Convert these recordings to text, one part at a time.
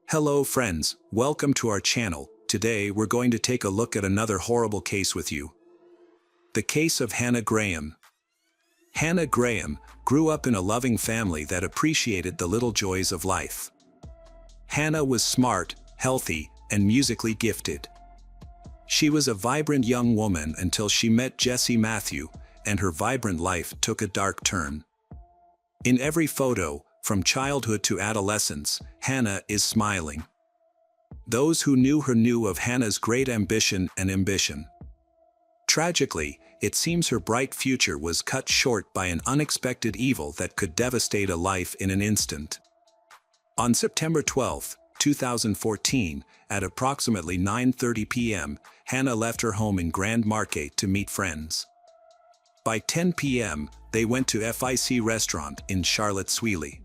Hello friends, welcome to our channel. Today we're going to take a look at another horrible case with you. The case of Hannah Graham. Hannah Graham grew up in a loving family that appreciated the little joys of life. Hannah was smart, healthy, and musically gifted. She was a vibrant young woman until she met Jesse Matthew, and her vibrant life took a dark turn. In every photo, from childhood to adolescence, Hannah is smiling. Those who knew her knew of Hannah's great ambition and ambition. Tragically, it seems her bright future was cut short by an unexpected evil that could devastate a life in an instant. On September 12, 2014, at approximately 9:30 p.m., Hannah left her home in Grand Marquet to meet friends. By 10 p.m., they went to FIC restaurant in Charlotte-Swilly.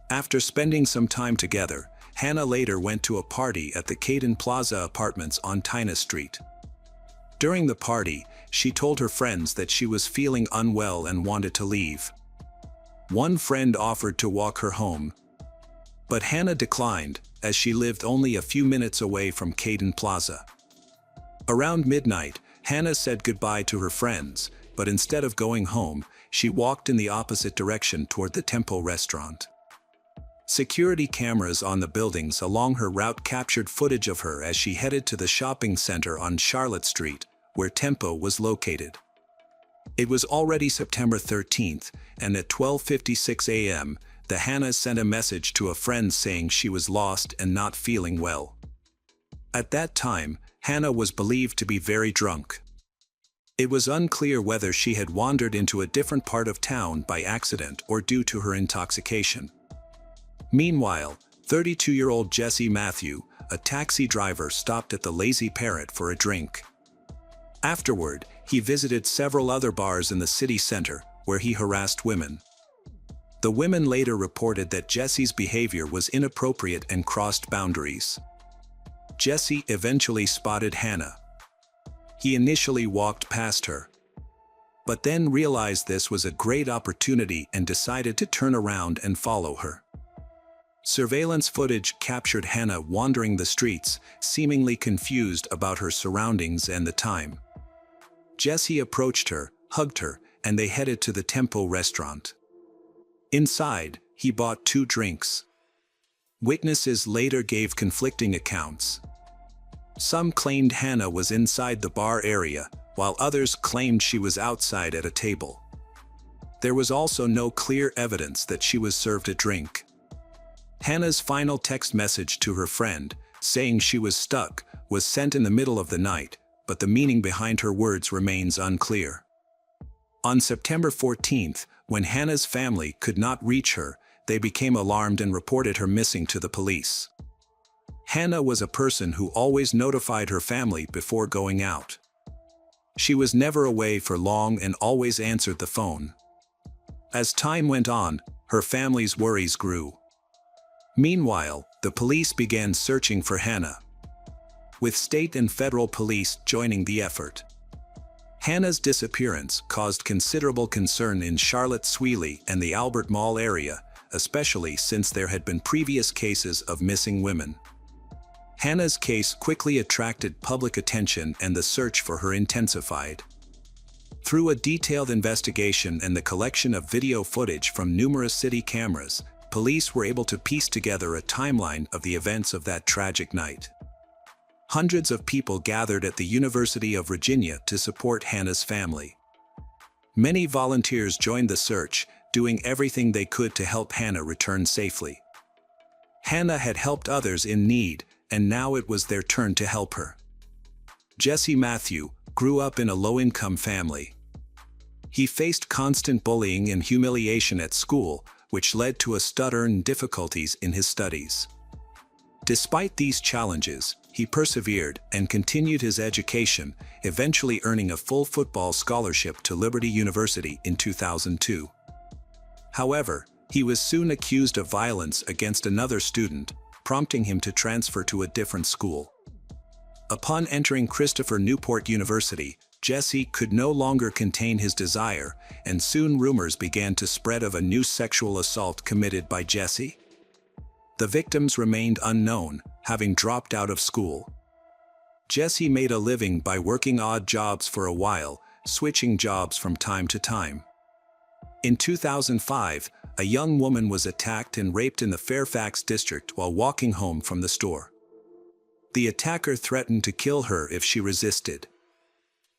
After spending some time together, Hannah later went to a party at the Caden Plaza Apartments on Tina Street. During the party, she told her friends that she was feeling unwell and wanted to leave. One friend offered to walk her home, but Hannah declined, as she lived only a few minutes away from Caden Plaza. Around midnight, Hannah said goodbye to her friends, but instead of going home, she walked in the opposite direction toward the Tempo restaurant. Security cameras on the buildings along her route captured footage of her as she headed to the shopping center on Charlotte Street, where Tempo was located. It was already September 13th, and at 12:56 a.m., the Hannah sent a message to a friend saying she was lost and not feeling well. At that time, Hannah was believed to be very drunk. It was unclear whether she had wandered into a different part of town by accident or due to her intoxication. Meanwhile, 32-year-old Jesse Matthew, a taxi driver, stopped at the Lazy Parrot for a drink. Afterward, he visited several other bars in the city center, where he harassed women. The women later reported that Jesse's behavior was inappropriate and crossed boundaries. Jesse eventually spotted Hannah. He initially walked past her, but then realized this was a great opportunity and decided to turn around and follow her. Surveillance footage captured Hannah wandering the streets, seemingly confused about her surroundings and the time. Jesse approached her, hugged her, and they headed to the Tempo restaurant. Inside, he bought 2 drinks. Witnesses later gave conflicting accounts. Some claimed Hannah was inside the bar area, while others claimed she was outside at a table. There was also no clear evidence that she was served a drink. Hannah's final text message to her friend, saying she was stuck, was sent in the middle of the night, but the meaning behind her words remains unclear. On September 14th, when Hannah's family could not reach her, they became alarmed and reported her missing to the police. Hannah was a person who always notified her family before going out. She was never away for long and always answered the phone. As time went on, her family's worries grew. Meanwhile, the police began searching for Hannah, with state and federal police joining the effort. Hannah's disappearance caused considerable concern in Charlotte-Swilly and the Albert Mall area, especially since there had been previous cases of missing women. Hannah's case quickly attracted public attention and the search for her intensified. Through a detailed investigation and the collection of video footage from numerous city cameras, police were able to piece together a timeline of the events of that tragic night. Hundreds of people gathered at the University of Virginia to support Hannah's family. Many volunteers joined the search, doing everything they could to help Hannah return safely. Hannah had helped others in need, and now it was their turn to help her. Jesse Matthew grew up in a low-income family. He faced constant bullying and humiliation at school, which led to a stutter and difficulties in his studies. Despite these challenges, he persevered and continued his education, eventually earning a full football scholarship to Liberty University in 2002. However, he was soon accused of violence against another student, prompting him to transfer to a different school. Upon entering Christopher Newport University, Jesse could no longer contain his desire, and soon rumors began to spread of a new sexual assault committed by Jesse. The victims remained unknown, having dropped out of school. Jesse made a living by working odd jobs for a while, switching jobs from time to time. In 2005, a young woman was attacked and raped in the Fairfax district while walking home from the store. The attacker threatened to kill her if she resisted.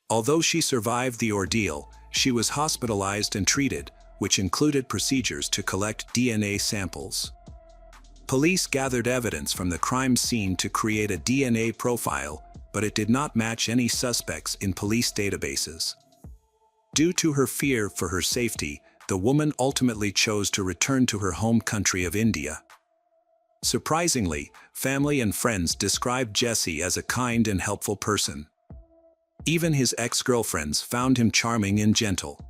Although she survived the ordeal, she was hospitalized and treated, which included procedures to collect DNA samples. Police gathered evidence from the crime scene to create a DNA profile, but it did not match any suspects in police databases. Due to her fear for her safety, the woman ultimately chose to return to her home country of India. Surprisingly, family and friends described Jesse as a kind and helpful person. Even his ex-girlfriends found him charming and gentle.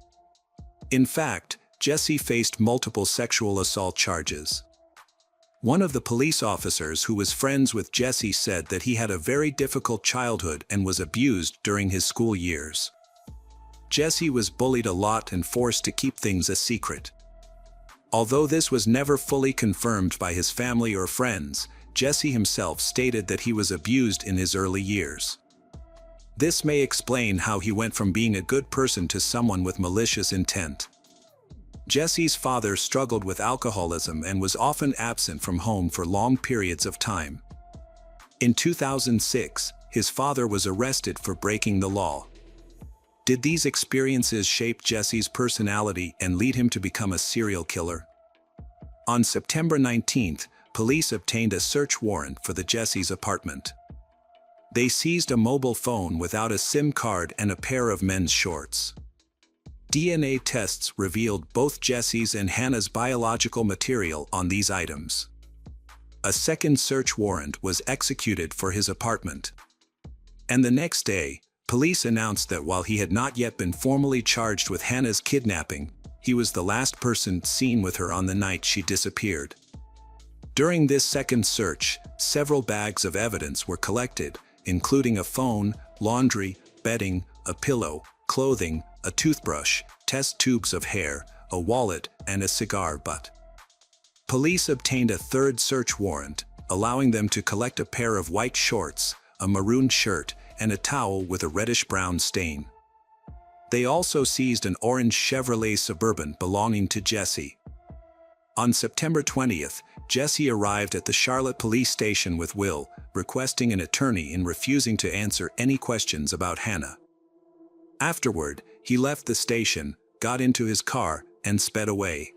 In fact, Jesse faced multiple sexual assault charges. One of the police officers who was friends with Jesse said that he had a very difficult childhood and was abused during his school years. Jesse was bullied a lot and forced to keep things a secret. Although this was never fully confirmed by his family or friends, Jesse himself stated that he was abused in his early years. This may explain how he went from being a good person to someone with malicious intent. Jesse's father struggled with alcoholism and was often absent from home for long periods of time. In 2006, his father was arrested for breaking the law. Did these experiences shape Jesse's personality and lead him to become a serial killer? On September 19th, police obtained a search warrant for Jesse's apartment. They seized a mobile phone without a SIM card and a pair of men's shorts. DNA tests revealed both Jesse's and Hannah's biological material on these items. A second search warrant was executed for his apartment. And the next day, police announced that while he had not yet been formally charged with Hannah's kidnapping, he was the last person seen with her on the night she disappeared. During this second search, several bags of evidence were collected, including a phone, laundry, bedding, a pillow, clothing, a toothbrush, test tubes of hair, a wallet, and a cigar butt. Police obtained a third search warrant, allowing them to collect a pair of white shorts, a maroon shirt, and a towel with a reddish-brown stain. They also seized an orange Chevrolet Suburban belonging to Jesse. On September 20th, Jesse arrived at the Charlotte police station with Will, requesting an attorney and refusing to answer any questions about Hannah. Afterward, he left the station, got into his car, and sped away.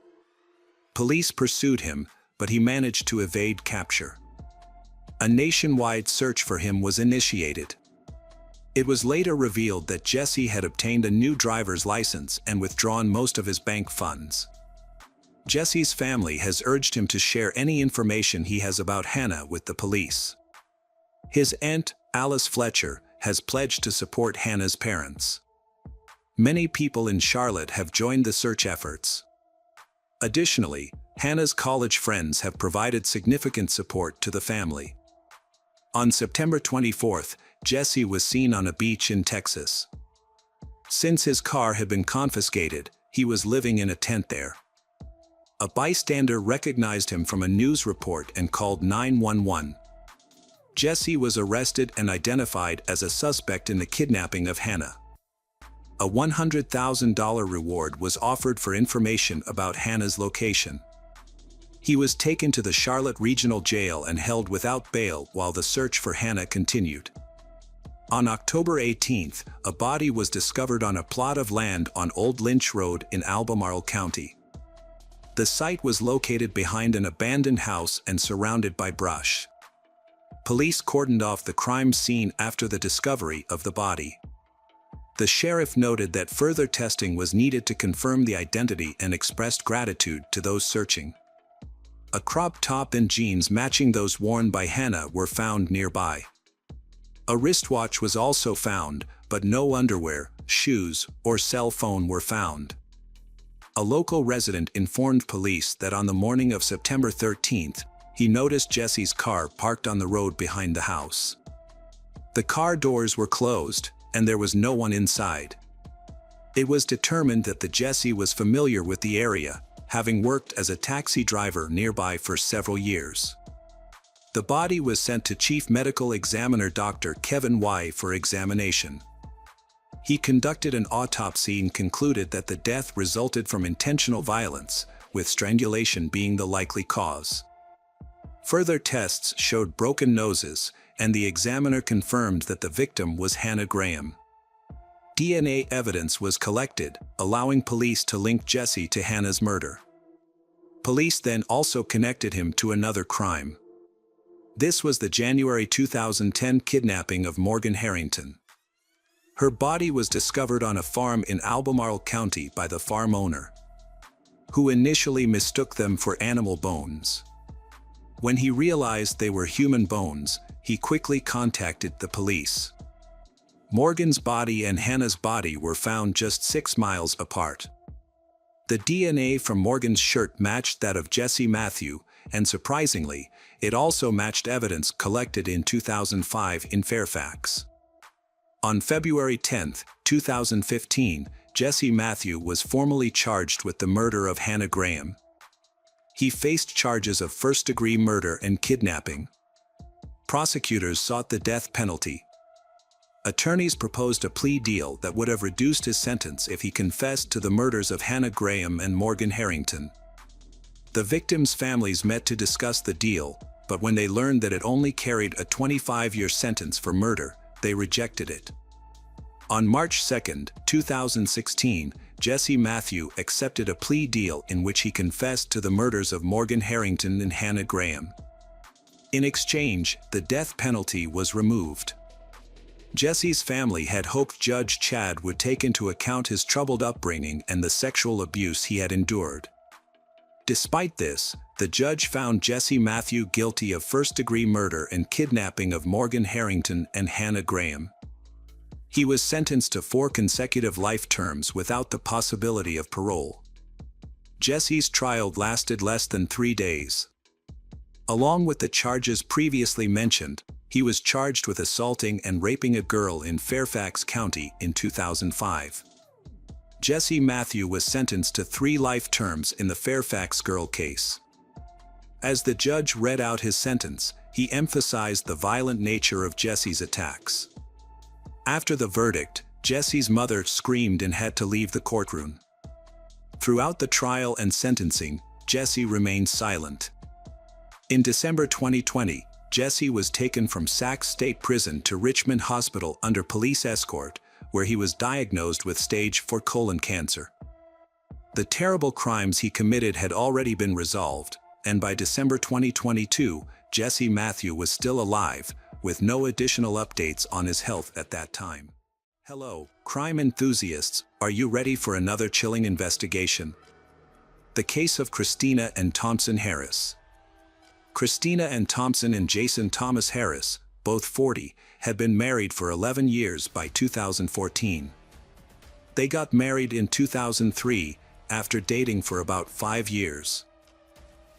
Police pursued him, but he managed to evade capture. A nationwide search for him was initiated. It was later revealed that Jesse had obtained a new driver's license and withdrawn most of his bank funds. Jesse's family has urged him to share any information he has about Hannah with the police. His aunt, Alice Fletcher, has pledged to support Hannah's parents. Many people in Charlotte have joined the search efforts. Additionally, Hannah's college friends have provided significant support to the family. On September 24th, Jesse was seen on a beach in Texas. Since his car had been confiscated, he was living in a tent there. A bystander recognized him from a news report and called 911. Jesse was arrested and identified as a suspect in the kidnapping of Hannah. A $100,000 reward was offered for information about Hannah's location. He was taken to the Charlotte Regional Jail and held without bail while the search for Hannah continued. On October 18th, a body was discovered on a plot of land on Old Lynch Road in Albemarle County. The site was located behind an abandoned house and surrounded by brush. Police cordoned off the crime scene after the discovery of the body. The sheriff noted that further testing was needed to confirm the identity and expressed gratitude to those searching. A crop top and jeans matching those worn by Hannah were found nearby. A wristwatch was also found, but no underwear, shoes, or cell phone were found. A local resident informed police that on the morning of September 13th, he noticed Jesse's car parked on the road behind the house. The car doors were closed, and there was no one inside. It was determined that Jesse was familiar with the area, having worked as a taxi driver nearby for several years. The body was sent to Chief Medical Examiner Dr. Kevin Y. for examination. He conducted an autopsy and concluded that the death resulted from intentional violence, with strangulation being the likely cause. Further tests showed broken noses, and the examiner confirmed that the victim was Hannah Graham. DNA evidence was collected, allowing police to link Jesse to Hannah's murder. Police then also connected him to another crime. This was the January 2010 kidnapping of Morgan Harrington. Her body was discovered on a farm in Albemarle County by the farm owner, who initially mistook them for animal bones. When he realized they were human bones, he quickly contacted the police. Morgan's body and Hannah's body were found just 6 miles apart. The DNA from Morgan's shirt matched that of Jesse Matthew, and surprisingly, it also matched evidence collected in 2005 in Fairfax. On February 10, 2015, Jesse Matthew was formally charged with the murder of Hannah Graham. He faced charges of first-degree murder and kidnapping. Prosecutors sought the death penalty. Attorneys proposed a plea deal that would have reduced his sentence if he confessed to the murders of Hannah Graham and Morgan Harrington. The victims' families met to discuss the deal, but when they learned that it only carried a 25-year sentence for murder, they rejected it. On March 2, 2016, Jesse Matthew accepted a plea deal in which he confessed to the murders of Morgan Harrington and Hannah Graham. In exchange, the death penalty was removed. Jesse's family had hoped Judge Chad would take into account his troubled upbringing and the sexual abuse he had endured. Despite this, the judge found Jesse Matthew guilty of first-degree murder and kidnapping of Morgan Harrington and Hannah Graham. He was sentenced to 4 consecutive life terms without the possibility of parole. Jesse's trial lasted less than 3 days. Along with the charges previously mentioned, he was charged with assaulting and raping a girl in Fairfax County in 2005. Jesse Matthew was sentenced to 3 life terms in the Fairfax girl case. As the judge read out his sentence, he emphasized the violent nature of Jesse's attacks. After the verdict, Jesse's mother screamed and had to leave the courtroom. Throughout the trial and sentencing, Jesse remained silent. In December 2020, Jesse was taken from Sac State Prison to Richmond Hospital under police escort, where he was diagnosed with stage 4 colon cancer. The terrible crimes he committed had already been resolved, and by December 2022, Jesse Matthew was still alive, with no additional updates on his health at that time. Hello, crime enthusiasts, are you ready for another chilling investigation? The case of Christina and Thompson Harris. Christina and Thompson and Jason Thomas Harris, both 40, had been married for 11 years by 2014. They got married in 2003, after dating for about 5 years.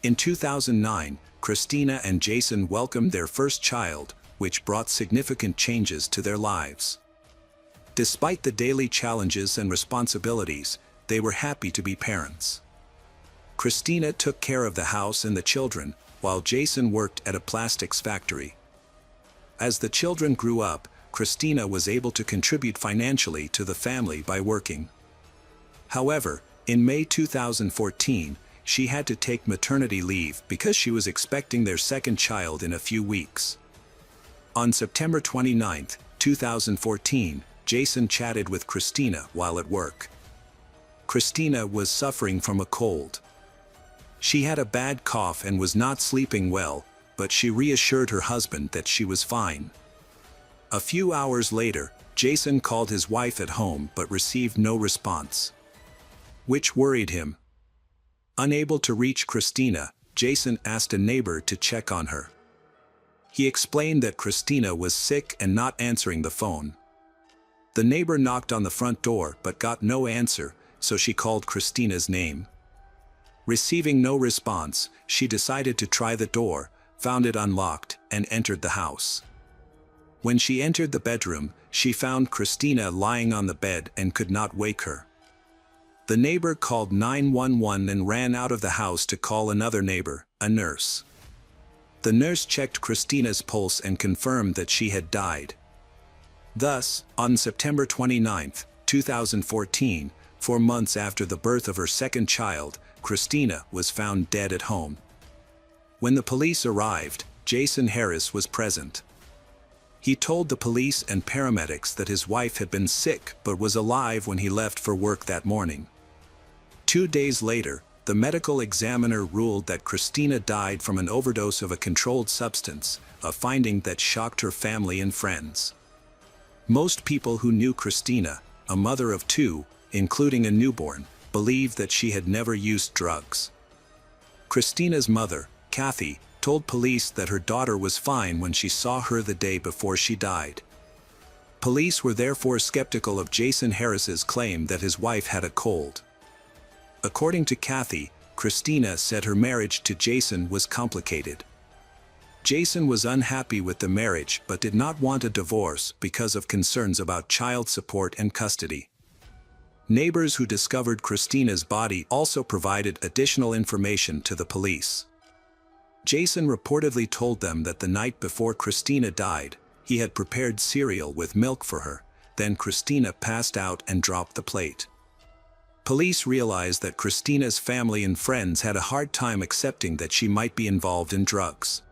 In 2009, Christina and Jason welcomed their first child, which brought significant changes to their lives. Despite the daily challenges and responsibilities, they were happy to be parents. Christina took care of the house and the children, while Jason worked at a plastics factory. As the children grew up, Christina was able to contribute financially to the family by working. However, in May 2014, she had to take maternity leave because she was expecting their second child in a few weeks. On September 29, 2014, Jason chatted with Christina while at work. Christina was suffering from a cold. She had a bad cough and was not sleeping well, but she reassured her husband that she was fine. A few hours later, Jason called his wife at home but received no response, which worried him. Unable to reach Christina, Jason asked a neighbor to check on her. He explained that Christina was sick and not answering the phone. The neighbor knocked on the front door but got no answer, so she called Christina's name. Receiving no response, she decided to try the door, found it unlocked, and entered the house. When she entered the bedroom, she found Christina lying on the bed and could not wake her. The neighbor called 911 and ran out of the house to call another neighbor, a nurse. The nurse checked Christina's pulse and confirmed that she had died. Thus, on September 29, 2014, 4 months after the birth of her second child, Christina was found dead at home. When the police arrived, Jason Harris was present. He told the police and paramedics that his wife had been sick but was alive when he left for work that morning. 2 days later, the medical examiner ruled that Christina died from an overdose of a controlled substance, a finding that shocked her family and friends. Most people who knew Christina, a mother of 2, including a newborn, believed that she had never used drugs. Christina's mother, Kathy, told police that her daughter was fine when she saw her the day before she died. Police were therefore skeptical of Jason Harris's claim that his wife had a cold. According to Kathy, Christina said her marriage to Jason was complicated. Jason was unhappy with the marriage but did not want a divorce because of concerns about child support and custody. Neighbors who discovered Christina's body also provided additional information to the police. Jason reportedly told them that the night before Christina died, he had prepared cereal with milk for her, then Christina passed out and dropped the plate. Police realized that Christina's family and friends had a hard time accepting that she might be involved in drugs.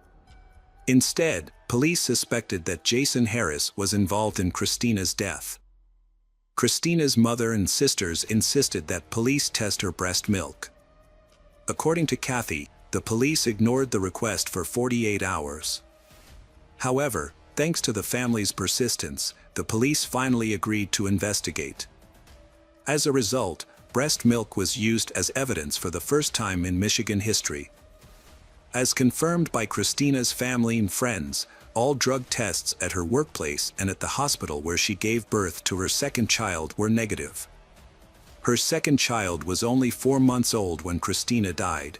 Instead, police suspected that Jason Harris was involved in Christina's death. Christina's mother and sisters insisted that police test her breast milk. According to Kathy, the police ignored the request for 48 hours. However, thanks to the family's persistence, the police finally agreed to investigate. As a result, breast milk was used as evidence for the first time in Michigan history. As confirmed by Christina's family and friends, all drug tests at her workplace and at the hospital where she gave birth to her second child were negative. Her second child was only 4 months old when Christina died.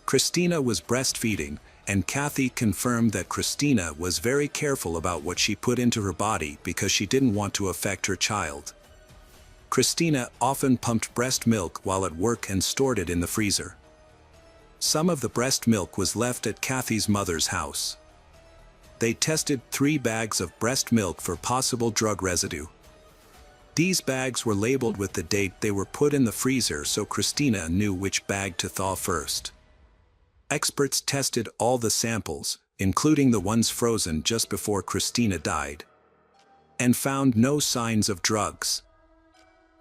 Christina was breastfeeding, and Kathy confirmed that Christina was very careful about what she put into her body because she didn't want to affect her child. Christina often pumped breast milk while at work and stored it in the freezer. Some of the breast milk was left at Kathy's mother's house. They tested 3 bags of breast milk for possible drug residue. These bags were labeled with the date they were put in the freezer so Christina knew which bag to thaw first. Experts tested all the samples, including the ones frozen just before Christina died, and found no signs of drugs.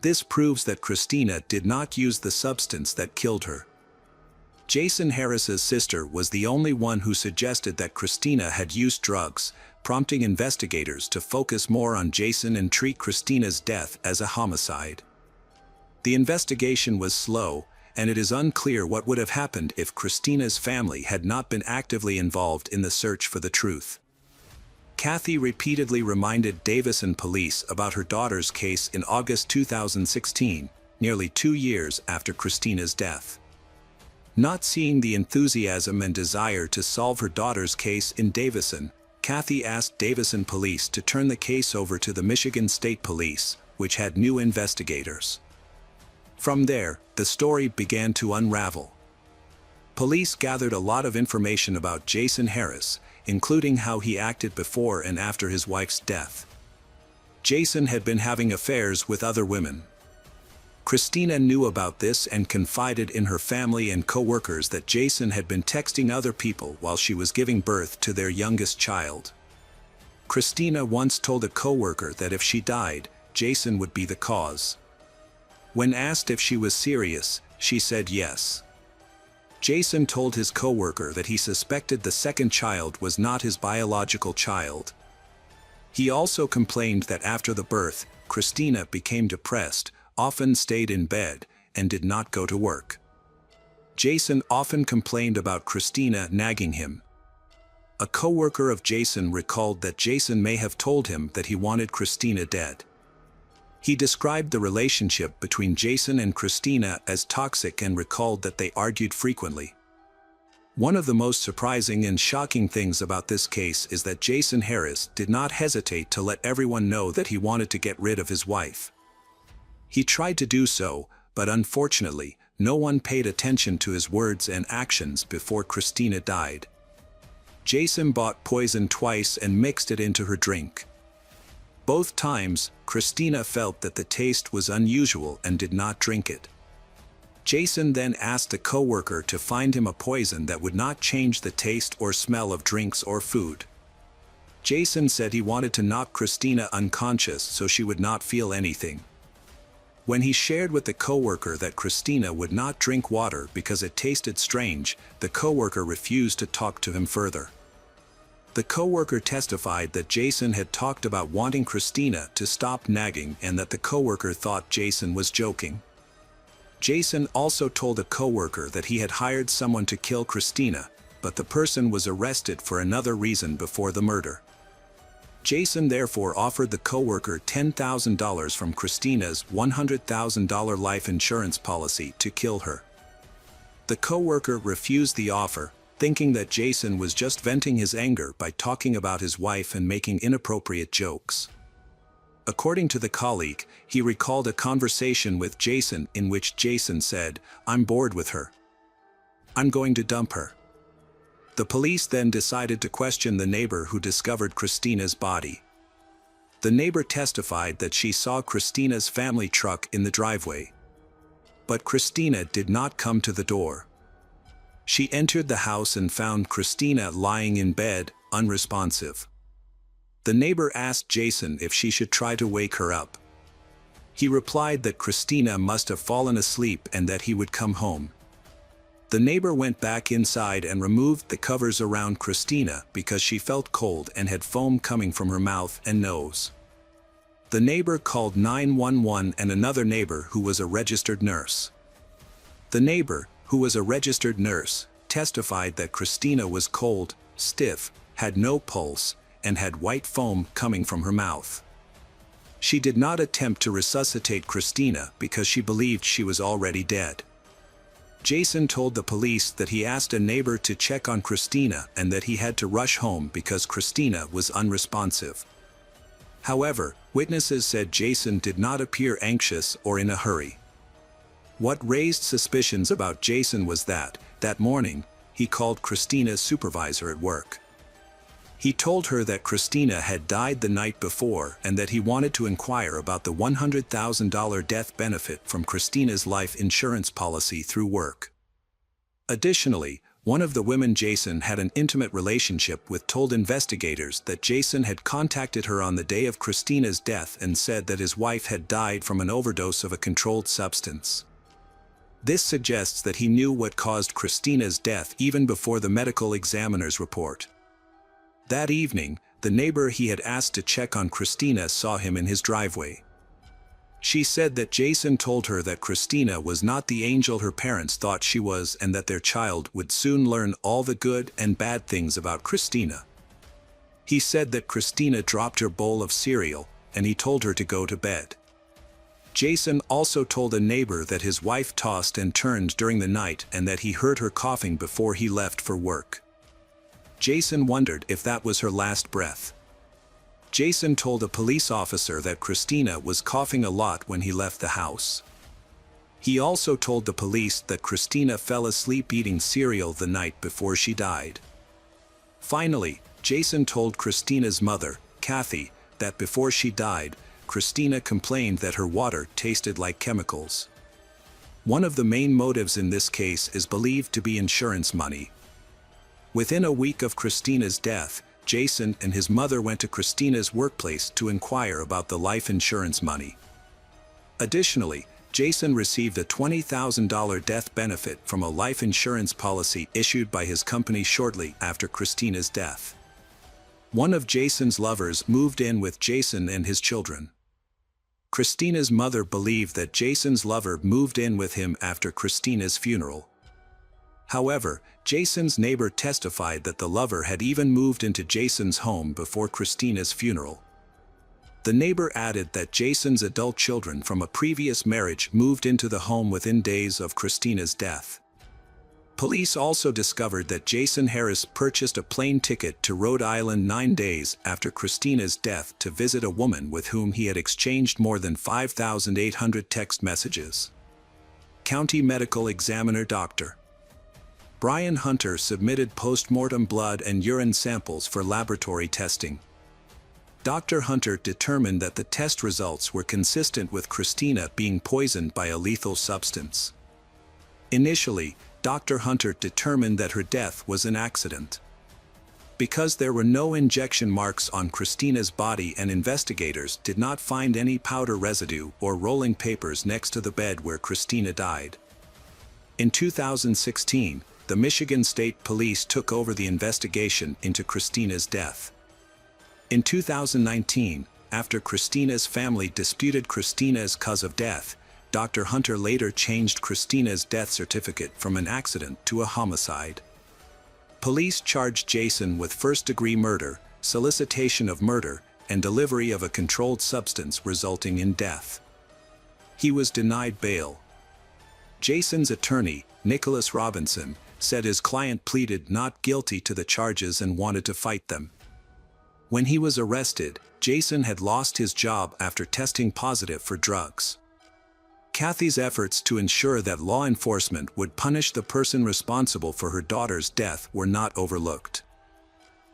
This proves that Christina did not use the substance that killed her. Jason Harris's sister was the only one who suggested that Christina had used drugs, prompting investigators to focus more on Jason and treat Christina's death as a homicide. The investigation was slow, and it is unclear what would have happened if Christina's family had not been actively involved in the search for the truth. Kathy repeatedly reminded Davison police about her daughter's case in August 2016, nearly 2 years after Christina's death. Not seeing the enthusiasm and desire to solve her daughter's case in Davison, Kathy asked Davison police to turn the case over to the Michigan State Police, which had new investigators. From there, the story began to unravel. Police gathered a lot of information about Jason Harris, including how he acted before and after his wife's death. Jason had been having affairs with other women. Christina knew about this and confided in her family and co-workers that Jason had been texting other people while she was giving birth to their youngest child. Christina once told a co-worker that if she died, Jason would be the cause. When asked if she was serious, she said yes. Jason told his co-worker that he suspected the second child was not his biological child. He also complained that after the birth, Christina became depressed, often stayed in bed, and did not go to work. Jason often complained about Christina nagging him. A co-worker of Jason recalled that Jason may have told him that he wanted Christina dead. He described the relationship between Jason and Christina as toxic and recalled that they argued frequently. One of the most surprising and shocking things about this case is that Jason Harris did not hesitate to let everyone know that he wanted to get rid of his wife. He tried to do so, but unfortunately, no one paid attention to his words and actions before Christina died. Jason bought poison twice and mixed it into her drink. Both times, Christina felt that the taste was unusual and did not drink it. Jason then asked a coworker to find him a poison that would not change the taste or smell of drinks or food. Jason said he wanted to knock Christina unconscious so she would not feel anything. When he shared with the coworker that Christina would not drink water because it tasted strange, the coworker refused to talk to him further. The coworker testified that Jason had talked about wanting Christina to stop nagging and that the coworker thought Jason was joking. Jason also told a coworker that he had hired someone to kill Christina, but the person was arrested for another reason before the murder. Jason therefore offered the coworker $10,000 from Christina's $100,000 life insurance policy to kill her. The coworker refused the offer, thinking that Jason was just venting his anger by talking about his wife and making inappropriate jokes. According to the colleague, he recalled a conversation with Jason in which Jason said, "I'm bored with her. I'm going to dump her." The police then decided to question the neighbor who discovered Christina's body. The neighbor testified that she saw Christina's family truck in the driveway. But Christina did not come to the door. She entered the house and found Christina lying in bed, unresponsive. The neighbor asked Jason if she should try to wake her up. He replied that Christina must have fallen asleep and that he would come home. The neighbor went back inside and removed the covers around Christina because she felt cold and had foam coming from her mouth and nose. The neighbor called 911 and another neighbor who was a registered nurse. The neighbor, who was a registered nurse, testified that Christina was cold, stiff, had no pulse, and had white foam coming from her mouth. She did not attempt to resuscitate Christina because she believed she was already dead. Jason told the police that he asked a neighbor to check on Christina and that he had to rush home because Christina was unresponsive. However, witnesses said Jason did not appear anxious or in a hurry. What raised suspicions about Jason was that morning, he called Christina's supervisor at work. He told her that Christina had died the night before and that he wanted to inquire about the $100,000 death benefit from Christina's life insurance policy through work. Additionally, one of the women Jason had an intimate relationship with told investigators that Jason had contacted her on the day of Christina's death and said that his wife had died from an overdose of a controlled substance. This suggests that he knew what caused Christina's death even before the medical examiner's report. That evening, the neighbor he had asked to check on Christina saw him in his driveway. She said that Jason told her that Christina was not the angel her parents thought she was and that their child would soon learn all the good and bad things about Christina. He said that Christina dropped her bowl of cereal, and he told her to go to bed. Jason also told a neighbor that his wife tossed and turned during the night and that he heard her coughing before he left for work. Jason wondered if that was her last breath. Jason told a police officer that Christina was coughing a lot when he left the house. He also told the police that Christina fell asleep eating cereal the night before she died. Finally, Jason told Christina's mother, Kathy, that before she died, Christina complained that her water tasted like chemicals. One of the main motives in this case is believed to be insurance money. Within a week of Christina's death, Jason and his mother went to Christina's workplace to inquire about the life insurance money. Additionally, Jason received a $20,000 death benefit from a life insurance policy issued by his company shortly after Christina's death. One of Jason's lovers moved in with Jason and his children. Christina's mother believed that Jason's lover moved in with him after Christina's funeral. However, Jason's neighbor testified that the lover had even moved into Jason's home before Christina's funeral. The neighbor added that Jason's adult children from a previous marriage moved into the home within days of Christina's death. Police also discovered that Jason Harris purchased a plane ticket to Rhode Island 9 days after Christina's death to visit a woman with whom he had exchanged more than 5,800 text messages. County Medical Examiner Dr. Brian Hunter submitted post-mortem blood and urine samples for laboratory testing. Dr. Hunter determined that the test results were consistent with Christina being poisoned by a lethal substance. Initially, Dr. Hunter determined that her death was an accident. Because there were no injection marks on Christina's body and investigators did not find any powder residue or rolling papers next to the bed where Christina died. In 2016, the Michigan State Police took over the investigation into Christina's death. In 2019, after Christina's family disputed Christina's cause of death, Dr. Hunter later changed Christina's death certificate from an accident to a homicide. Police charged Jason with first-degree murder, solicitation of murder, and delivery of a controlled substance resulting in death. He was denied bail. Jason's attorney, Nicholas Robinson, said his client pleaded not guilty to the charges and wanted to fight them. When he was arrested, Jason had lost his job after testing positive for drugs. Kathy's efforts to ensure that law enforcement would punish the person responsible for her daughter's death were not overlooked.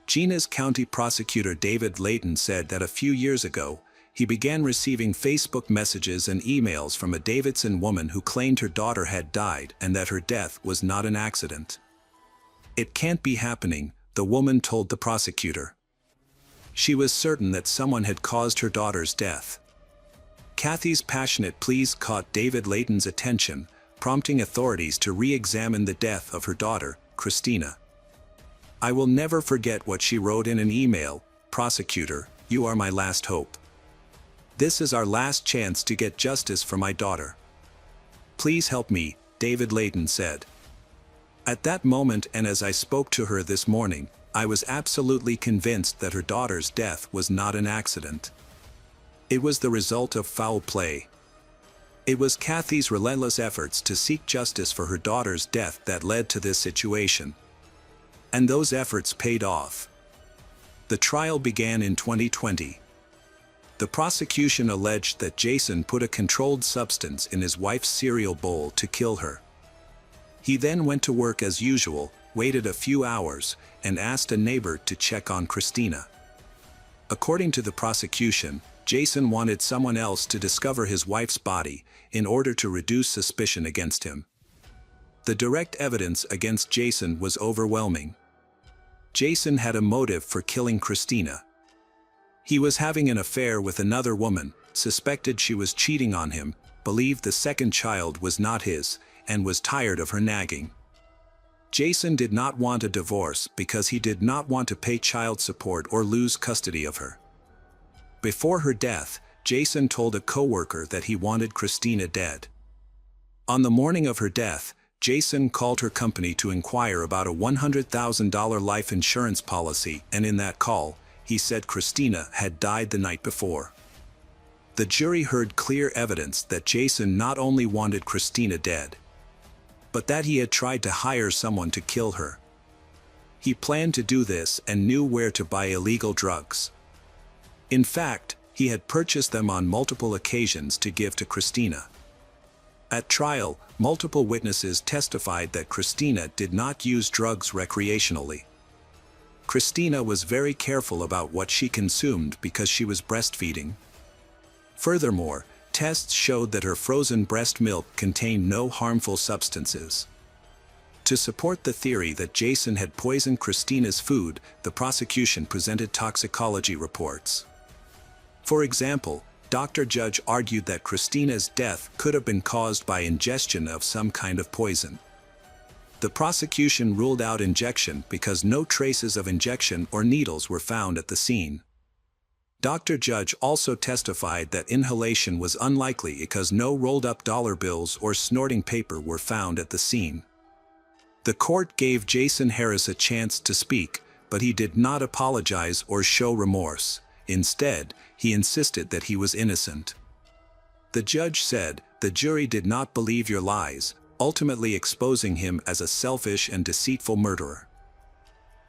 Gena's County Prosecutor David Layton said that a few years ago, he began receiving Facebook messages and emails from a Davidson woman who claimed her daughter had died and that her death was not an accident. "It can't be happening," the woman told the prosecutor. She was certain that someone had caused her daughter's death. Kathy's passionate pleas caught David Layton's attention, prompting authorities to re-examine the death of her daughter, Christina. "I will never forget what she wrote in an email, 'Prosecutor, you are my last hope. This is our last chance to get justice for my daughter. Please help me,' David Layton said. "At that moment and as I spoke to her this morning, I was absolutely convinced that her daughter's death was not an accident. It was the result of foul play. It was Kathy's relentless efforts to seek justice for her daughter's death that led to this situation. And those efforts paid off." The trial began in 2020. The prosecution alleged that Jason put a controlled substance in his wife's cereal bowl to kill her. He then went to work as usual, waited a few hours, and asked a neighbor to check on Christina. According to the prosecution, Jason wanted someone else to discover his wife's body in order to reduce suspicion against him. The direct evidence against Jason was overwhelming. Jason had a motive for killing Christina. He was having an affair with another woman, suspected she was cheating on him, believed the second child was not his, and was tired of her nagging. Jason did not want a divorce because he did not want to pay child support or lose custody of her. Before her death, Jason told a coworker that he wanted Christina dead. On the morning of her death, Jason called her company to inquire about a $100,000 life insurance policy, and in that call, he said Christina had died the night before. The jury heard clear evidence that Jason not only wanted Christina dead, but that he had tried to hire someone to kill her. He planned to do this and knew where to buy illegal drugs. In fact, he had purchased them on multiple occasions to give to Christina. At trial, multiple witnesses testified that Christina did not use drugs recreationally. Christina was very careful about what she consumed because she was breastfeeding. Furthermore, tests showed that her frozen breast milk contained no harmful substances. To support the theory that Jason had poisoned Christina's food, the prosecution presented toxicology reports. For example, Dr. Judge argued that Christina's death could have been caused by ingestion of some kind of poison. The prosecution ruled out injection because no traces of injection or needles were found at the scene. Dr. Judge also testified that inhalation was unlikely because no rolled-up dollar bills or snorting paper were found at the scene. The court gave Jason Harris a chance to speak, but he did not apologize or show remorse. Instead, he insisted that he was innocent. The judge said, "The jury did not believe your lies," ultimately exposing him as a selfish and deceitful murderer.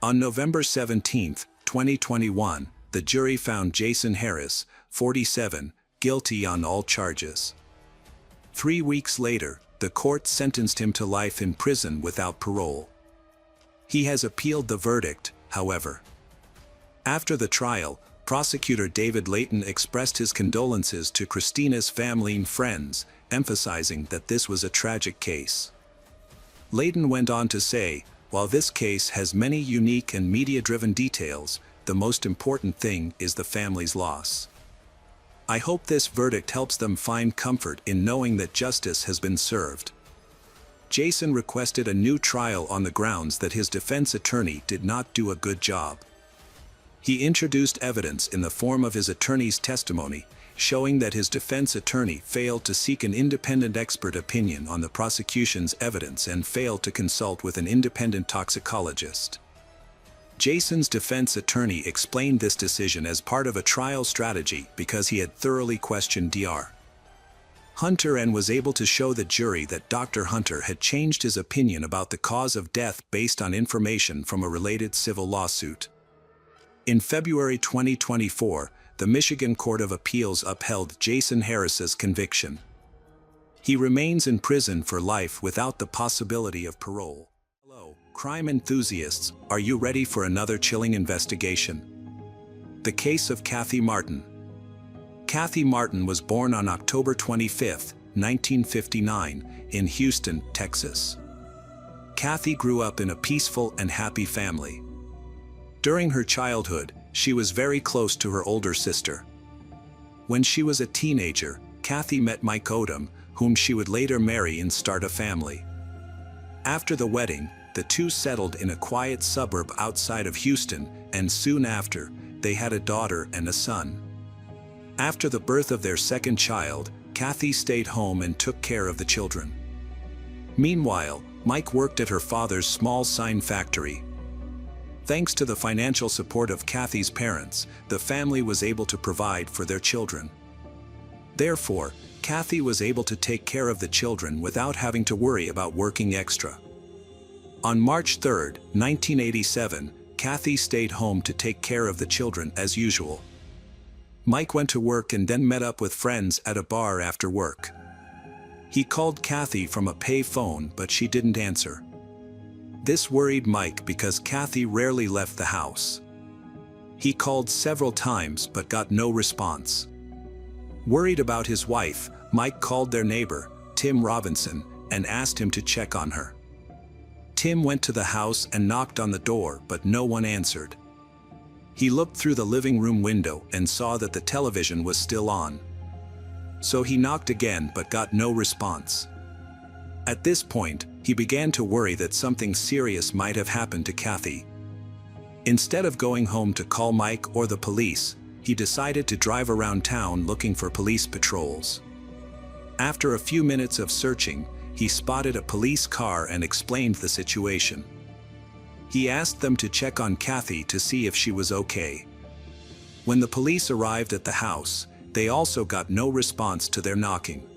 On November 17, 2021, the jury found Jason Harris, 47, guilty on all charges. 3 weeks later, the court sentenced him to life in prison without parole. He has appealed the verdict, however. After the trial, prosecutor David Layton expressed his condolences to Christina's family and friends, emphasizing that this was a tragic case. Layton went on to say, "While this case has many unique and media-driven details, the most important thing is the family's loss. I hope this verdict helps them find comfort in knowing that justice has been served." Jason requested a new trial on the grounds that his defense attorney did not do a good job. He introduced evidence in the form of his attorney's testimony, showing that his defense attorney failed to seek an independent expert opinion on the prosecution's evidence and failed to consult with an independent toxicologist. Jason's defense attorney explained this decision as part of a trial strategy because he had thoroughly questioned Dr. Hunter and was able to show the jury that Dr. Hunter had changed his opinion about the cause of death based on information from a related civil lawsuit. In February 2024, the Michigan Court of Appeals upheld Jason Harris's conviction. He remains in prison for life without the possibility of parole. Hello, crime enthusiasts, are you ready for another chilling investigation? The case of Kathy Martin. Kathy Martin was born on October 25, 1959, in Houston, Texas. Kathy grew up in a peaceful and happy family. During her childhood, she was very close to her older sister. When she was a teenager, Kathy met Mike Odom, whom she would later marry and start a family. After the wedding, the two settled in a quiet suburb outside of Houston, and soon after, they had a daughter and a son. After the birth of their second child, Kathy stayed home and took care of the children. Meanwhile, Mike worked at her father's small sign factory. Thanks to the financial support of Kathy's parents, the family was able to provide for their children. Therefore, Kathy was able to take care of the children without having to worry about working extra. On March 3, 1987, Kathy stayed home to take care of the children as usual. Mike went to work and then met up with friends at a bar after work. He called Kathy from a pay phone, but she didn't answer. This worried Mike because Kathy rarely left the house. He called several times but got no response. Worried about his wife, Mike called their neighbor, Tim Robinson, and asked him to check on her. Tim went to the house and knocked on the door, but no one answered. He looked through the living room window and saw that the television was still on. So he knocked again but got no response. At this point, he began to worry that something serious might have happened to Kathy. Instead of going home to call Mike or the police, he decided to drive around town looking for police patrols. After a few minutes of searching, he spotted a police car and explained the situation. He asked them to check on Kathy to see if she was okay. When the police arrived at the house, they also got no response to their knocking.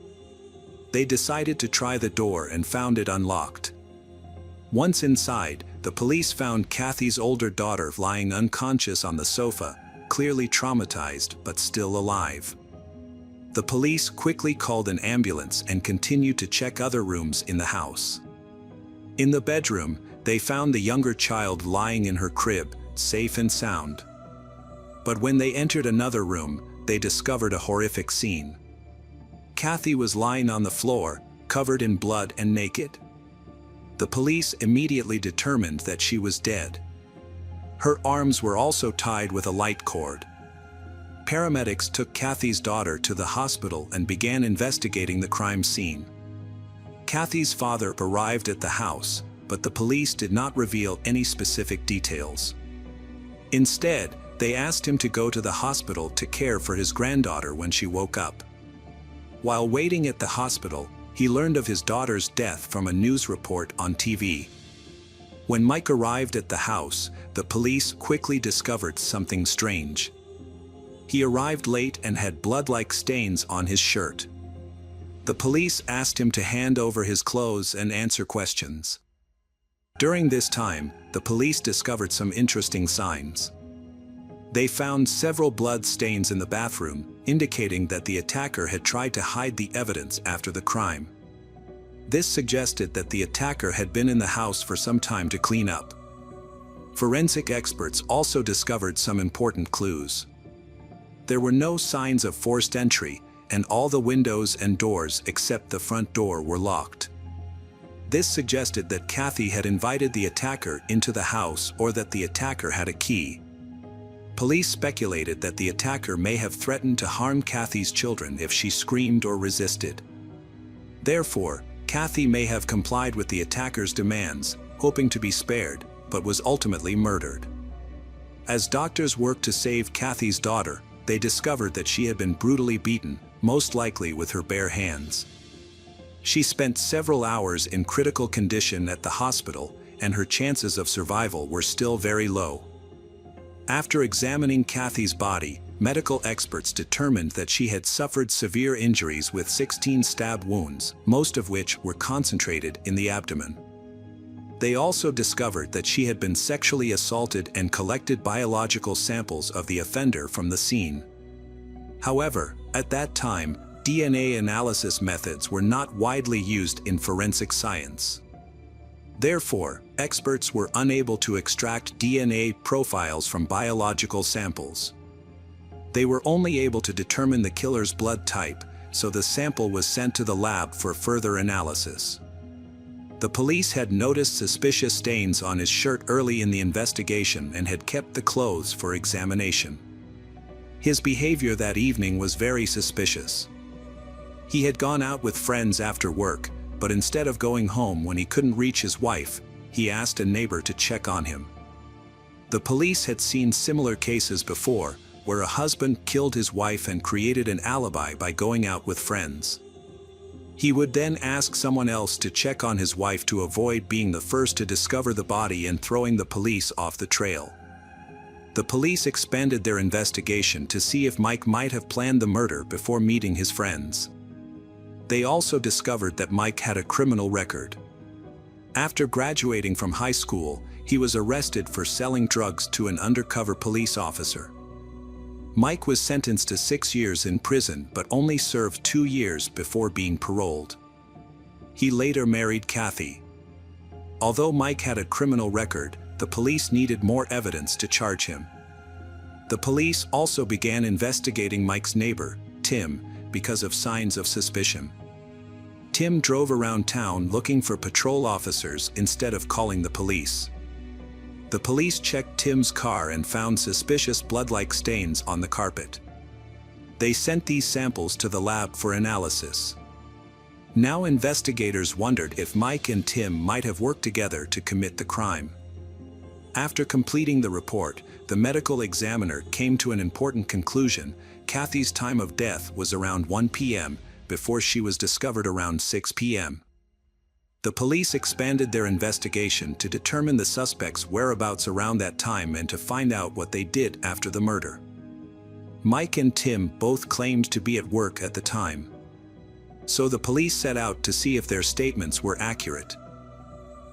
They decided to try the door and found it unlocked. Once inside, the police found Kathy's older daughter lying unconscious on the sofa, clearly traumatized but still alive. The police quickly called an ambulance and continued to check other rooms in the house. In the bedroom, they found the younger child lying in her crib, safe and sound. But when they entered another room, they discovered a horrific scene. Kathy was lying on the floor, covered in blood and naked. The police immediately determined that she was dead. Her arms were also tied with a light cord. Paramedics took Kathy's daughter to the hospital and began investigating the crime scene. Kathy's father arrived at the house, but the police did not reveal any specific details. Instead, they asked him to go to the hospital to care for his granddaughter when she woke up. While waiting at the hospital, he learned of his daughter's death from a news report on TV. When Mike arrived at the house, the police quickly discovered something strange. He arrived late and had blood-like stains on his shirt. The police asked him to hand over his clothes and answer questions. During this time, the police discovered some interesting signs. They found several blood stains in the bathroom, indicating that the attacker had tried to hide the evidence after the crime. This suggested that the attacker had been in the house for some time to clean up. Forensic experts also discovered some important clues. There were no signs of forced entry, and all the windows and doors except the front door were locked. This suggested that Kathy had invited the attacker into the house or that the attacker had a key. Police speculated that the attacker may have threatened to harm Kathy's children if she screamed or resisted. Therefore, Kathy may have complied with the attacker's demands, hoping to be spared, but was ultimately murdered. As doctors worked to save Kathy's daughter, they discovered that she had been brutally beaten, most likely with her bare hands. She spent several hours in critical condition at the hospital, and her chances of survival were still very low. After examining Kathy's body, medical experts determined that she had suffered severe injuries with 16 stab wounds, most of which were concentrated in the abdomen. They also discovered that she had been sexually assaulted and collected biological samples of the offender from the scene. However, at that time, DNA analysis methods were not widely used in forensic science. Therefore, experts were unable to extract DNA profiles from biological samples. They were only able to determine the killer's blood type, so the sample was sent to the lab for further analysis. The police had noticed suspicious stains on his shirt early in the investigation and had kept the clothes for examination. His behavior that evening was very suspicious. He had gone out with friends after work, but instead of going home when he couldn't reach his wife, he asked a neighbor to check on him. The police had seen similar cases before, where a husband killed his wife and created an alibi by going out with friends. He would then ask someone else to check on his wife to avoid being the first to discover the body and throwing the police off the trail. The police expanded their investigation to see if Mike might have planned the murder before meeting his friends. They also discovered that Mike had a criminal record. After graduating from high school, he was arrested for selling drugs to an undercover police officer. Mike was sentenced to 6 years in prison but only served 2 years before being paroled. He later married Kathy. Although Mike had a criminal record, the police needed more evidence to charge him. The police also began investigating Mike's neighbor, Tim, because of signs of suspicion. Tim drove around town looking for patrol officers instead of calling the police. The police checked Tim's car and found suspicious blood-like stains on the carpet. They sent these samples to the lab for analysis. Now investigators wondered if Mike and Tim might have worked together to commit the crime. After completing the report, the medical examiner came to an important conclusion. Kathy's time of death was around 1 p.m. before she was discovered around 6 p.m. The police expanded their investigation to determine the suspect's whereabouts around that time and to find out what they did after the murder. Mike and Tim both claimed to be at work at the time. So the police set out to see if their statements were accurate.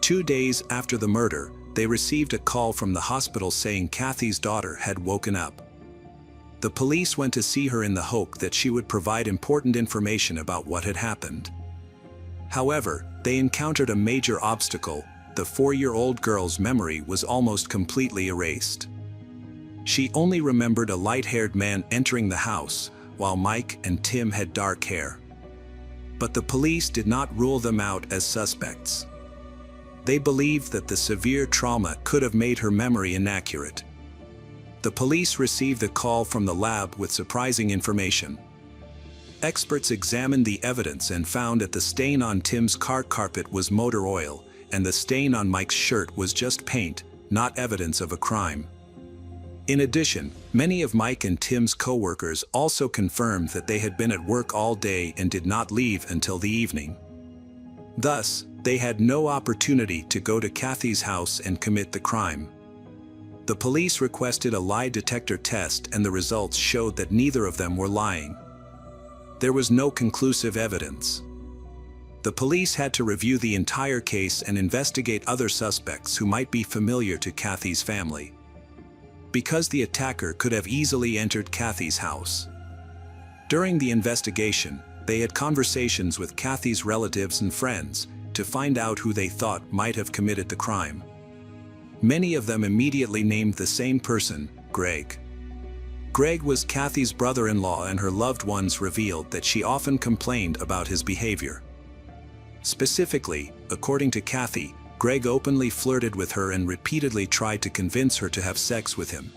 2 days after the murder, they received a call from the hospital saying Kathy's daughter had woken up. The police went to see her in the hope that she would provide important information about what had happened. However, they encountered a major obstacle. The 4-year-old girl's memory was almost completely erased. She only remembered a light-haired man entering the house, while Mike and Tim had dark hair. But the police did not rule them out as suspects. They believed that the severe trauma could have made her memory inaccurate. The police received a call from the lab with surprising information. Experts examined the evidence and found that the stain on Tim's car carpet was motor oil, and the stain on Mike's shirt was just paint, not evidence of a crime. In addition, many of Mike and Tim's co-workers also confirmed that they had been at work all day and did not leave until the evening. Thus, they had no opportunity to go to Kathy's house and commit the crime. The police requested a lie detector test and the results showed that neither of them were lying. There was no conclusive evidence. The police had to review the entire case and investigate other suspects who might be familiar to Kathy's family. Because the attacker could have easily entered Kathy's house. During the investigation, they had conversations with Kathy's relatives and friends to find out who they thought might have committed the crime. Many of them immediately named the same person, Greg. Greg was Kathy's brother-in-law, and her loved ones revealed that she often complained about his behavior. Specifically, according to Kathy, Greg openly flirted with her and repeatedly tried to convince her to have sex with him.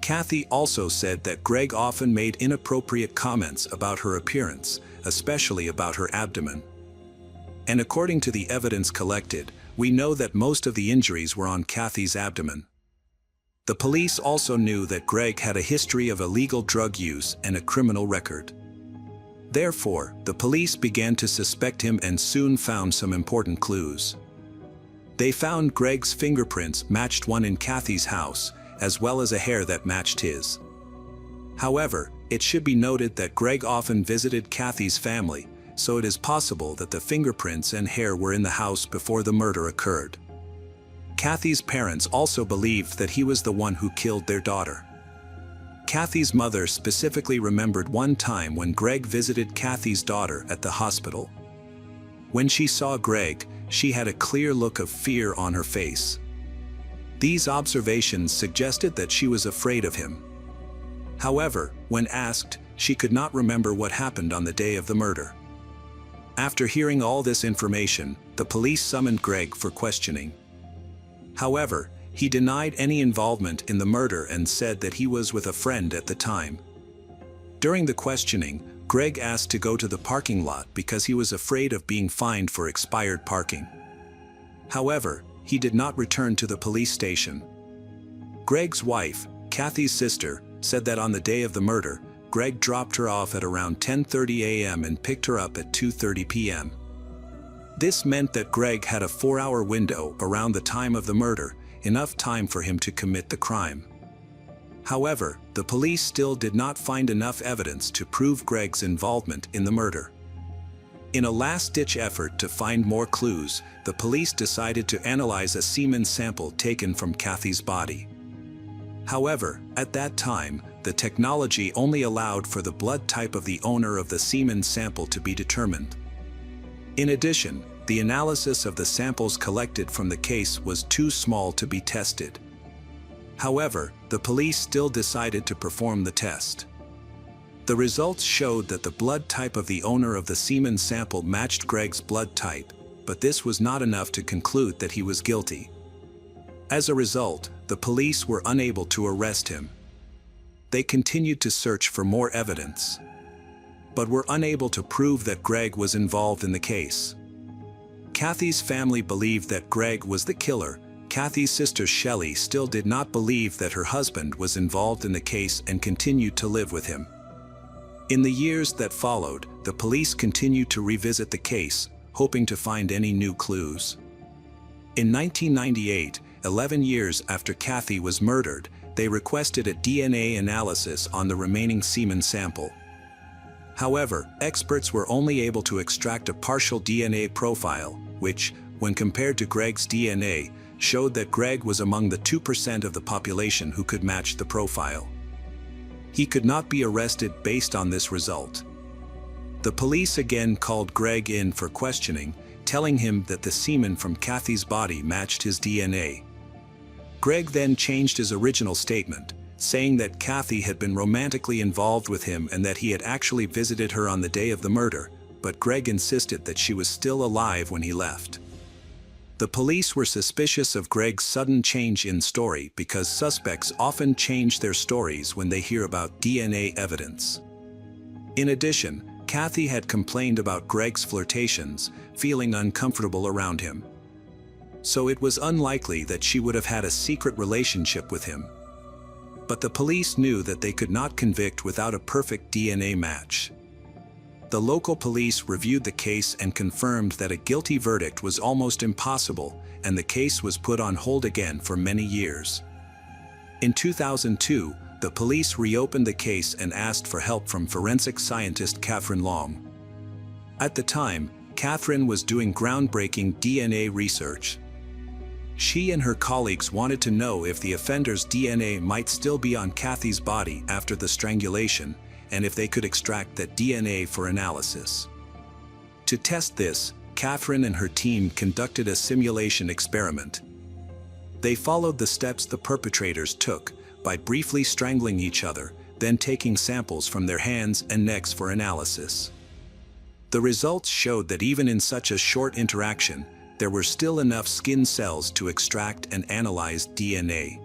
Kathy also said that Greg often made inappropriate comments about her appearance, especially about her abdomen. And according to the evidence collected, we know that most of the injuries were on Kathy's abdomen. The police also knew that Greg had a history of illegal drug use and a criminal record. Therefore, the police began to suspect him and soon found some important clues. They found Greg's fingerprints matched one in Kathy's house, as well as a hair that matched his. However, it should be noted that Greg often visited Kathy's family, so it is possible that the fingerprints and hair were in the house before the murder occurred. Kathy's parents also believed that he was the one who killed their daughter. Kathy's mother specifically remembered one time when Greg visited Kathy's daughter at the hospital. When she saw Greg, she had a clear look of fear on her face. These observations suggested that she was afraid of him. However, when asked, she could not remember what happened on the day of the murder. After hearing all this information, the police summoned Greg for questioning. However, he denied any involvement in the murder and said that he was with a friend at the time. During the questioning, Greg asked to go to the parking lot because he was afraid of being fined for expired parking. However, he did not return to the police station. Greg's wife, Kathy's sister, said that on the day of the murder, Greg dropped her off at around 10:30 a.m. and picked her up at 2:30 p.m. This meant that Greg had a 4-hour window around the time of the murder, enough time for him to commit the crime. However, the police still did not find enough evidence to prove Greg's involvement in the murder. In a last-ditch effort to find more clues, the police decided to analyze a semen sample taken from Kathy's body. However, at that time, the technology only allowed for the blood type of the owner of the semen sample to be determined. In addition, the analysis of the samples collected from the case was too small to be tested. However, the police still decided to perform the test. The results showed that the blood type of the owner of the semen sample matched Greg's blood type, but this was not enough to conclude that he was guilty. As a result, the police were unable to arrest him. They continued to search for more evidence, but were unable to prove that Greg was involved in the case. Kathy's family believed that Greg was the killer. Kathy's sister Shelley still did not believe that her husband was involved in the case and continued to live with him. In the years that followed, the police continued to revisit the case, hoping to find any new clues. In 1998, 11 years after Kathy was murdered, they requested a DNA analysis on the remaining semen sample. However, experts were only able to extract a partial DNA profile, which, when compared to Greg's DNA, showed that Greg was among the 2% of the population who could match the profile. He could not be arrested based on this result. The police again called Greg in for questioning, telling him that the semen from Kathy's body matched his DNA. Greg then changed his original statement, saying that Kathy had been romantically involved with him and that he had actually visited her on the day of the murder, but Greg insisted that she was still alive when he left. The police were suspicious of Greg's sudden change in story because suspects often change their stories when they hear about DNA evidence. In addition, Kathy had complained about Greg's flirtations, feeling uncomfortable around him. So it was unlikely that she would have had a secret relationship with him. But the police knew that they could not convict without a perfect DNA match. The local police reviewed the case and confirmed that a guilty verdict was almost impossible, and the case was put on hold again for many years. In 2002, the police reopened the case and asked for help from forensic scientist Catherine Long. At the time, Catherine was doing groundbreaking DNA research. She and her colleagues wanted to know if the offender's DNA might still be on Kathy's body after the strangulation, and if they could extract that DNA for analysis. To test this, Catherine and her team conducted a simulation experiment. They followed the steps the perpetrators took by briefly strangling each other, then taking samples from their hands and necks for analysis. The results showed that even in such a short interaction, there were still enough skin cells to extract and analyze DNA.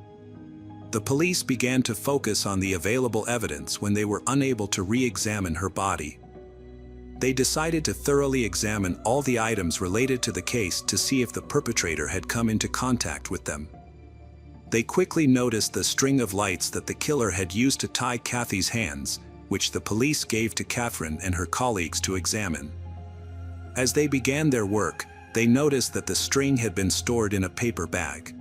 The police began to focus on the available evidence when they were unable to re-examine her body. They decided to thoroughly examine all the items related to the case to see if the perpetrator had come into contact with them. They quickly noticed the string of lights that the killer had used to tie Kathy's hands, which the police gave to Catherine and her colleagues to examine. As they began their work, they noticed that the string had been stored in a paper bag.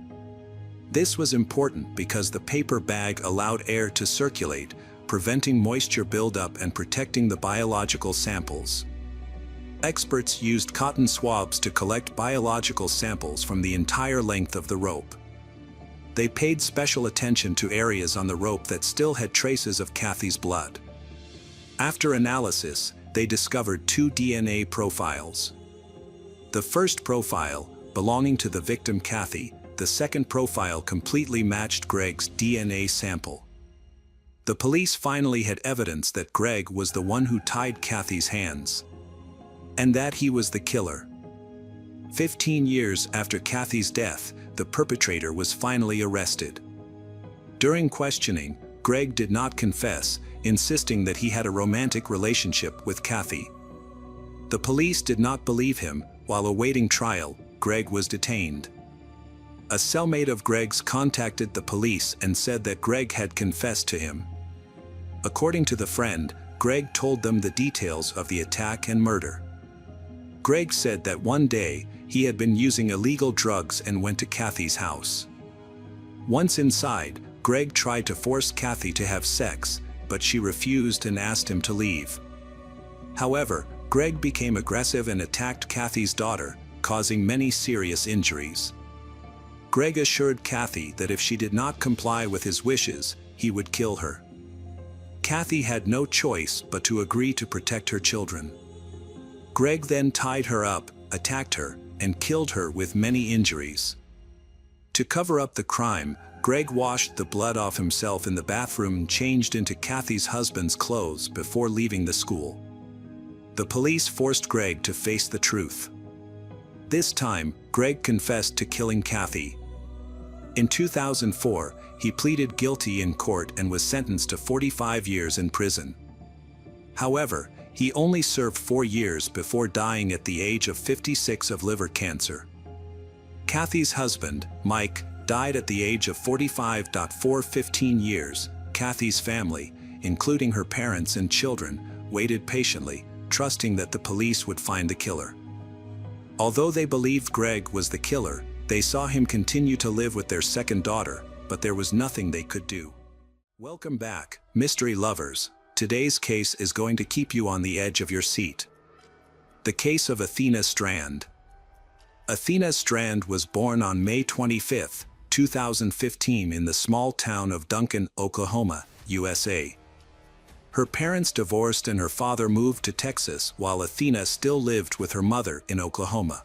This was important because the paper bag allowed air to circulate, preventing moisture buildup and protecting the biological samples. Experts used cotton swabs to collect biological samples from the entire length of the rope. They paid special attention to areas on the rope that still had traces of Kathy's blood. After analysis, they discovered 2 DNA profiles. The first profile, belonging to the victim Kathy, the second profile completely matched Greg's DNA sample. The police finally had evidence that Greg was the one who tied Kathy's hands, and that he was the killer. 15 years after Kathy's death, the perpetrator was finally arrested. During questioning, Greg did not confess, insisting that he had a romantic relationship with Kathy. The police did not believe him. While awaiting trial, Greg was detained. A cellmate of Greg's contacted the police and said that Greg had confessed to him. According to the friend, Greg told them the details of the attack and murder. Greg said that one day, he had been using illegal drugs and went to Kathy's house. Once inside, Greg tried to force Kathy to have sex, but she refused and asked him to leave. However, Greg became aggressive and attacked Kathy's daughter, causing many serious injuries. Greg assured Kathy that if she did not comply with his wishes, he would kill her. Kathy had no choice but to agree to protect her children. Greg then tied her up, attacked her, and killed her with many injuries. To cover up the crime, Greg washed the blood off himself in the bathroom and changed into Kathy's husband's clothes before leaving the school. The police forced Greg to face the truth. This time, Greg confessed to killing Kathy. In 2004, he pleaded guilty in court and was sentenced to 45 years in prison. However, he only served 4 years before dying at the age of 56 of liver cancer. Kathy's husband, Mike, died at the age of 45. For 15 years, Kathy's family, including her parents and children, waited patiently, trusting that the police would find the killer. Although they believed Greg was the killer, they saw him continue to live with their second daughter, but there was nothing they could do. Welcome back, mystery lovers. Today's case is going to keep you on the edge of your seat. The case of Athena Strand. Athena Strand was born on May 25, 2015 in the small town of Duncan, Oklahoma, USA. Her parents divorced and her father moved to Texas while Athena still lived with her mother in Oklahoma.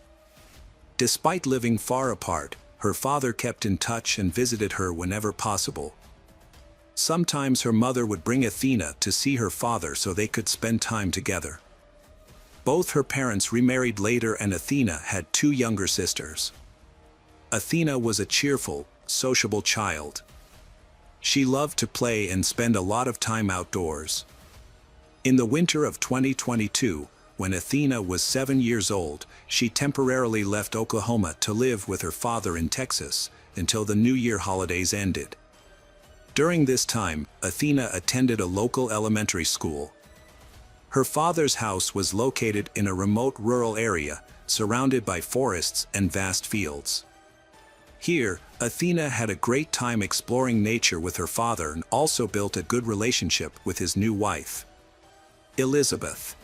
Despite living far apart, her father kept in touch and visited her whenever possible. Sometimes her mother would bring Athena to see her father so they could spend time together. Both her parents remarried later and Athena had 2 younger sisters. Athena was a cheerful, sociable child. She loved to play and spend a lot of time outdoors. In the winter of 2022, when Athena was 7 years old, she temporarily left Oklahoma to live with her father in Texas until the New Year holidays ended. During this time, Athena attended a local elementary school. Her father's house was located in a remote rural area, surrounded by forests and vast fields. Here, Athena had a great time exploring nature with her father and also built a good relationship with his new wife, Elizabeth.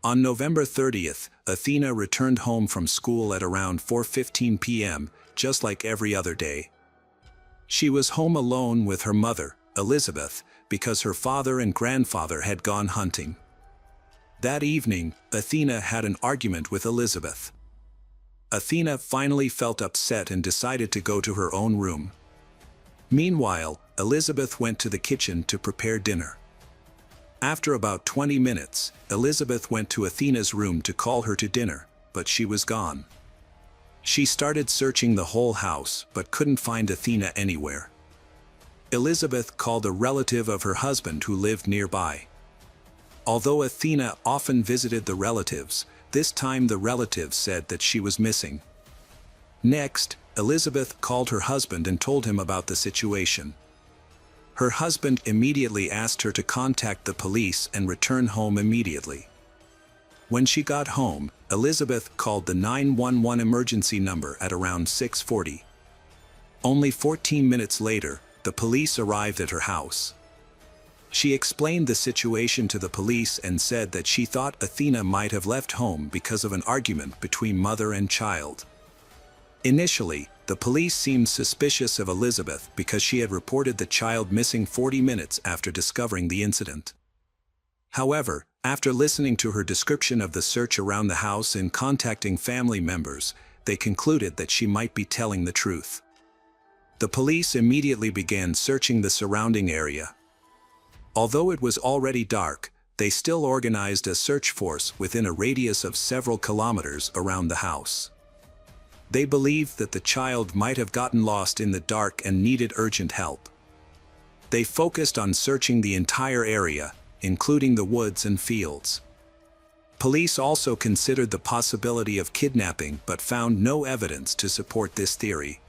On November 30th, Athena returned home from school at around 4:15 p.m., just like every other day. She was home alone with her mother, Elizabeth, because her father and grandfather had gone hunting. That evening, Athena had an argument with Elizabeth. Athena finally felt upset and decided to go to her own room. Meanwhile, Elizabeth went to the kitchen to prepare dinner. After about 20 minutes, Elizabeth went to Athena's room to call her to dinner, but she was gone. She started searching the whole house but couldn't find Athena anywhere. Elizabeth called a relative of her husband who lived nearby. Although Athena often visited the relatives, this time the relative said that she was missing. Next, Elizabeth called her husband and told him about the situation. Her husband immediately asked her to contact the police and return home immediately. When she got home, Elizabeth called the 911 emergency number at around 6:40. Only 14 minutes later, the police arrived at her house. She explained the situation to the police and said that she thought Athena might have left home because of an argument between mother and child. Initially, the police seemed suspicious of Elizabeth because she had reported the child missing 40 minutes after discovering the incident. However, after listening to her description of the search around the house and contacting family members, they concluded that she might be telling the truth. The police immediately began searching the surrounding area. Although it was already dark, they still organized a search force within a radius of several kilometers around the house. They believed that the child might have gotten lost in the dark and needed urgent help. They focused on searching the entire area, including the woods and fields. Police also considered the possibility of kidnapping but found no evidence to support this theory.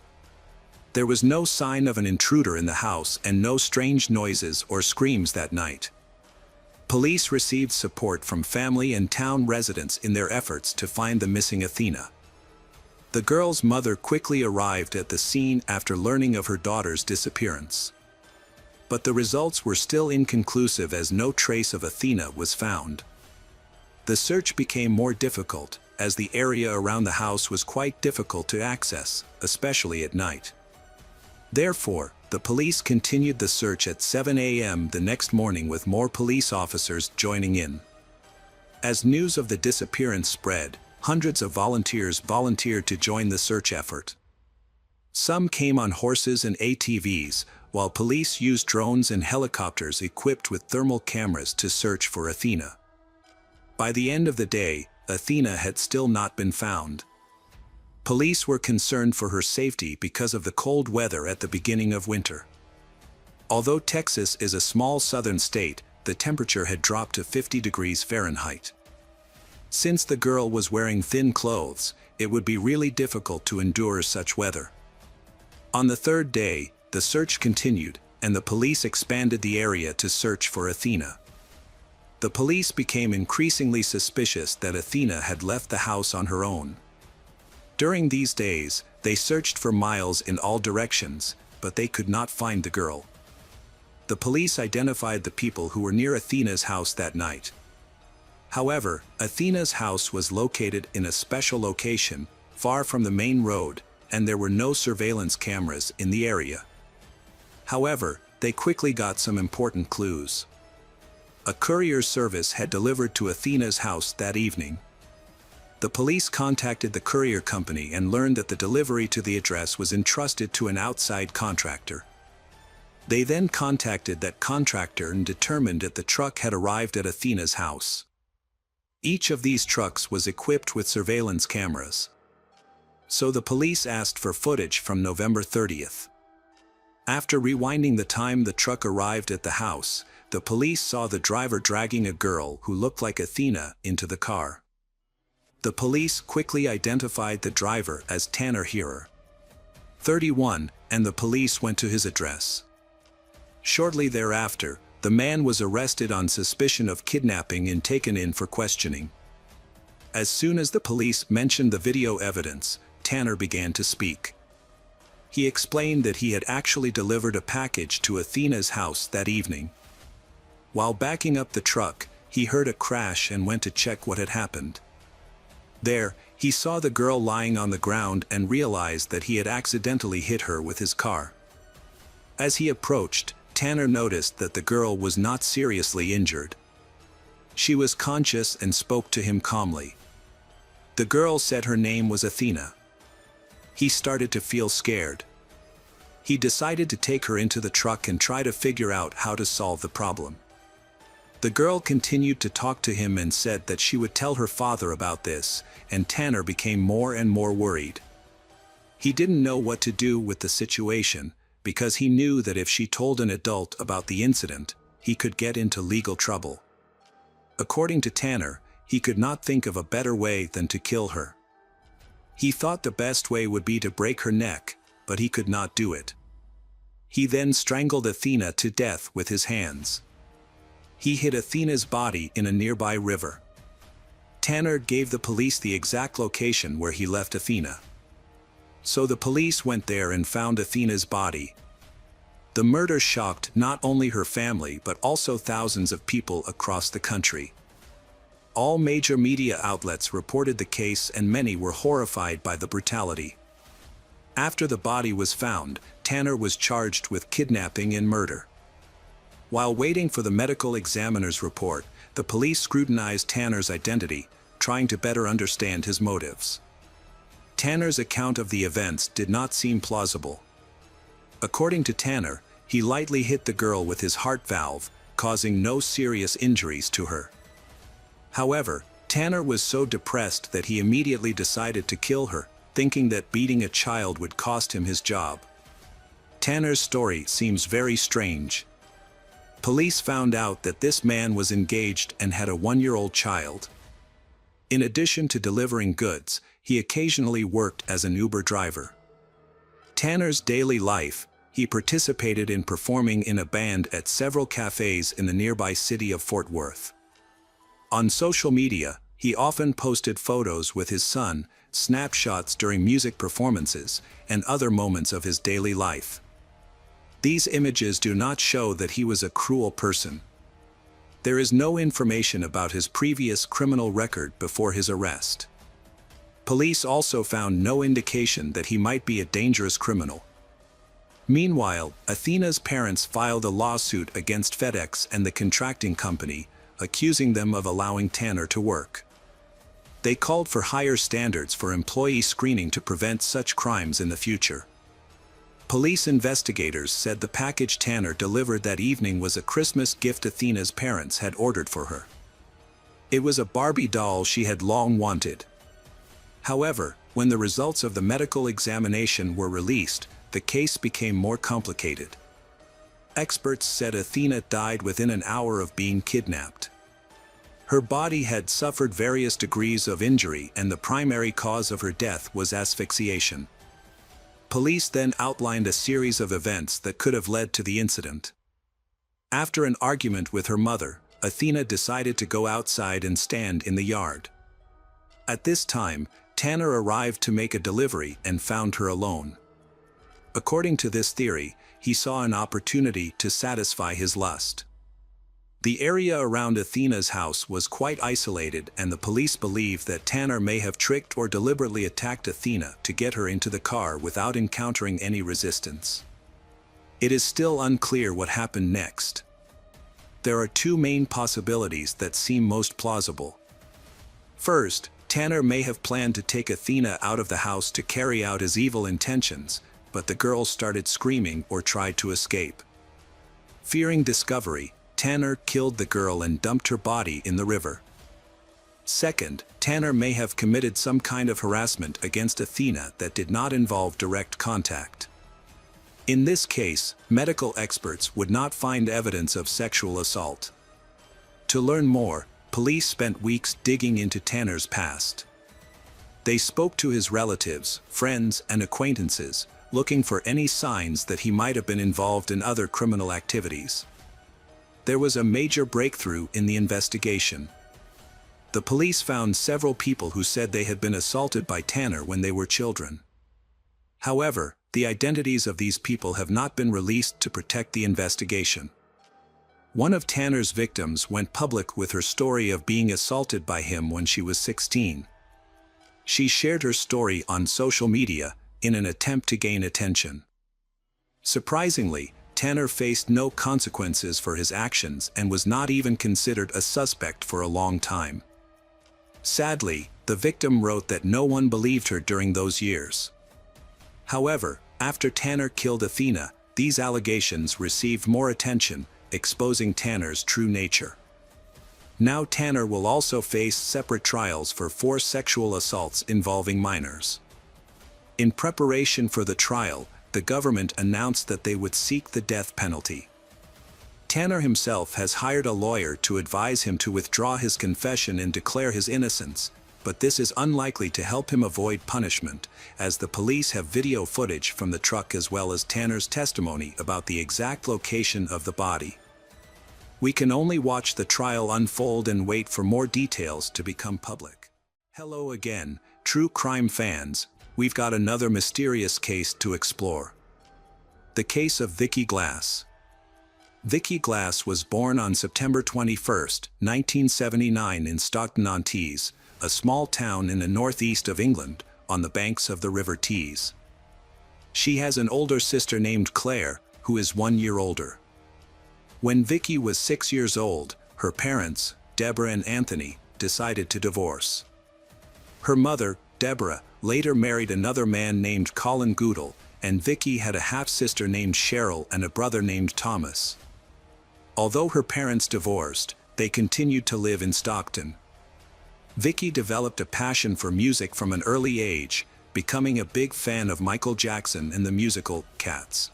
There was no sign of an intruder in the house and no strange noises or screams that night. Police received support from family and town residents in their efforts to find the missing Athena. The girl's mother quickly arrived at the scene after learning of her daughter's disappearance. But the results were still inconclusive as no trace of Athena was found. The search became more difficult, as the area around the house was quite difficult to access, especially at night. Therefore, the police continued the search at 7 a.m. the next morning with more police officers joining in. As news of the disappearance spread, hundreds of volunteers volunteered to join the search effort. Some came on horses and ATVs, while police used drones and helicopters equipped with thermal cameras to search for Athena. By the end of the day, Athena had still not been found. Police were concerned for her safety because of the cold weather at the beginning of winter. Although Texas is a small southern state, the temperature had dropped to 50 degrees Fahrenheit. Since the girl was wearing thin clothes, it would be really difficult to endure such weather. On the third day, the search continued, and the police expanded the area to search for Athena. The police became increasingly suspicious that Athena had left the house on her own. During these days, they searched for miles in all directions, but they could not find the girl. The police identified the people who were near Athena's house that night. However, Athena's house was located in a special location, far from the main road, and there were no surveillance cameras in the area. However, they quickly got some important clues. A courier service had delivered to Athena's house that evening. The police contacted the courier company and learned that the delivery to the address was entrusted to an outside contractor. They then contacted that contractor and determined that the truck had arrived at Athena's house. Each of these trucks was equipped with surveillance cameras. So the police asked for footage from November 30th. After rewinding the time the truck arrived at the house, the police saw the driver dragging a girl who looked like Athena into the car. The police quickly identified the driver as Tanner Hearer, 31, and the police went to his address. Shortly thereafter, the man was arrested on suspicion of kidnapping and taken in for questioning. As soon as the police mentioned the video evidence, Tanner began to speak. He explained that he had actually delivered a package to Athena's house that evening. While backing up the truck, he heard a crash and went to check what had happened. There, he saw the girl lying on the ground and realized that he had accidentally hit her with his car. As he approached, Tanner noticed that the girl was not seriously injured. She was conscious and spoke to him calmly. The girl said her name was Athena. He started to feel scared. He decided to take her into the truck and try to figure out how to solve the problem. The girl continued to talk to him and said that she would tell her father about this, and Tanner became more and more worried. He didn't know what to do with the situation, because he knew that if she told an adult about the incident, he could get into legal trouble. According to Tanner, he could not think of a better way than to kill her. He thought the best way would be to break her neck, but he could not do it. He then strangled Athena to death with his hands. He hid Athena's body in a nearby river. Tanner gave the police the exact location where he left Athena. So the police went there and found Athena's body. The murder shocked not only her family but also thousands of people across the country. All major media outlets reported the case and many were horrified by the brutality. After the body was found, Tanner was charged with kidnapping and murder. While waiting for the medical examiner's report, the police scrutinized Tanner's identity, trying to better understand his motives. Tanner's account of the events did not seem plausible. According to Tanner, he lightly hit the girl with his heart valve, causing no serious injuries to her. However, Tanner was so depressed that he immediately decided to kill her, thinking that beating a child would cost him his job. Tanner's story seems very strange. Police found out that this man was engaged and had a 1-year-old child. In addition to delivering goods, he occasionally worked as an Uber driver. Tanner's daily life, he participated in performing in a band at several cafes in the nearby city of Fort Worth. On social media, he often posted photos with his son, snapshots during music performances, and other moments of his daily life. These images do not show that he was a cruel person. There is no information about his previous criminal record before his arrest. Police also found no indication that he might be a dangerous criminal. Meanwhile, Athena's parents filed a lawsuit against FedEx and the contracting company, accusing them of allowing Tanner to work. They called for higher standards for employee screening to prevent such crimes in the future. Police investigators said the package Tanner delivered that evening was a Christmas gift Athena's parents had ordered for her. It was a Barbie doll she had long wanted. However, when the results of the medical examination were released, the case became more complicated. Experts said Athena died within an hour of being kidnapped. Her body had suffered various degrees of injury and the primary cause of her death was asphyxiation. Police then outlined a series of events that could have led to the incident. After an argument with her mother, Athena decided to go outside and stand in the yard. At this time, Tanner arrived to make a delivery and found her alone. According to this theory, he saw an opportunity to satisfy his lust. The area around Athena's house was quite isolated and the police believe that Tanner may have tricked or deliberately attacked Athena to get her into the car without encountering any resistance. It is still unclear what happened next. There are two main possibilities that seem most plausible. First, Tanner may have planned to take Athena out of the house to carry out his evil intentions, but the girl started screaming or tried to escape. Fearing discovery, Tanner killed the girl and dumped her body in the river. Second, Tanner may have committed some kind of harassment against Athena that did not involve direct contact. In this case, medical experts would not find evidence of sexual assault. To learn more, police spent weeks digging into Tanner's past. They spoke to his relatives, friends, and acquaintances, looking for any signs that he might have been involved in other criminal activities. There was a major breakthrough in the investigation. The police found several people who said they had been assaulted by Tanner when they were children. However, the identities of these people have not been released to protect the investigation. One of Tanner's victims went public with her story of being assaulted by him when she was 16. She shared her story on social media in an attempt to gain attention. Surprisingly, Tanner faced no consequences for his actions and was not even considered a suspect for a long time. Sadly, The victim wrote that no one believed her during those years. However, after Tanner killed Athena, these allegations received more attention, exposing Tanner's true nature. Now Tanner will also face separate trials for 4 sexual assaults involving minors. In preparation for the trial, the government announced that they would seek the death penalty. Tanner himself has hired a lawyer to advise him to withdraw his confession and declare his innocence, but this is unlikely to help him avoid punishment, as the police have video footage from the truck as well as Tanner's testimony about the exact location of the body. We can only watch the trial unfold and wait for more details to become public. Hello again, true crime fans. We've got another mysterious case to explore. The case of Vicky Glass. Vicky Glass was born on September 21, 1979 in Stockton-on-Tees, a small town in the northeast of England, on the banks of the River Tees. She has an older sister named Claire, who is 1 year older. When Vicky was 6 years old, her parents, Deborah and Anthony, decided to divorce. Her mother, Deborah, later married another man named Colin Goodall, and Vicky had a half-sister named Cheryl and a brother named Thomas. Although her parents divorced, they continued to live in Stockton. Vicky developed a passion for music from an early age, becoming a big fan of Michael Jackson and the musical Cats.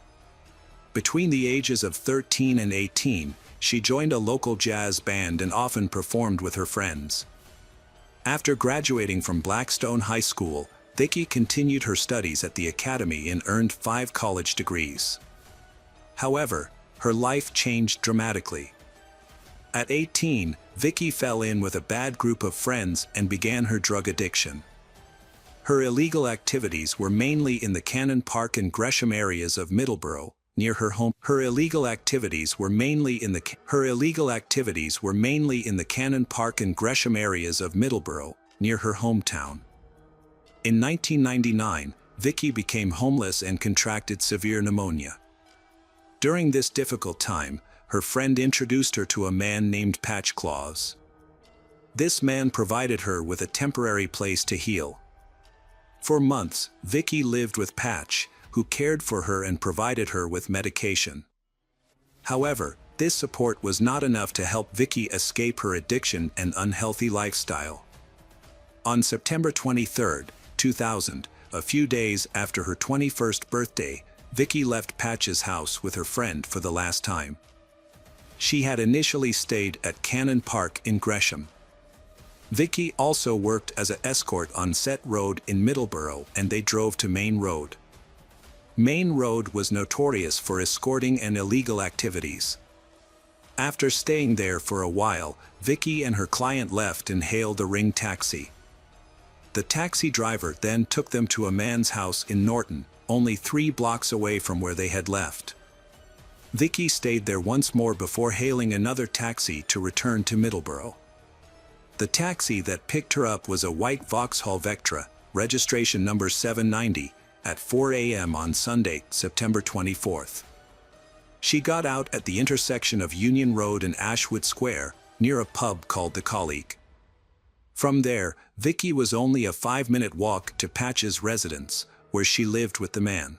Between the ages of 13 and 18, she joined a local jazz band and often performed with her friends. After graduating from Blackstone High School, Vicky continued her studies at the academy and earned 5 college degrees. However, her life changed dramatically. At 18, Vicky fell in with a bad group of friends and began her drug addiction. Her illegal activities were mainly in the Cannon Park and Gresham areas of Middleborough, near her home. Her illegal activities were mainly in the Cannon Park and Gresham areas of Middleborough, near her hometown. In 1999, Vicky became homeless and contracted severe pneumonia. During this difficult time, her friend introduced her to a man named Patch Claus. This man provided her with a temporary place to heal. For months, Vicky lived with Patch, who cared for her and provided her with medication. However, this support was not enough to help Vicky escape her addiction and unhealthy lifestyle. On September 23, 2000, a few days after her 21st birthday, Vicky left Patch's house with her friend for the last time. She had initially stayed at Cannon Park in Gresham. Vicky also worked as an escort on Set Road in Middleborough, and they drove to Main Road. Main Road was notorious for escorting and illegal activities. After staying there for a while, Vicky and her client left and hailed a Ring taxi. The taxi driver then took them to a man's house in Norton, only 3 blocks away from where they had left. Vicky stayed there once more before hailing another taxi to return to Middleborough. The taxi that picked her up was a white Vauxhall Vectra, registration number 790, at 4 a.m. on Sunday, September 24th. She got out at the intersection of Union Road and Ashwood Square, near a pub called The Colleague. From there, Vicky was only a 5-minute walk to Patch's residence, where she lived with the man.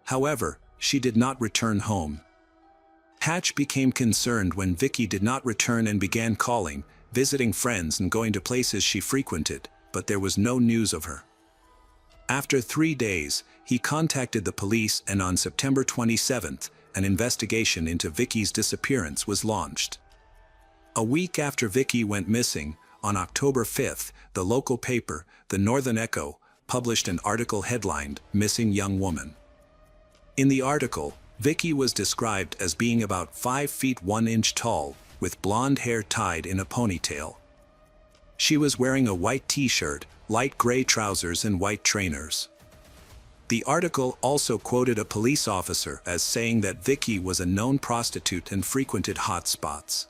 However, she did not return home. Patch became concerned when Vicky did not return and began calling, visiting friends and going to places she frequented, but there was no news of her. After 3 days, he contacted the police, and on September 27th, an investigation into Vicky's disappearance was launched. A week after Vicky went missing, on October 5th, the local paper, the Northern Echo, published an article headlined, "Missing Young Woman." In the article, Vicky was described as being about 5 feet 1 inch tall, with blonde hair tied in a ponytail. She was wearing a white t-shirt, light gray trousers and white trainers. The article also quoted a police officer as saying that Vicky was a known prostitute and frequented hot spots.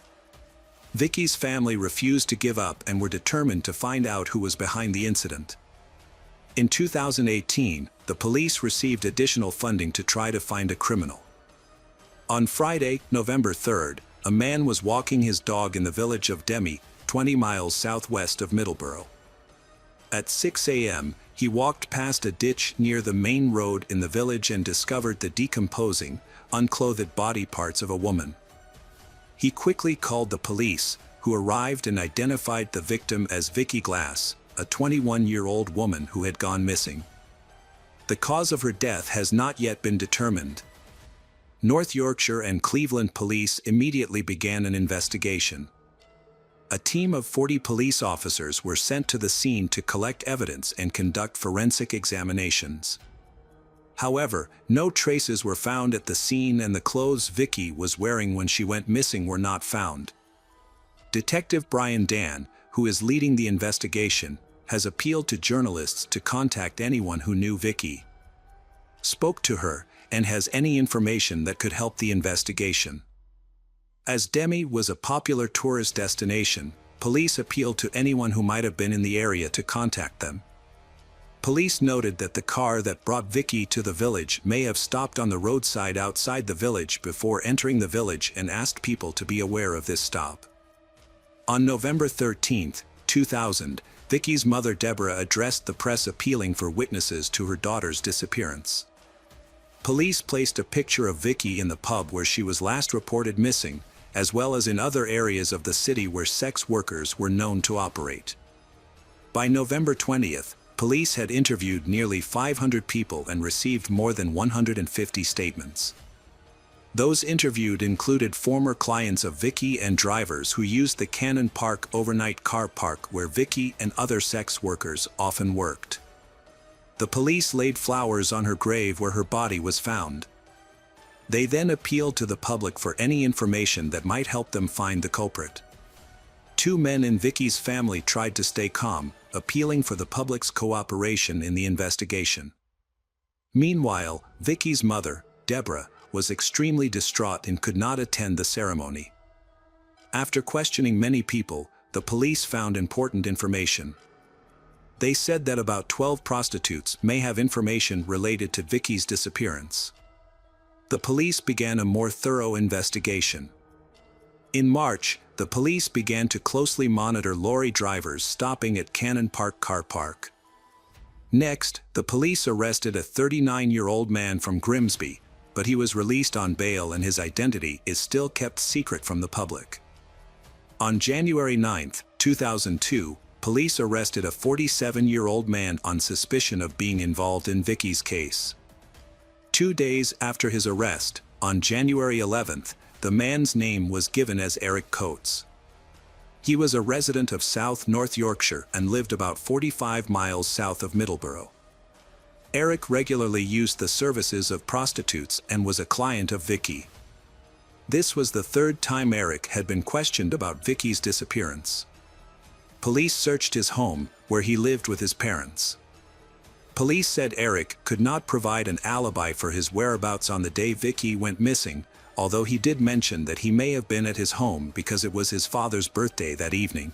Vicky's family refused to give up and were determined to find out who was behind the incident. In 2018, the police received additional funding to try to find a criminal. On Friday, November 3rd, a man was walking his dog in the village of Demi, 20 miles southwest of Middleborough. At 6 a.m., he walked past a ditch near the main road in the village and discovered the decomposing, unclothed body parts of a woman. He quickly called the police, who arrived and identified the victim as Vicky Glass, a 21-year-old woman who had gone missing. The cause of her death has not yet been determined. North Yorkshire and Cleveland police immediately began an investigation. A team of 40 police officers were sent to the scene to collect evidence and conduct forensic examinations. However, no traces were found at the scene and the clothes Vicky was wearing when she went missing were not found. Detective Brian Dan, who is leading the investigation, has appealed to journalists to contact anyone who knew Vicky, spoke to her, and has any information that could help the investigation. As Demi was a popular tourist destination, police appealed to anyone who might have been in the area to contact them. Police noted that the car that brought Vicky to the village may have stopped on the roadside outside the village before entering the village and asked people to be aware of this stop. On November 13, 2000, Vicky's mother Deborah addressed the press appealing for witnesses to her daughter's disappearance. Police placed a picture of Vicky in the pub where she was last reported missing, as well as in other areas of the city where sex workers were known to operate. By November 20th, police had interviewed nearly 500 people and received more than 150 statements. Those interviewed included former clients of Vicky and drivers who used the Cannon Park overnight car park where Vicky and other sex workers often worked. The police laid flowers on her grave where her body was found. They then appealed to the public for any information that might help them find the culprit. Two men in Vicky's family tried to stay calm, appealing for the public's cooperation in the investigation. Meanwhile, Vicky's mother, Deborah, was extremely distraught and could not attend the ceremony. After questioning many people, the police found important information. They said that about 12 prostitutes may have information related to Vicky's disappearance. The police began a more thorough investigation. In March, the police began to closely monitor lorry drivers stopping at Cannon Park car park. Next, the police arrested a 39-year-old man from Grimsby, but he was released on bail and his identity is still kept secret from the public. On January 9, 2002, police arrested a 47-year-old man on suspicion of being involved in Vicky's case. 2 days after his arrest, on January 11th, the man's name was given as Eric Coates. He was a resident of South North Yorkshire and lived about 45 miles south of Middleborough. Eric regularly used the services of prostitutes and was a client of Vicky. This was the third time Eric had been questioned about Vicky's disappearance. Police searched his home, where he lived with his parents. Police said Eric could not provide an alibi for his whereabouts on the day Vicky went missing, although he did mention that he may have been at his home because it was his father's birthday that evening.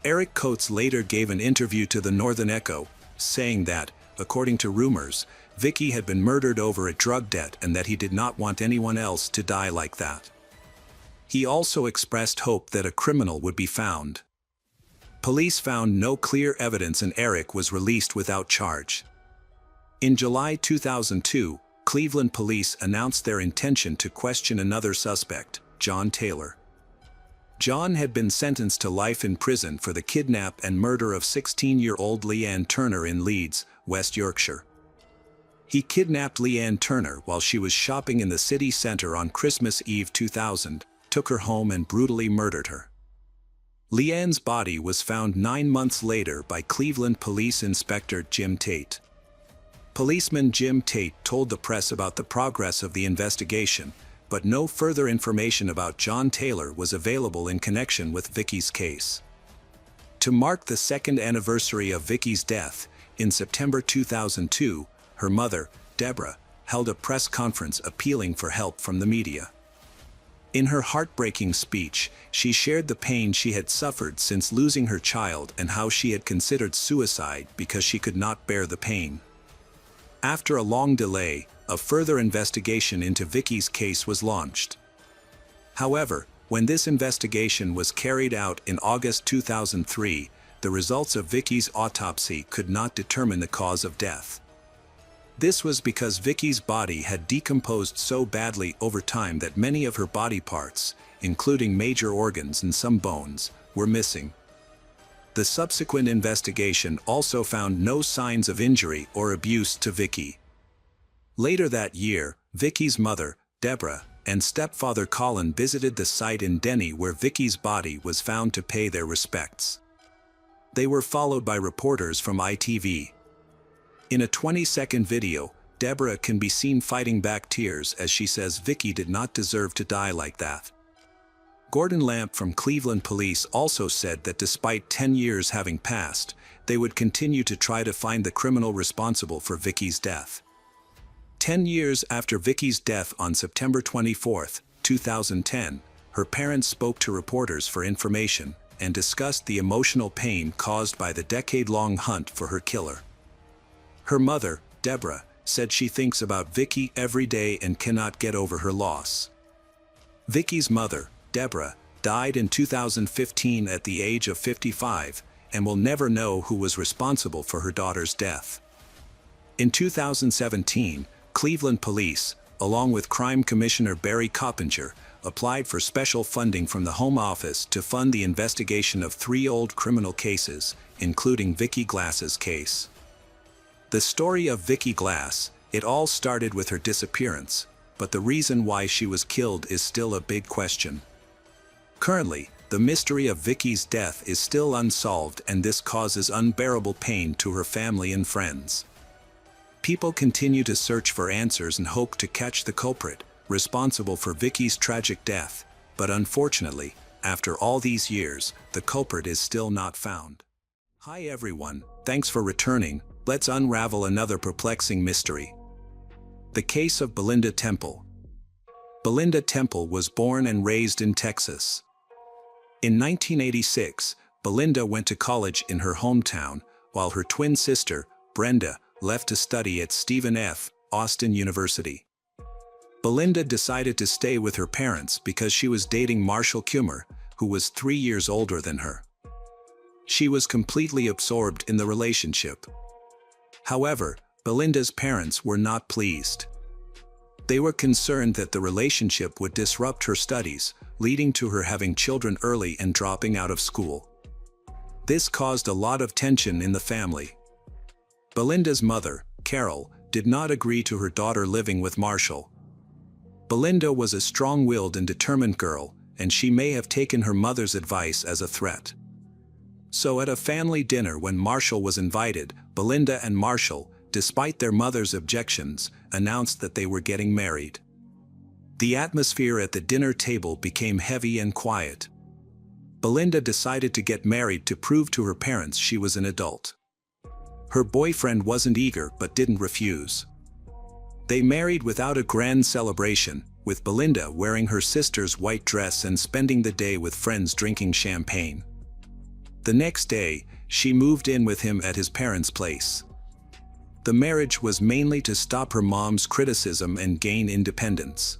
Eric Coates later gave an interview to the Northern Echo, saying that, according to rumors, Vicky had been murdered over a drug debt and that he did not want anyone else to die like that. He also expressed hope that a criminal would be found. Police found no clear evidence and Eric was released without charge. In July 2002, Cleveland police announced their intention to question another suspect, John Taylor. John had been sentenced to life in prison for the kidnap and murder of 16-year-old Leanne Turner in Leeds, West Yorkshire. He kidnapped Leanne Turner while she was shopping in the city centre on Christmas Eve 2000, took her home and brutally murdered her. Leanne's body was found 9 months later by Cleveland Police Inspector Jim Tate. Policeman Jim Tate told the press about the progress of the investigation, but no further information about John Taylor was available in connection with Vicky's case. To mark the second anniversary of Vicky's death, in September 2002, her mother, Deborah, held a press conference appealing for help from the media. In her heartbreaking speech, she shared the pain she had suffered since losing her child and how she had considered suicide because she could not bear the pain. After a long delay, a further investigation into Vicky's case was launched. However, when this investigation was carried out in August 2003, the results of Vicky's autopsy could not determine the cause of death. This was because Vicky's body had decomposed so badly over time that many of her body parts, including major organs and some bones, were missing. The subsequent investigation also found no signs of injury or abuse to Vicky. Later that year, Vicky's mother, Deborah, and stepfather Colin visited the site in Denny where Vicky's body was found to pay their respects. They were followed by reporters from ITV. In a 20-second video, Deborah can be seen fighting back tears as she says Vicky did not deserve to die like that. Gordon Lamp from Cleveland Police also said that despite 10 years having passed, they would continue to try to find the criminal responsible for Vicky's death. 10 years after Vicky's death on September 24, 2010, her parents spoke to reporters for information and discussed the emotional pain caused by the decade-long hunt for her killer. Her mother, Deborah, said she thinks about Vicky every day and cannot get over her loss. Vicky's mother, Deborah, died in 2015 at the age of 55 and will never know who was responsible for her daughter's death. In 2017, Cleveland Police, along with Crime Commissioner Barry Coppinger, applied for special funding from the Home Office to fund the investigation of 3 old criminal cases, including Vicky Glass's case. The story of Vicky Glass, it all started with her disappearance, but the reason why she was killed is still a big question. Currently, the mystery of Vicky's death is still unsolved, and this causes unbearable pain to her family and friends. People continue to search for answers and hope to catch the culprit responsible for Vicky's tragic death, but unfortunately, after all these years, the culprit is still not found. Hi everyone, thanks for returning. Let's unravel another perplexing mystery. The case of Belinda Temple. Belinda Temple was born and raised in Texas. In 1986, Belinda went to college in her hometown, while her twin sister, Brenda, left to study at Stephen F. Austin University. Belinda decided to stay with her parents because she was dating Marshall Kummer, who was 3 years older than her. She was completely absorbed in the relationship. However, Belinda's parents were not pleased. They were concerned that the relationship would disrupt her studies, leading to her having children early and dropping out of school. This caused a lot of tension in the family. Belinda's mother, Carol, did not agree to her daughter living with Marshall. Belinda was a strong-willed and determined girl, and she may have taken her mother's advice as a threat. So at a family dinner when Marshall was invited, Belinda and Marshall, despite their mother's objections, announced that they were getting married. The atmosphere at the dinner table became heavy and quiet. Belinda decided to get married to prove to her parents she was an adult. Her boyfriend wasn't eager but didn't refuse. They married without a grand celebration, with Belinda wearing her sister's white dress and spending the day with friends drinking champagne. The next day, she moved in with him at his parents' place. The marriage was mainly to stop her mom's criticism and gain independence.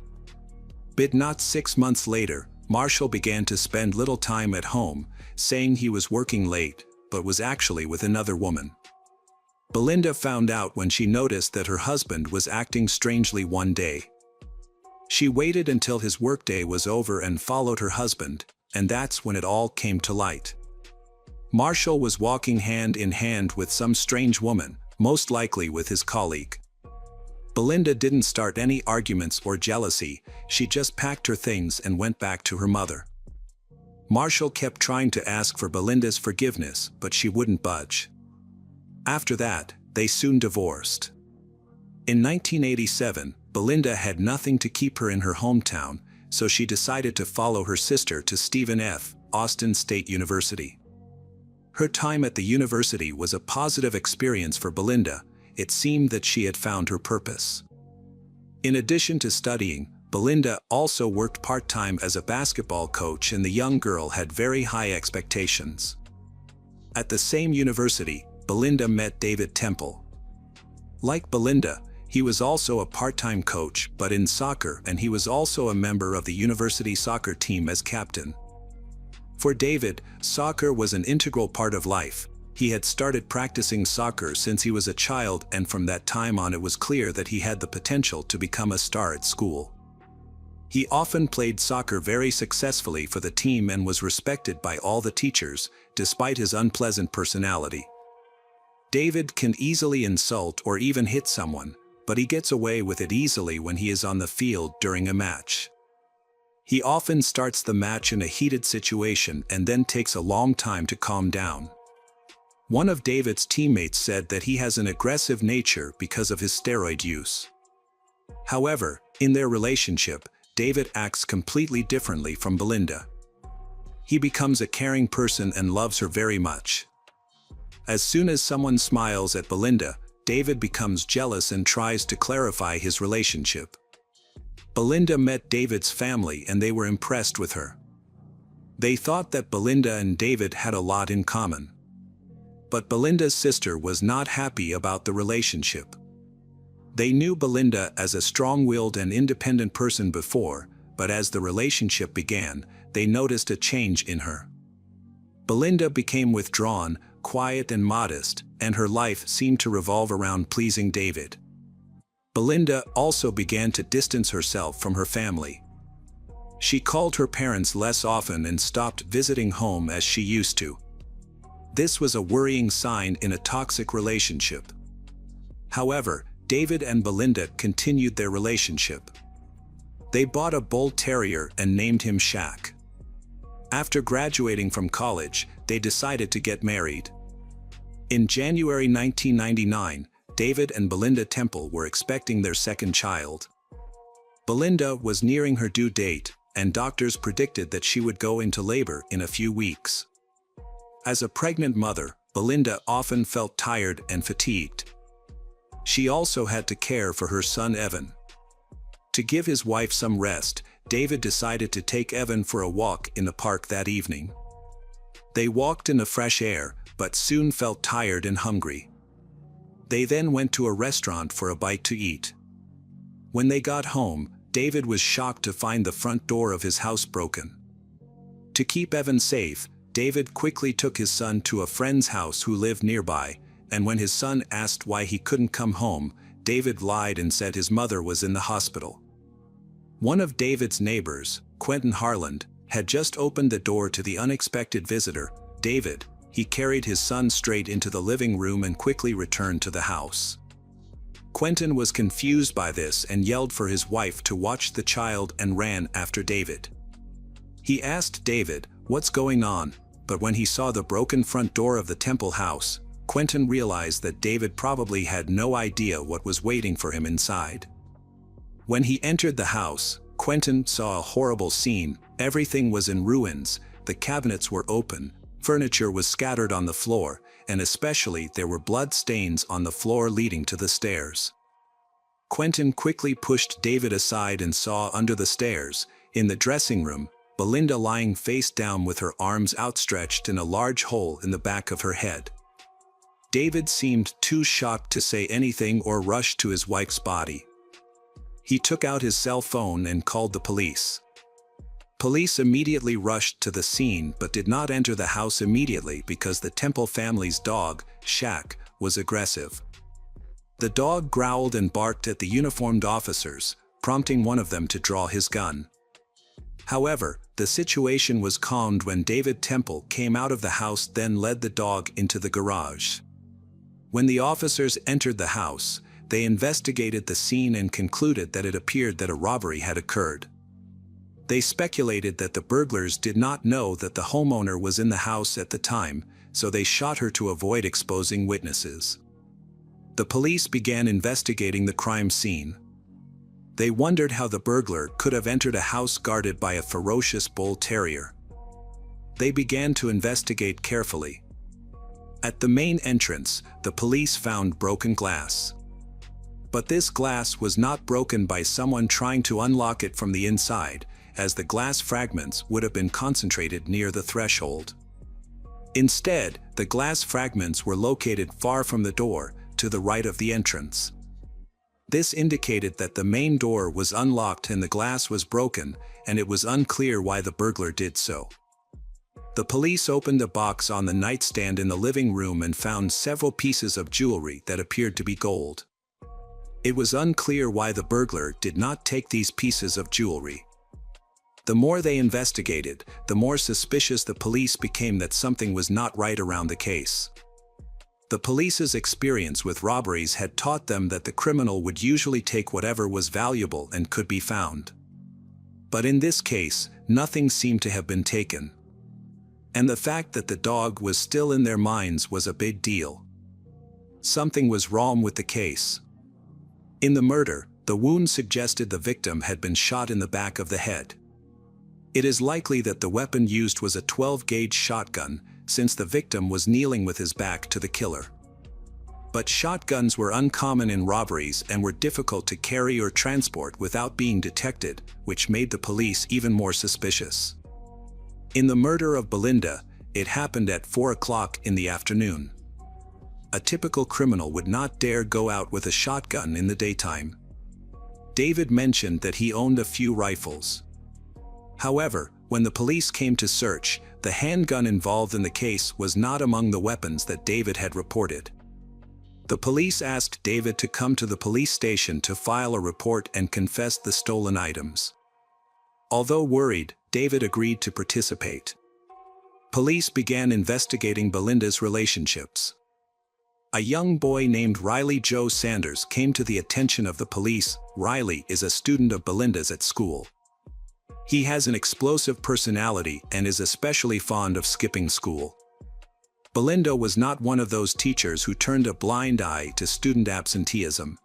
But not 6 months later, Marshall began to spend little time at home, saying he was working late, but was actually with another woman. Belinda found out when she noticed that her husband was acting strangely one day. She waited until his workday was over and followed her husband, and that's when it all came to light. Marshall was walking hand in hand with some strange woman, most likely with his colleague. Belinda didn't start any arguments or jealousy, she just packed her things and went back to her mother. Marshall kept trying to ask for Belinda's forgiveness, but she wouldn't budge. After that, they soon divorced. In 1987, Belinda had nothing to keep her in her hometown, so she decided to follow her sister to Stephen F. Austin State University. Her time at the university was a positive experience for Belinda. It seemed that she had found her purpose. In addition to studying, Belinda also worked part-time as a basketball coach, and the young girl had very high expectations. At the same university, Belinda met David Temple. Like Belinda, he was also a part-time coach, but in soccer, and he was also a member of the university soccer team as captain. For David, soccer was an integral part of life. He had started practicing soccer since he was a child, and from that time on it was clear that he had the potential to become a star at school. He often played soccer very successfully for the team and was respected by all the teachers, despite his unpleasant personality. David can easily insult or even hit someone, but he gets away with it easily when he is on the field during a match. He often starts the match in a heated situation and then takes a long time to calm down. One of David's teammates said that he has an aggressive nature because of his steroid use. However, in their relationship, David acts completely differently from Belinda. He becomes a caring person and loves her very much. As soon as someone smiles at Belinda, David becomes jealous and tries to clarify his relationship. Belinda met David's family and they were impressed with her. They thought that Belinda and David had a lot in common. But Belinda's sister was not happy about the relationship. They knew Belinda as a strong-willed and independent person before, but as the relationship began, they noticed a change in her. Belinda became withdrawn, quiet and modest, and her life seemed to revolve around pleasing David. Belinda also began to distance herself from her family. She called her parents less often and stopped visiting home as she used to. This was a worrying sign in a toxic relationship. However, David and Belinda continued their relationship. They bought a bull terrier and named him Shaq. After graduating from college, they decided to get married. In January 1999, David and Belinda Temple were expecting their second child. Belinda was nearing her due date, and doctors predicted that she would go into labor in a few weeks. As a pregnant mother, Belinda often felt tired and fatigued. She also had to care for her son Evan. To give his wife some rest, David decided to take Evan for a walk in the park that evening. They walked in the fresh air, but soon felt tired and hungry. They then went to a restaurant for a bite to eat. When they got home, David was shocked to find the front door of his house broken. To keep Evan safe, David quickly took his son to a friend's house who lived nearby, and when his son asked why he couldn't come home, David lied and said his mother was in the hospital. One of David's neighbors, Quentin Harland, had just opened the door to the unexpected visitor, David. He carried his son straight into the living room and quickly returned to the house. Quentin was confused by this and yelled for his wife to watch the child and ran after David. He asked David, "What's going on?" But when he saw the broken front door of the Temple house, Quentin realized that David probably had no idea what was waiting for him inside. When he entered the house, Quentin saw a horrible scene. Everything was in ruins, the cabinets were open, furniture was scattered on the floor, and especially there were blood stains on the floor leading to the stairs. Quentin quickly pushed David aside and saw under the stairs, in the dressing room, Belinda lying face down with her arms outstretched in a large hole in the back of her head. David seemed too shocked to say anything or rush to his wife's body. He took out his cell phone and called the police. Police immediately rushed to the scene but did not enter the house immediately because the Temple family's dog, Shaq, was aggressive. The dog growled and barked at the uniformed officers, prompting one of them to draw his gun. However, the situation was calmed when David Temple came out of the house, then led the dog into the garage. When the officers entered the house, they investigated the scene and concluded that it appeared that a robbery had occurred. They speculated that the burglars did not know that the homeowner was in the house at the time, so they shot her to avoid exposing witnesses. The police began investigating the crime scene. They wondered how the burglar could have entered a house guarded by a ferocious bull terrier. They began to investigate carefully. At the main entrance, the police found broken glass. But this glass was not broken by someone trying to unlock it from the inside, as the glass fragments would have been concentrated near the threshold. Instead, the glass fragments were located far from the door, to the right of the entrance. This indicated that the main door was unlocked and the glass was broken, and it was unclear why the burglar did so. The police opened a box on the nightstand in the living room and found several pieces of jewelry that appeared to be gold. It was unclear why the burglar did not take these pieces of jewelry. The more they investigated, the more suspicious the police became that something was not right around the case. The police's experience with robberies had taught them that the criminal would usually take whatever was valuable and could be found. But in this case, nothing seemed to have been taken. And the fact that the dog was still in their minds was a big deal. Something was wrong with the case. In the murder, the wound suggested the victim had been shot in the back of the head. It is likely that the weapon used was a 12-gauge shotgun, since the victim was kneeling with his back to the killer. But shotguns were uncommon in robberies and were difficult to carry or transport without being detected, which made the police even more suspicious. In the murder of Belinda, it happened at 4 o'clock in the afternoon. A typical criminal would not dare go out with a shotgun in the daytime. David mentioned that he owned a few rifles. However, when the police came to search, the handgun involved in the case was not among the weapons that David had reported. The police asked David to come to the police station to file a report and confess the stolen items. Although worried, David agreed to participate. Police began investigating Belinda's relationships. A young boy named Riley Joe Sanders came to the attention of the police. Riley is a student of Belinda's at school. He has an explosive personality and is especially fond of skipping school. Belinda was not one of those teachers who turned a blind eye to student absenteeism.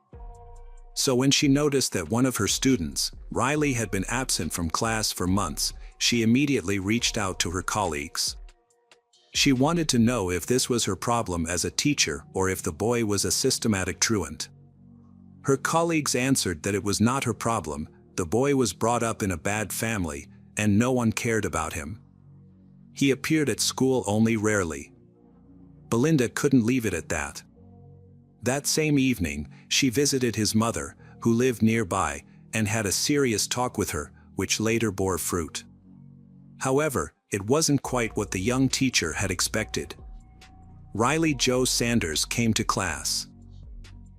So when she noticed that one of her students, Riley, had been absent from class for months, she immediately reached out to her colleagues. She wanted to know if this was her problem as a teacher or if the boy was a systematic truant. Her colleagues answered that it was not her problem. The boy was brought up in a bad family, and no one cared about him. He appeared at school only rarely. Belinda couldn't leave it at that. That same evening, she visited his mother, who lived nearby, and had a serious talk with her, which later bore fruit. However, it wasn't quite what the young teacher had expected. Riley Joe Sanders came to class.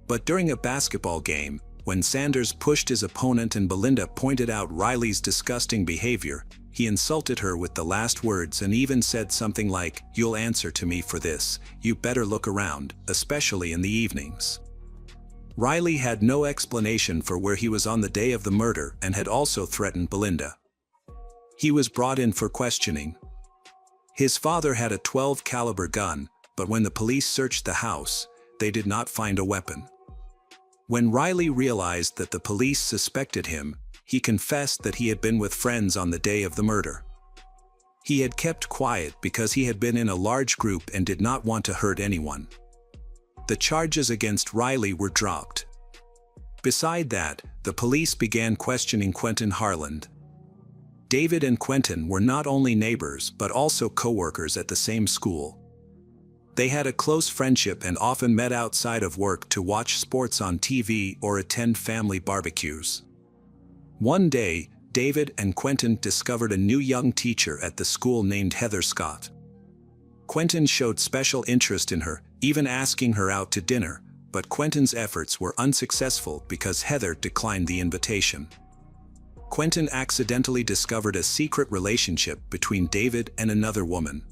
But during a basketball game, when Sanders pushed his opponent and Belinda pointed out Riley's disgusting behavior, he insulted her with the last words and even said something like, "You'll answer to me for this, you better look around, especially in the evenings." Riley had no explanation for where he was on the day of the murder and had also threatened Belinda. He was brought in for questioning. His father had a .12 caliber gun, but when the police searched the house, they did not find a weapon. When Riley realized that the police suspected him, he confessed that he had been with friends on the day of the murder. He had kept quiet because he had been in a large group and did not want to hurt anyone. The charges against Riley were dropped. Beside that, the police began questioning Quentin Harland. David and Quentin were not only neighbors but also co-workers at the same school. They had a close friendship and often met outside of work to watch sports on TV or attend family barbecues. One day, David and Quentin discovered a new young teacher at the school named Heather Scott. Quentin showed special interest in her, even asking her out to dinner, but Quentin's efforts were unsuccessful because Heather declined the invitation. Quentin accidentally discovered a secret relationship between David and another woman.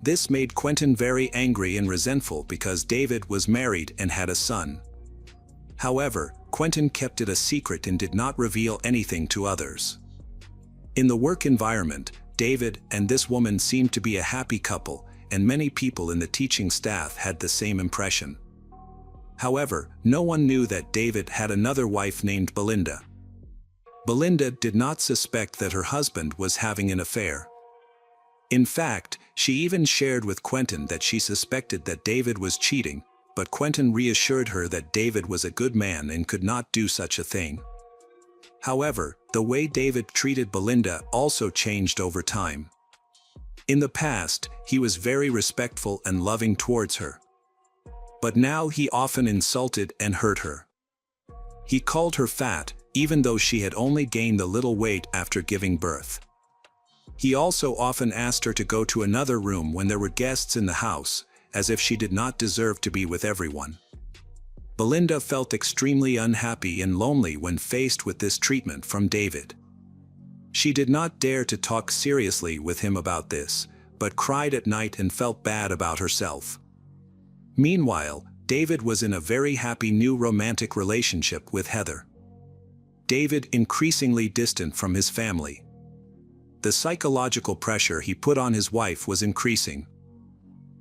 This made Quentin very angry and resentful because David was married and had a son. However, Quentin kept it a secret and did not reveal anything to others. In the work environment, David and this woman seemed to be a happy couple, and many people in the teaching staff had the same impression. However, no one knew that David had another wife named Belinda. Belinda did not suspect that her husband was having an affair. In fact, she even shared with Quentin that she suspected that David was cheating, but Quentin reassured her that David was a good man and could not do such a thing. However, the way David treated Belinda also changed over time. In the past, he was very respectful and loving towards her. But now he often insulted and hurt her. He called her fat, even though she had only gained a little weight after giving birth. He also often asked her to go to another room when there were guests in the house, as if she did not deserve to be with everyone. Belinda felt extremely unhappy and lonely when faced with this treatment from David. She did not dare to talk seriously with him about this, but cried at night and felt bad about herself. Meanwhile, David was in a very happy new romantic relationship with Heather. David increasingly distant from his family. The psychological pressure he put on his wife was increasing.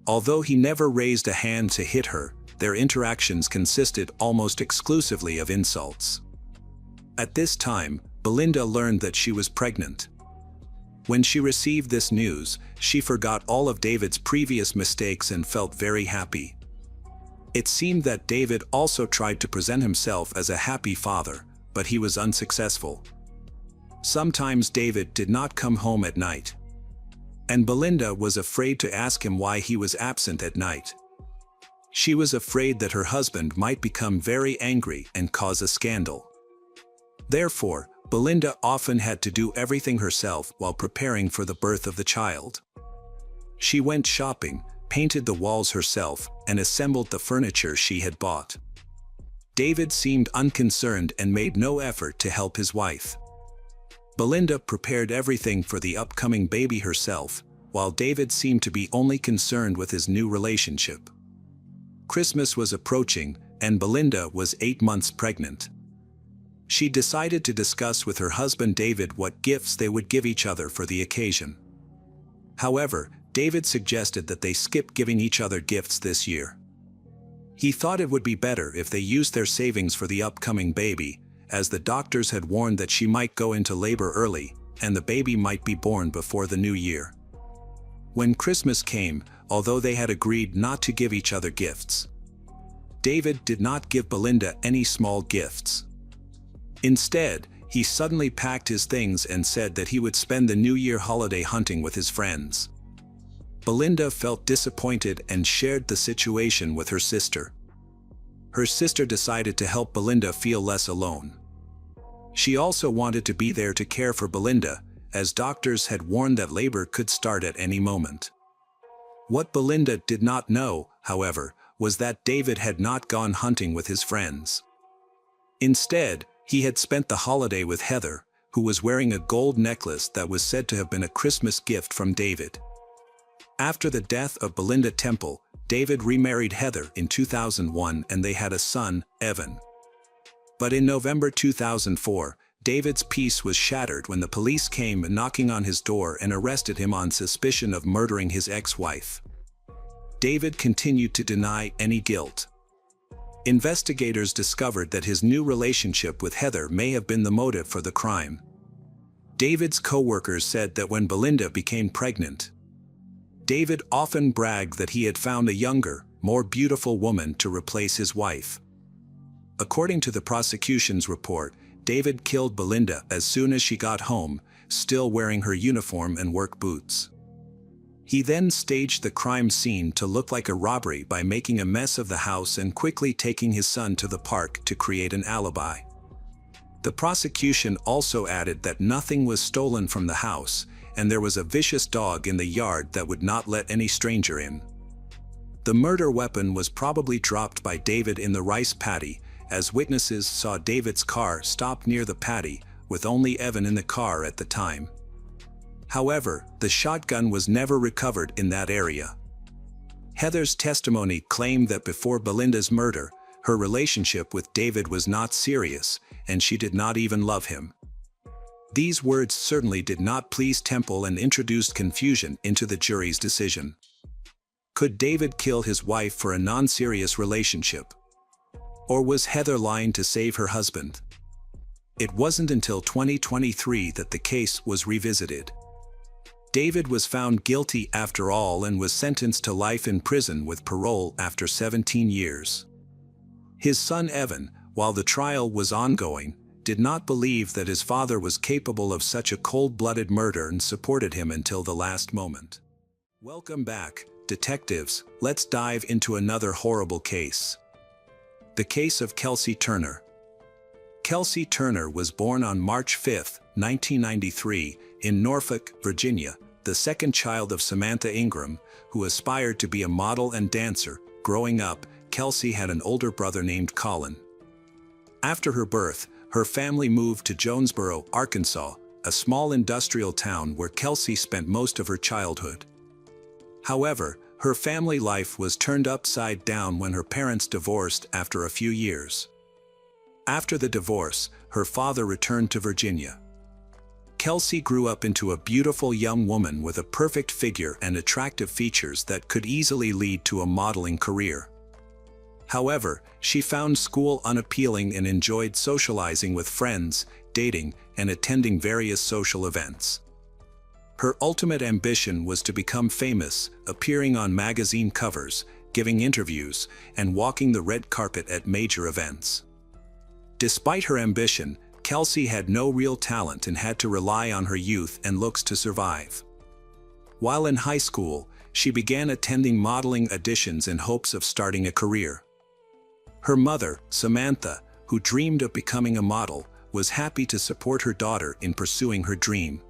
Although he never raised a hand to hit her, their interactions consisted almost exclusively of insults. At this time, Belinda learned that she was pregnant. When she received this news, she forgot all of David's previous mistakes and felt very happy. It seemed that David also tried to present himself as a happy father, but he was unsuccessful. Sometimes David did not come home at night, and Belinda was afraid to ask him why he was absent at night. She was afraid that her husband might become very angry and cause a scandal. Therefore, Belinda often had to do everything herself while preparing for the birth of the child. She went shopping, painted the walls herself, and assembled the furniture she had bought. David seemed unconcerned and made no effort to help his wife. Belinda prepared everything for the upcoming baby herself, while David seemed to be only concerned with his new relationship. Christmas was approaching, and Belinda was 8 months pregnant. She decided to discuss with her husband David what gifts they would give each other for the occasion. However, David suggested that they skip giving each other gifts this year. He thought it would be better if they used their savings for the upcoming baby, as the doctors had warned that she might go into labor early, and the baby might be born before the new year. When Christmas came, although they had agreed not to give each other gifts, David did not give Belinda any small gifts. Instead, he suddenly packed his things and said that he would spend the New Year holiday hunting with his friends. Belinda felt disappointed and shared the situation with her sister. Her sister decided to help Belinda feel less alone. She also wanted to be there to care for Belinda, as doctors had warned that labor could start at any moment. What Belinda did not know, however, was that David had not gone hunting with his friends. Instead, he had spent the holiday with Heather, who was wearing a gold necklace that was said to have been a Christmas gift from David. After the death of Belinda Temple, David remarried Heather in 2001 and they had a son, Evan. But in November 2004, David's peace was shattered when the police came knocking on his door and arrested him on suspicion of murdering his ex-wife. David continued to deny any guilt. Investigators discovered that his new relationship with Heather may have been the motive for the crime. David's co-workers said that when Belinda became pregnant, David often bragged that he had found a younger, more beautiful woman to replace his wife. According to the prosecution's report, David killed Belinda as soon as she got home, still wearing her uniform and work boots. He then staged the crime scene to look like a robbery by making a mess of the house and quickly taking his son to the park to create an alibi. The prosecution also added that nothing was stolen from the house, and there was a vicious dog in the yard that would not let any stranger in. The murder weapon was probably dropped by David in the rice paddy, as witnesses saw David's car stop near the paddy, with only Evan in the car at the time. However, the shotgun was never recovered in that area. Heather's testimony claimed that before Belinda's murder, her relationship with David was not serious, and she did not even love him. These words certainly did not please Temple and introduced confusion into the jury's decision. Could David kill his wife for a non-serious relationship? Or was Heather lying to save her husband? It wasn't until 2023 that the case was revisited. David was found guilty after all and was sentenced to life in prison with parole after 17 years. His son Evan, while the trial was ongoing, did not believe that his father was capable of such a cold-blooded murder and supported him until the last moment. Welcome back, detectives. Let's dive into another horrible case. The case of Kelsey Turner. Kelsey Turner was born on March 5, 1993, in Norfolk, Virginia, the second child of Samantha Ingram, who aspired to be a model and dancer. Growing up, Kelsey had an older brother named Colin. After her birth, her family moved to Jonesboro, Arkansas, a small industrial town where Kelsey spent most of her childhood. However, her family life was turned upside down when her parents divorced after a few years. After the divorce, her father returned to Virginia. Kelsey grew up into a beautiful young woman with a perfect figure and attractive features that could easily lead to a modeling career. However, she found school unappealing and enjoyed socializing with friends, dating, and attending various social events. Her ultimate ambition was to become famous, appearing on magazine covers, giving interviews, and walking the red carpet at major events. Despite her ambition, Kelsey had no real talent and had to rely on her youth and looks to survive. While in high school, she began attending modeling auditions in hopes of starting a career. Her mother, Samantha, who dreamed of becoming a model, was happy to support her daughter in pursuing her dream.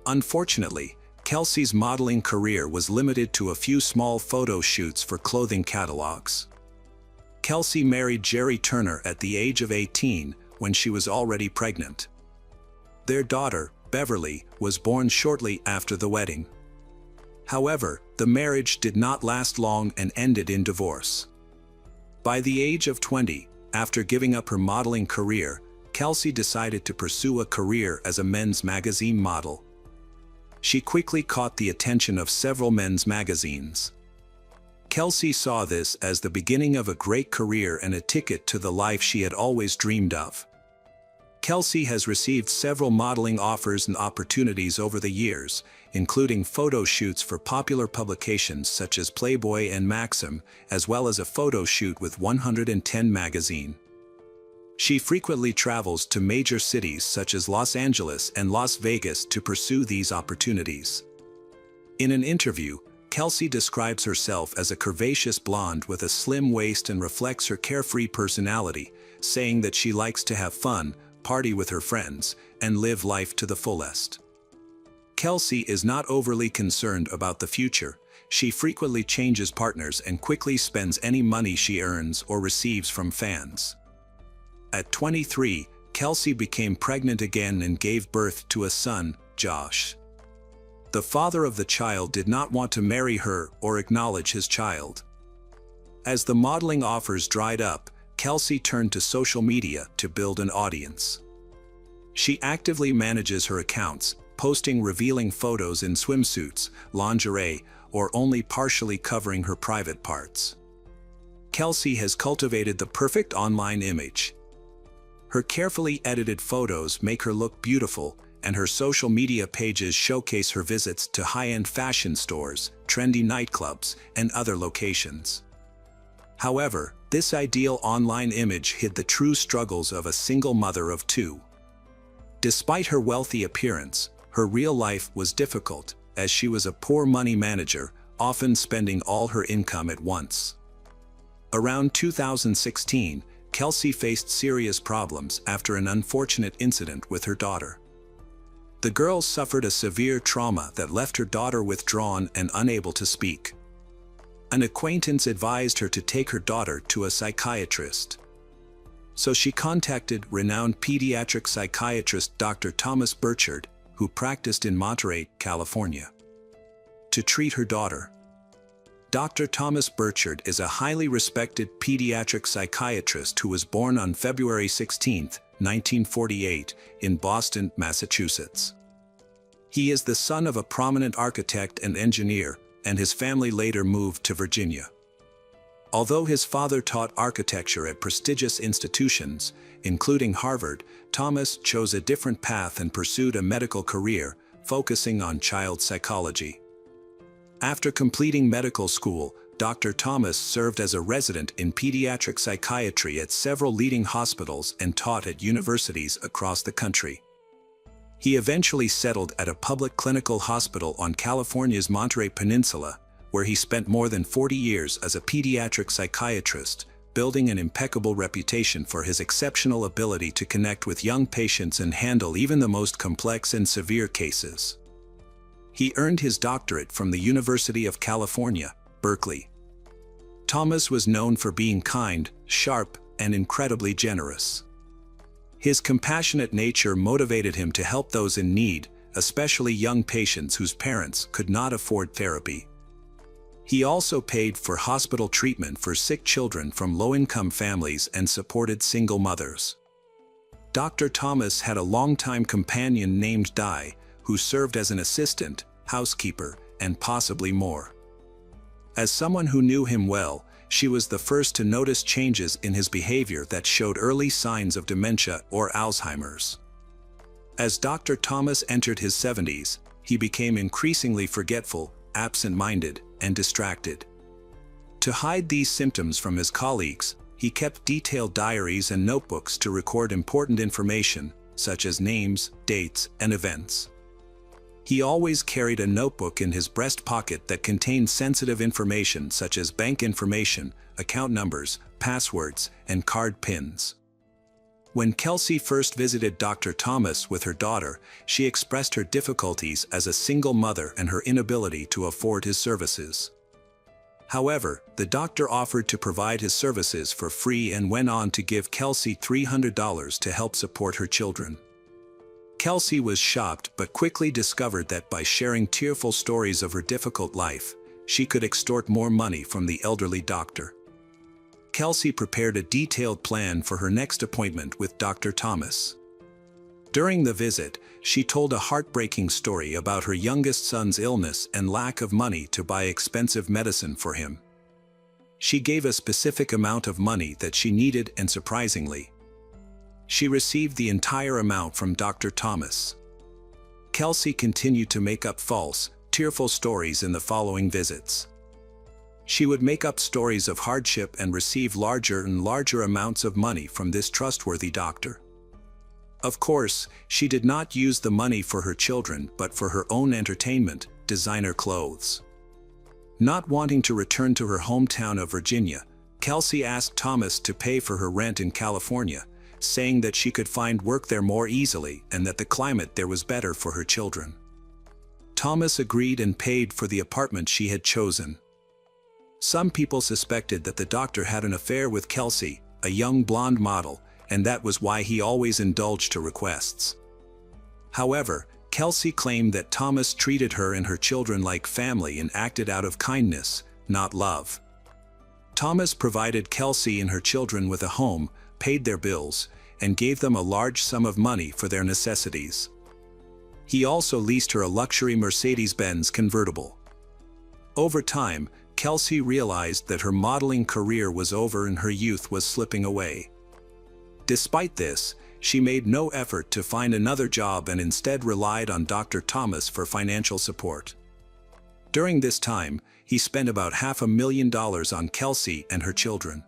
Unfortunately, Kelsey's modeling career was limited to a few small photo shoots for clothing catalogs. Kelsey married Jerry Turner at the age of 18, when she was already pregnant. Their daughter, Beverly, was born shortly after the wedding. However, the marriage did not last long and ended in divorce. By the age of 20, after giving up her modeling career, Kelsey decided to pursue a career as a men's magazine model. She quickly caught the attention of several men's magazines. Kelsey saw this as the beginning of a great career and a ticket to the life she had always dreamed of. Kelsey has received several modeling offers and opportunities over the years, including photo shoots for popular publications such as Playboy and Maxim, as well as a photo shoot with 110 magazine. She frequently travels to major cities such as Los Angeles and Las Vegas to pursue these opportunities. In an interview, Kelsey describes herself as a curvaceous blonde with a slim waist and reflects her carefree personality, saying that she likes to have fun, party with her friends, and live life to the fullest. Kelsey is not overly concerned about the future. She frequently changes partners and quickly spends any money she earns or receives from fans. At 23, Kelsey became pregnant again and gave birth to a son, Josh. The father of the child did not want to marry her or acknowledge his child. As the modeling offers dried up, Kelsey turned to social media to build an audience. She actively manages her accounts, posting revealing photos in swimsuits, lingerie, or only partially covering her private parts. Kelsey has cultivated the perfect online image. Her carefully edited photos make her look beautiful, and her social media pages showcase her visits to high-end fashion stores, trendy nightclubs, and other locations. However, this ideal online image hid the true struggles of a single mother of two. Despite her wealthy appearance, her real life was difficult, as she was a poor money manager, often spending all her income at once. Around 2016, Kelsey faced serious problems after an unfortunate incident with her daughter. The girl suffered a severe trauma that left her daughter withdrawn and unable to speak. An acquaintance advised her to take her daughter to a psychiatrist. So she contacted renowned pediatric psychiatrist Dr. Thomas Burchard, who practiced in Monterey, California, to treat her daughter. Dr. Thomas Burchard is a highly respected pediatric psychiatrist who was born on February 16, 1948, in Boston, Massachusetts. He is the son of a prominent architect and engineer, and his family later moved to Virginia. Although his father taught architecture at prestigious institutions, including Harvard, Thomas chose a different path and pursued a medical career, focusing on child psychology. After completing medical school, Dr. Thomas served as a resident in pediatric psychiatry at several leading hospitals and taught at universities across the country. He eventually settled at a public clinical hospital on California's Monterey Peninsula, where he spent more than 40 years as a pediatric psychiatrist, building an impeccable reputation for his exceptional ability to connect with young patients and handle even the most complex and severe cases. He earned his doctorate from the University of California, Berkeley. Thomas was known for being kind, sharp, and incredibly generous. His compassionate nature motivated him to help those in need, especially young patients whose parents could not afford therapy. He also paid for hospital treatment for sick children from low-income families and supported single mothers. Dr. Thomas had a longtime companion named Di, who served as an assistant, housekeeper, and possibly more. As someone who knew him well, she was the first to notice changes in his behavior that showed early signs of dementia or Alzheimer's. As Dr. Thomas entered his 70s, he became increasingly forgetful, absent-minded, and distracted. To hide these symptoms from his colleagues, he kept detailed diaries and notebooks to record important information, such as names, dates, and events. He always carried a notebook in his breast pocket that contained sensitive information such as bank information, account numbers, passwords, and card PINs. When Kelsey first visited Dr. Thomas with her daughter, she expressed her difficulties as a single mother and her inability to afford his services. However, the doctor offered to provide his services for free and went on to give Kelsey $300 to help support her children. Kelsey was shocked but quickly discovered that by sharing tearful stories of her difficult life, she could extort more money from the elderly doctor. Kelsey prepared a detailed plan for her next appointment with Dr. Thomas. During the visit, she told a heartbreaking story about her youngest son's illness and lack of money to buy expensive medicine for him. She gave a specific amount of money that she needed, and surprisingly, she received the entire amount from Dr. Thomas. Kelsey continued to make up false, tearful stories in the following visits. She would make up stories of hardship and receive larger and larger amounts of money from this trustworthy doctor. Of course, she did not use the money for her children but for her own entertainment, designer clothes. Not wanting to return to her hometown of Virginia, Kelsey asked Thomas to pay for her rent in California, saying that she could find work there more easily and that the climate there was better for her children. Thomas agreed and paid for the apartment she had chosen. Some people suspected that the doctor had an affair with Kelsey, a young blonde model, and that was why he always indulged her requests. However, Kelsey claimed that Thomas treated her and her children like family and acted out of kindness, not love. Thomas provided Kelsey and her children with a home, paid their bills, and gave them a large sum of money for their necessities. He also leased her a luxury Mercedes-Benz convertible. Over time, Kelsey realized that her modeling career was over and her youth was slipping away. Despite this, she made no effort to find another job and instead relied on Dr. Thomas for financial support. During this time, he spent about $500,000 on Kelsey and her children.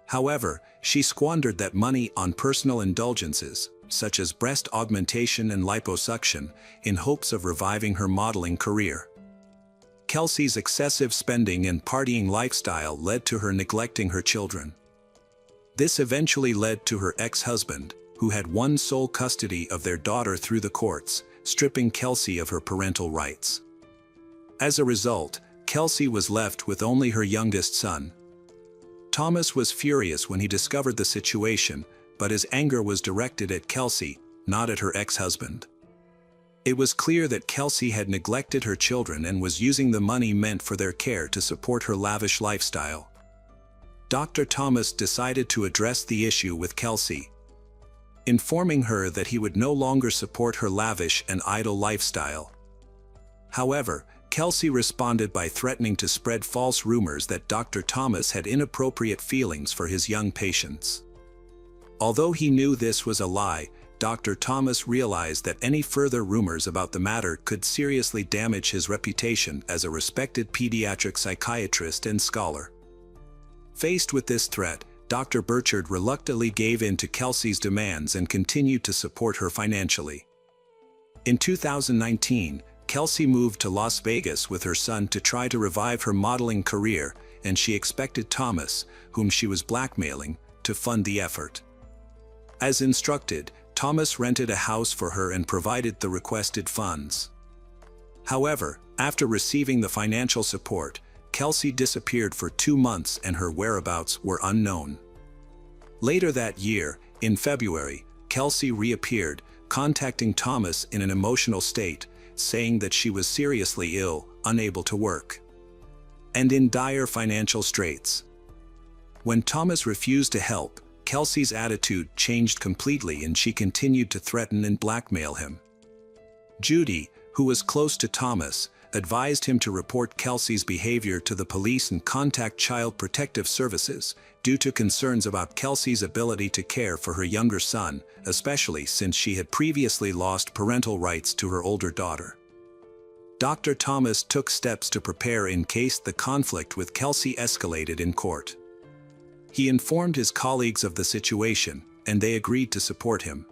However, she squandered that money on personal indulgences, such as breast augmentation and liposuction, in hopes of reviving her modeling career. Kelsey's excessive spending and partying lifestyle led to her neglecting her children. This eventually led to her ex-husband, who had won sole custody of their daughter through the courts, stripping Kelsey of her parental rights. As a result, Kelsey was left with only her youngest son. Thomas was furious when he discovered the situation, but his anger was directed at Kelsey, not at her ex-husband. It was clear that Kelsey had neglected her children and was using the money meant for their care to support her lavish lifestyle. Dr. Thomas decided to address the issue with Kelsey, informing her that he would no longer support her lavish and idle lifestyle. However, Kelsey responded by threatening to spread false rumors that Dr. Thomas had inappropriate feelings for his young patients. Although he knew this was a lie, Dr. Thomas realized that any further rumors about the matter could seriously damage his reputation as a respected pediatric psychiatrist and scholar. Faced with this threat, Dr. Burchard reluctantly gave in to Kelsey's demands and continued to support her financially. In 2019, Kelsey moved to Las Vegas with her son to try to revive her modeling career, and she expected Thomas, whom she was blackmailing, to fund the effort. As instructed, Thomas rented a house for her and provided the requested funds. However, after receiving the financial support, Kelsey disappeared for 2 months and her whereabouts were unknown. Later that year, in February, Kelsey reappeared, contacting Thomas in an emotional state, saying that she was seriously ill, unable to work, and in dire financial straits. When Thomas refused to help, Kelsey's attitude changed completely and she continued to threaten and blackmail him. Judy, who was close to Thomas, advised him to report Kelsey's behavior to the police and contact Child Protective Services, due to concerns about Kelsey's ability to care for her younger son, especially since she had previously lost parental rights to her older daughter. Dr. Thomas took steps to prepare in case the conflict with Kelsey escalated in court. He informed his colleagues of the situation, and they agreed to support him.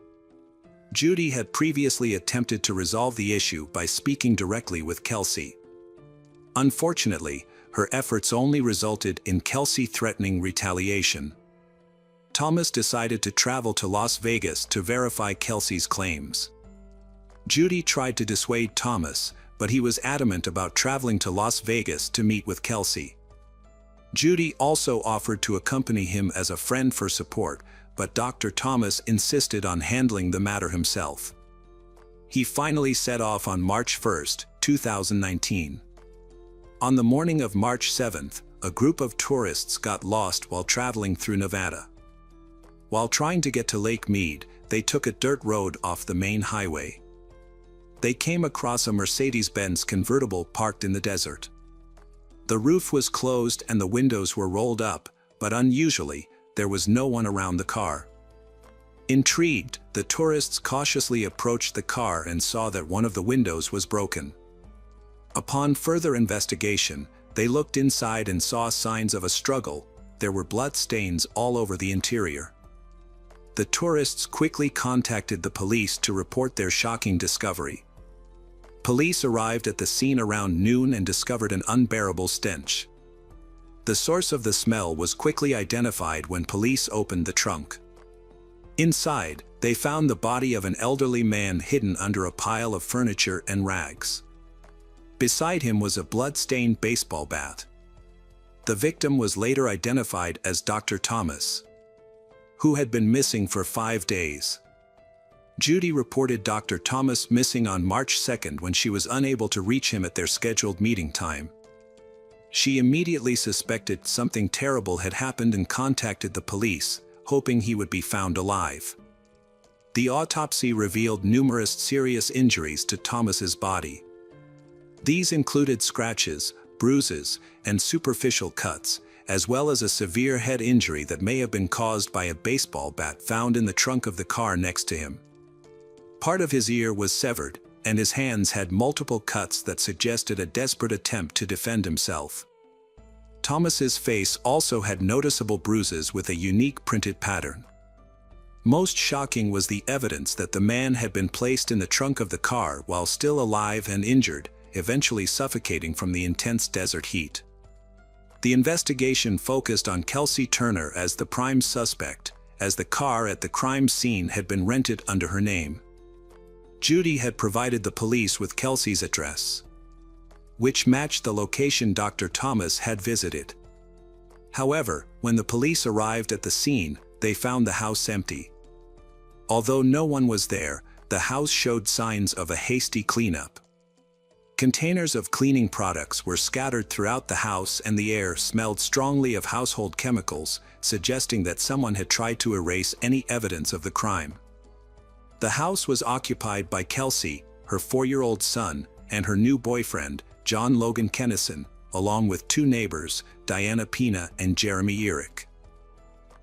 Judy had previously attempted to resolve the issue by speaking directly with Kelsey. Unfortunately, her efforts only resulted in Kelsey threatening retaliation. Thomas decided to travel to Las Vegas to verify Kelsey's claims. Judy tried to dissuade Thomas, but he was adamant about traveling to Las Vegas to meet with Kelsey. Judy also offered to accompany him as a friend for support, but Dr. Thomas insisted on handling the matter himself. He finally set off on March 1, 2019. On the morning of March 7th, a group of tourists got lost while traveling through Nevada. While trying to get to Lake Mead, they took a dirt road off the main highway. They came across a Mercedes-Benz convertible parked in the desert. The roof was closed and the windows were rolled up, but unusually, there was no one around the car. Intrigued, the tourists cautiously approached the car and saw that one of the windows was broken. Upon further investigation, they looked inside and saw signs of a struggle. There were blood stains all over the interior. The tourists quickly contacted the police to report their shocking discovery. Police arrived at the scene around noon and discovered an unbearable stench. The source of the smell was quickly identified when police opened the trunk. Inside, they found the body of an elderly man hidden under a pile of furniture and rags. Beside him was a blood-stained baseball bat. The victim was later identified as Dr. Thomas, who had been missing for 5 days. Judy reported Dr. Thomas missing on March 2nd when she was unable to reach him at their scheduled meeting time. She immediately suspected something terrible had happened and contacted the police, hoping he would be found alive. The autopsy revealed numerous serious injuries to Thomas's body. These included scratches, bruises, and superficial cuts, as well as a severe head injury that may have been caused by a baseball bat found in the trunk of the car next to him. Part of his ear was severed, and his hands had multiple cuts that suggested a desperate attempt to defend himself. Thomas's face also had noticeable bruises with a unique printed pattern. Most shocking was the evidence that the man had been placed in the trunk of the car while still alive and injured, eventually suffocating from the intense desert heat. The investigation focused on Kelsey Turner as the prime suspect, as the car at the crime scene had been rented under her name. Judy had provided the police with Kelsey's address, which matched the location Dr. Thomas had visited. However, when the police arrived at the scene, they found the house empty. Although no one was there, the house showed signs of a hasty cleanup. Containers of cleaning products were scattered throughout the house and the air smelled strongly of household chemicals, suggesting that someone had tried to erase any evidence of the crime. The house was occupied by Kelsey, her 4-year-old son, and her new boyfriend, John Logan Kennison, along with 2 neighbors, Diana Pina and Jeremy Eric.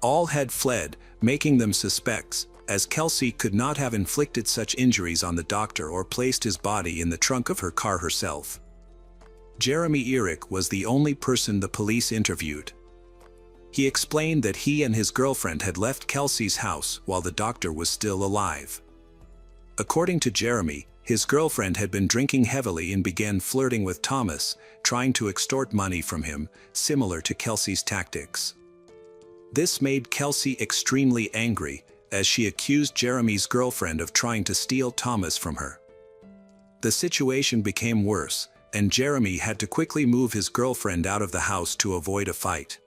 All had fled, making them suspects, as Kelsey could not have inflicted such injuries on the doctor or placed his body in the trunk of her car herself. Jeremy Eric was the only person the police interviewed. He explained that he and his girlfriend had left Kelsey's house while the doctor was still alive. According to Jeremy, His girlfriend had been drinking heavily and began flirting with Thomas, trying to extort money from him, similar to Kelsey's tactics. This made Kelsey extremely angry, as she accused Jeremy's girlfriend of trying to steal Thomas from her. The situation became worse, and Jeremy had to quickly move his girlfriend out of the house to avoid a fight.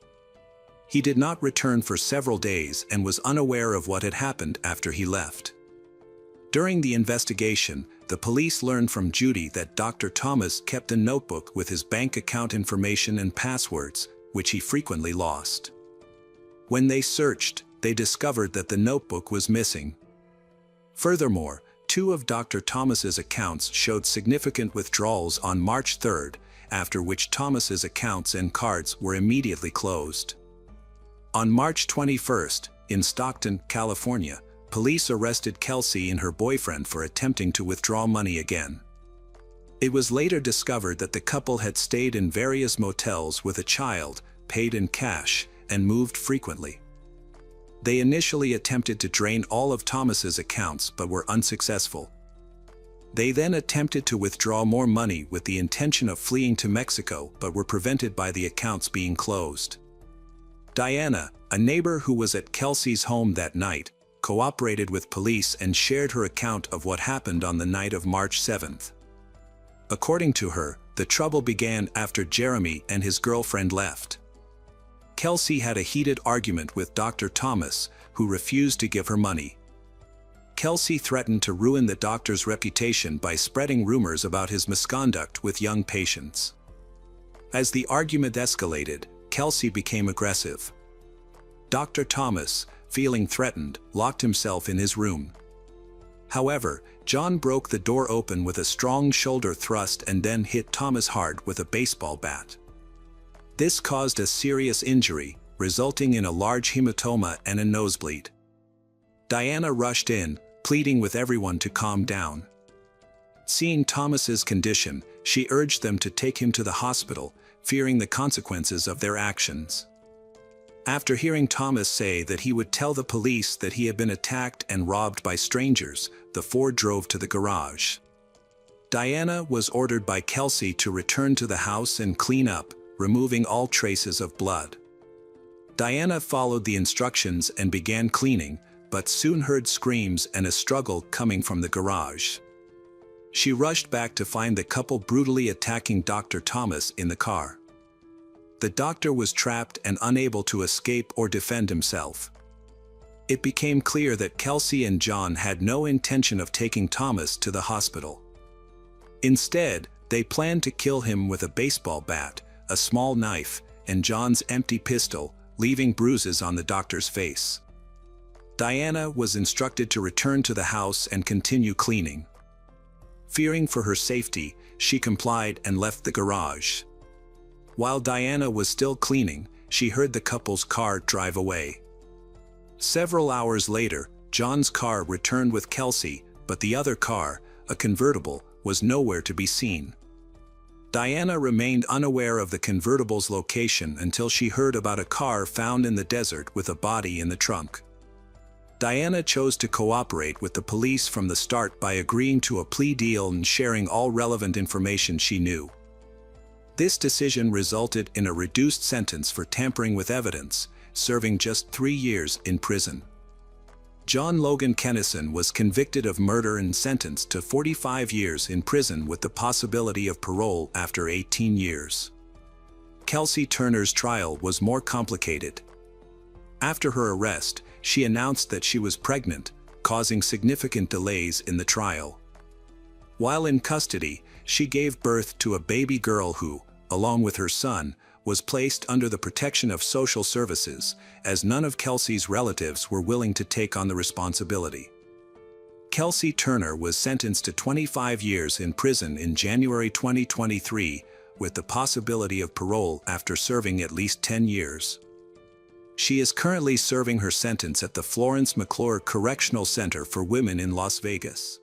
He did not return for several days and was unaware of what had happened after he left. During the investigation, the police learned from Judy that Dr. Thomas kept a notebook with his bank account information and passwords, which he frequently lost. When they searched, they discovered that the notebook was missing. Furthermore, 2 of Dr. Thomas's accounts showed significant withdrawals on March 3rd, after which Thomas's accounts and cards were immediately closed. On March 21st, in Stockton, California, police arrested Kelsey and her boyfriend for attempting to withdraw money again. It was later discovered that the couple had stayed in various motels with a child, paid in cash, and moved frequently. They initially attempted to drain all of Thomas's accounts but were unsuccessful. They then attempted to withdraw more money with the intention of fleeing to Mexico but were prevented by the accounts being closed. Diana, a neighbor who was at Kelsey's home that night, cooperated with police and shared her account of what happened on the night of March 7th. According to her, the trouble began after Jeremy and his girlfriend left. Kelsey had a heated argument with Dr. Thomas, who refused to give her money. Kelsey threatened to ruin the doctor's reputation by spreading rumors about his misconduct with young patients. As the argument escalated, Kelsey became aggressive. Dr. Thomas, feeling threatened, locked himself in his room. However, John broke the door open with a strong shoulder thrust and then hit Thomas hard with a baseball bat. This caused a serious injury, resulting in a large hematoma and a nosebleed. Diana rushed in, pleading with everyone to calm down. Seeing Thomas's condition, she urged them to take him to the hospital, fearing the consequences of their actions. After hearing Thomas say that he would tell the police that he had been attacked and robbed by strangers, the 4 drove to the garage. Diana was ordered by Kelsey to return to the house and clean up, removing all traces of blood. Diana followed the instructions and began cleaning, but soon heard screams and a struggle coming from the garage. She rushed back to find the couple brutally attacking Dr. Thomas in the car. The doctor was trapped and unable to escape or defend himself. It became clear that Kelsey and John had no intention of taking Thomas to the hospital. Instead, they planned to kill him with a baseball bat, a small knife, and John's empty pistol, leaving bruises on the doctor's face. Diana was instructed to return to the house and continue cleaning. Fearing for her safety, she complied and left the garage. While Diana was still cleaning, she heard the couple's car drive away. Several hours later, John's car returned with Kelsey, but the other car, a convertible, was nowhere to be seen. Diana remained unaware of the convertible's location until she heard about a car found in the desert with a body in the trunk. Diana chose to cooperate with the police from the start by agreeing to a plea deal and sharing all relevant information she knew. This decision resulted in a reduced sentence for tampering with evidence, serving just 3 years in prison. John Logan Kennison was convicted of murder and sentenced to 45 years in prison with the possibility of parole after 18 years. Kelsey Turner's trial was more complicated. After her arrest, she announced that she was pregnant, causing significant delays in the trial. While in custody, she gave birth to a baby girl who, along with her son, was placed under the protection of social services, as none of Kelsey's relatives were willing to take on the responsibility. Kelsey Turner was sentenced to 25 years in prison in January 2023, with the possibility of parole after serving at least 10 years. She is currently serving her sentence at the Florence McClure Correctional Center for Women in Las Vegas.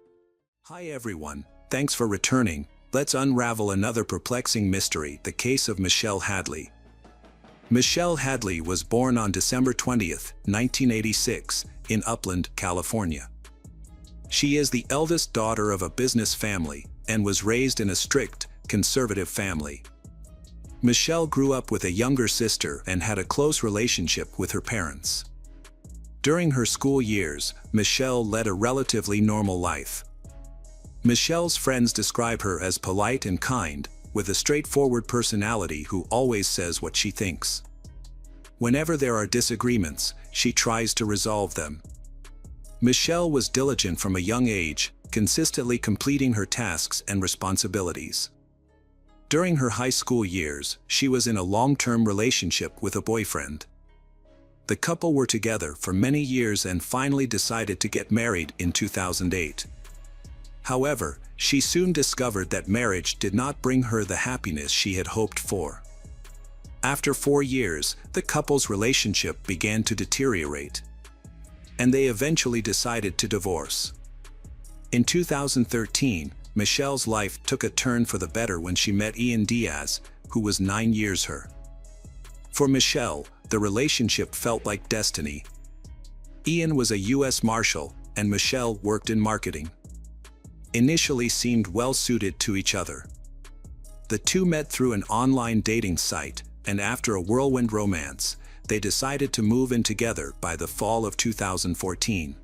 Hi everyone, thanks for returning. Let's unravel another perplexing mystery, the case of Michelle Hadley. Michelle Hadley was born on December 20, 1986, in Upland, California. She is the eldest daughter of a business family and was raised in a strict, conservative family. Michelle grew up with a younger sister and had a close relationship with her parents. During her school years, Michelle led a relatively normal life. Michelle's friends describe her as polite and kind, with a straightforward personality who always says what she thinks. Whenever there are disagreements, she tries to resolve them. Michelle was diligent from a young age, consistently completing her tasks and responsibilities. During her high school years, she was in a long-term relationship with a boyfriend. The couple were together for many years and finally decided to get married in 2008. However, she soon discovered that marriage did not bring her the happiness she had hoped for. After 4 years, the couple's relationship began to deteriorate, and they eventually decided to divorce. In 2013, Michelle's life took a turn for the better when she met Ian Diaz, who was 9 years her. For Michelle, the relationship felt like destiny. Ian was a U.S. Marshal, and Michelle worked in marketing. Initially seemed well suited to each other. The two met through an online dating site, and after a whirlwind romance, they decided to move in together by the fall of 2014.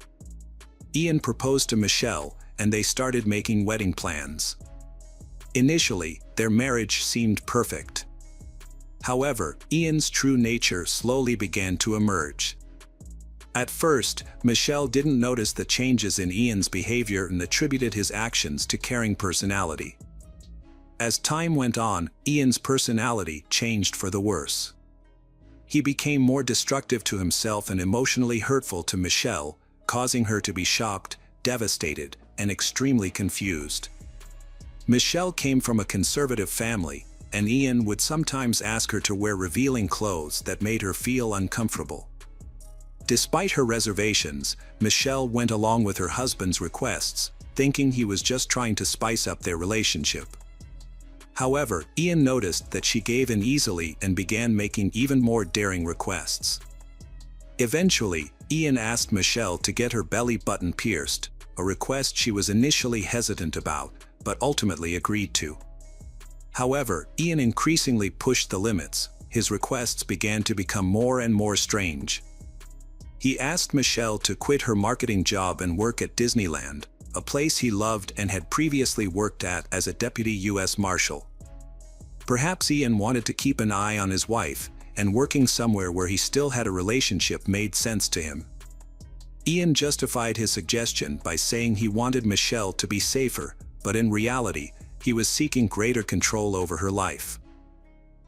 Ian proposed to Michelle, and they started making wedding plans. Initially, their marriage seemed perfect. However, Ian's true nature slowly began to emerge. At first, Michelle didn't notice the changes in Ian's behavior and attributed his actions to caring personality. As time went on, Ian's personality changed for the worse. He became more destructive to himself and emotionally hurtful to Michelle, causing her to be shocked, devastated, and extremely confused. Michelle came from a conservative family, and Ian would sometimes ask her to wear revealing clothes that made her feel uncomfortable. Despite her reservations, Michelle went along with her husband's requests, thinking he was just trying to spice up their relationship. However, Ian noticed that she gave in easily and began making even more daring requests. Eventually, Ian asked Michelle to get her belly button pierced, a request she was initially hesitant about, but ultimately agreed to. However, Ian increasingly pushed the limits. His requests began to become more and more strange. He asked Michelle to quit her marketing job and work at Disneyland, a place he loved and had previously worked at as a deputy U.S. Marshal. Perhaps Ian wanted to keep an eye on his wife, and working somewhere where he still had a relationship made sense to him. Ian justified his suggestion by saying he wanted Michelle to be safer, but in reality, he was seeking greater control over her life.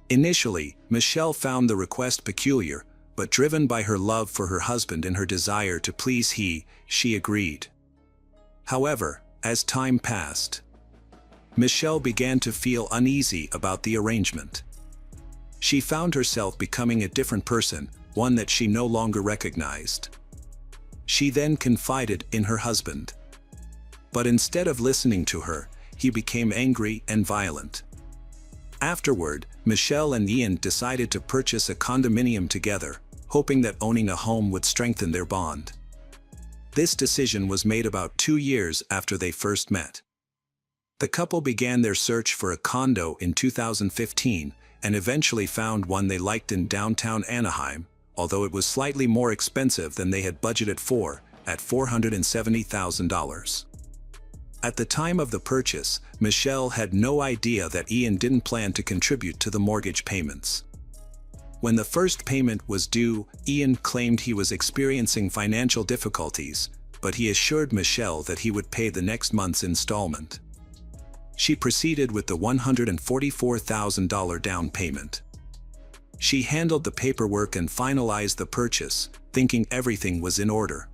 Initially, Michelle found the request peculiar, but driven by her love for her husband and her desire to please she agreed. However, as time passed, Michelle began to feel uneasy about the arrangement. She found herself becoming a different person, one that she no longer recognized. She then confided in her husband. But instead of listening to her, he became angry and violent. Afterward, Michelle and Ian decided to purchase a condominium together, hoping that owning a home would strengthen their bond. This decision was made about 2 years after they first met. The couple began their search for a condo in 2015 and eventually found one they liked in downtown Anaheim, although it was slightly more expensive than they had budgeted for, at $470,000. At the time of the purchase, Michelle had no idea that Ian didn't plan to contribute to the mortgage payments. When the first payment was due, Ian claimed he was experiencing financial difficulties, but he assured Michelle that he would pay the next month's installment. She proceeded with the $144,000 down payment. She handled the paperwork and finalized the purchase, thinking everything was in order.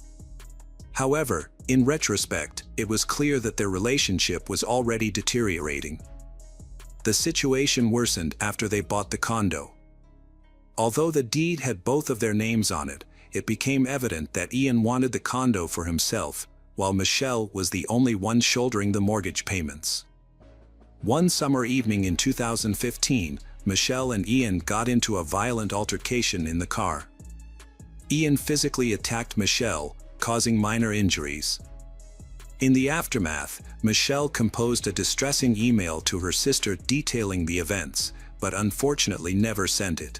However, in retrospect, it was clear that their relationship was already deteriorating. The situation worsened after they bought the condo. Although the deed had both of their names on it, it became evident that Ian wanted the condo for himself, while Michelle was the only one shouldering the mortgage payments. One summer evening in 2015, Michelle and Ian got into a violent altercation in the car. Ian physically attacked Michelle, causing minor injuries. In the aftermath, Michelle composed a distressing email to her sister detailing the events, but unfortunately never sent it.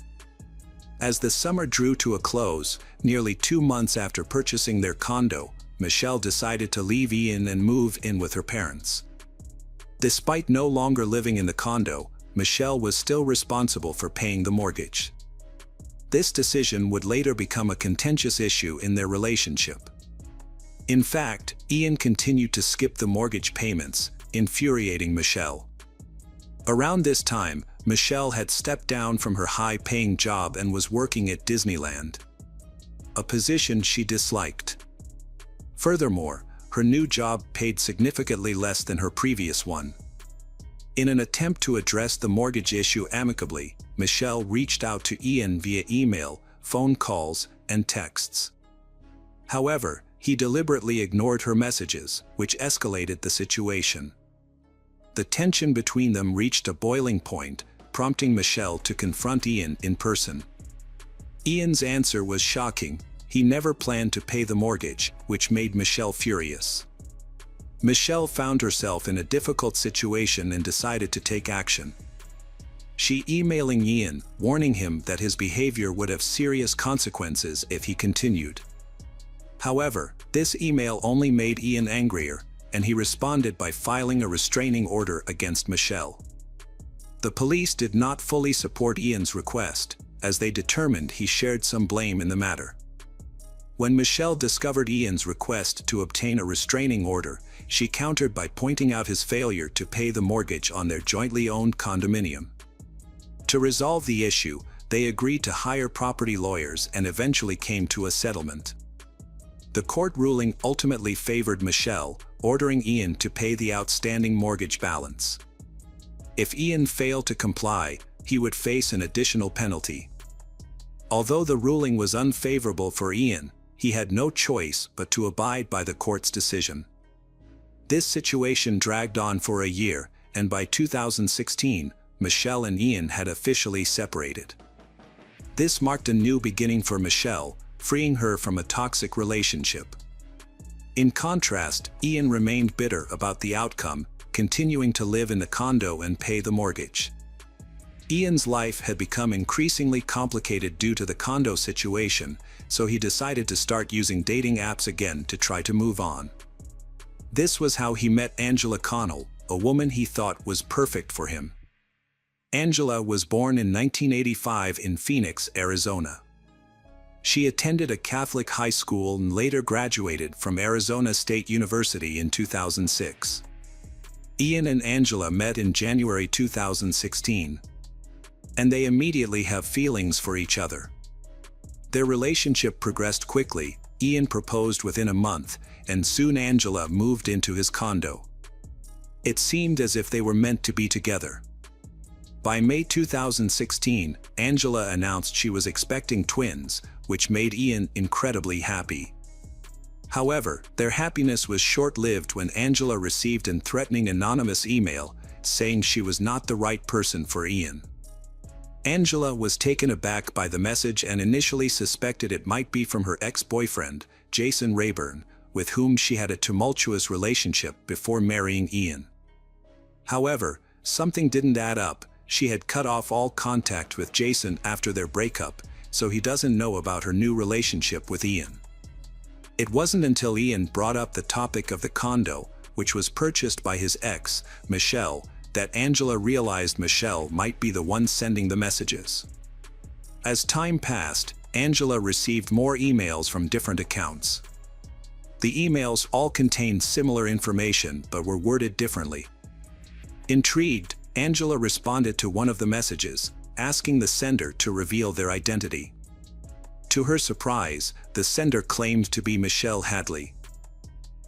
As the summer drew to a close, nearly 2 months after purchasing their condo, Michelle decided to leave Ian and move in with her parents. Despite no longer living in the condo, Michelle was still responsible for paying the mortgage. This decision would later become a contentious issue in their relationship. In fact, Ian continued to skip the mortgage payments, infuriating Michelle. Around this time, Michelle had stepped down from her high-paying job and was working at Disneyland, a position she disliked. Furthermore, her new job paid significantly less than her previous one. In an attempt to address the mortgage issue amicably, Michelle reached out to Ian via email, phone calls, and texts. However, he deliberately ignored her messages, which escalated the situation. The tension between them reached a boiling point, prompting Michelle to confront Ian in person. Ian's answer was shocking. He never planned to pay the mortgage, which made Michelle furious. Michelle found herself in a difficult situation and decided to take action. She emailed Ian, warning him that his behavior would have serious consequences if he continued. However, this email only made Ian angrier, and he responded by filing a restraining order against Michelle. The police did not fully support Ian's request, as they determined he shared some blame in the matter. When Michelle discovered Ian's request to obtain a restraining order, she countered by pointing out his failure to pay the mortgage on their jointly owned condominium. To resolve the issue, they agreed to hire property lawyers and eventually came to a settlement. The court ruling ultimately favored Michelle, ordering Ian to pay the outstanding mortgage balance. If Ian failed to comply, he would face an additional penalty. Although the ruling was unfavorable for Ian, he had no choice but to abide by the court's decision. This situation dragged on for a year, and by 2016, Michelle and Ian had officially separated. This marked a new beginning for Michelle, freeing her from a toxic relationship. In contrast, Ian remained bitter about the outcome, continuing to live in the condo and pay the mortgage. Ian's life had become increasingly complicated due to the condo situation, so he decided to start using dating apps again to try to move on. This was how he met Angela Connell, a woman he thought was perfect for him. Angela was born in 1985 in Phoenix, Arizona. She attended a Catholic high school and later graduated from Arizona State University in 2006. Ian and Angela met in January 2016. And they immediately have feelings for each other. Their relationship progressed quickly. Ian proposed within a month, and soon Angela moved into his condo. It seemed as if they were meant to be together. By May 2016, Angela announced she was expecting twins, which made Ian incredibly happy. However, their happiness was short-lived when Angela received a threatening anonymous email saying she was not the right person for Ian. Angela was taken aback by the message and initially suspected it might be from her ex-boyfriend, Jason Rayburn, with whom she had a tumultuous relationship before marrying Ian. However, something didn't add up. She had cut off all contact with Jason after their breakup, so he doesn't know about her new relationship with Ian. It wasn't until Ian brought up the topic of the condo, which was purchased by his ex, Michelle, that Angela realized Michelle might be the one sending the messages. As time passed, Angela received more emails from different accounts. The emails all contained similar information but were worded differently. Intrigued, Angela responded to one of the messages, asking the sender to reveal their identity. To her surprise, the sender claimed to be Michelle Hadley.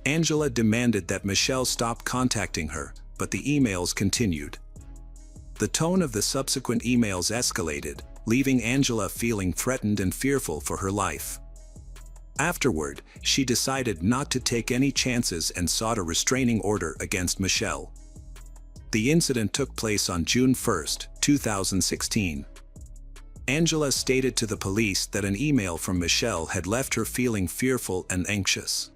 Angela demanded that Michelle stop contacting her, but the emails continued. The tone of the subsequent emails escalated, leaving Angela feeling threatened and fearful for her life. Afterward, she decided not to take any chances and sought a restraining order against Michelle. The incident took place on June 1, 2016. Angela stated to the police that an email from Michelle had left her feeling fearful and anxious.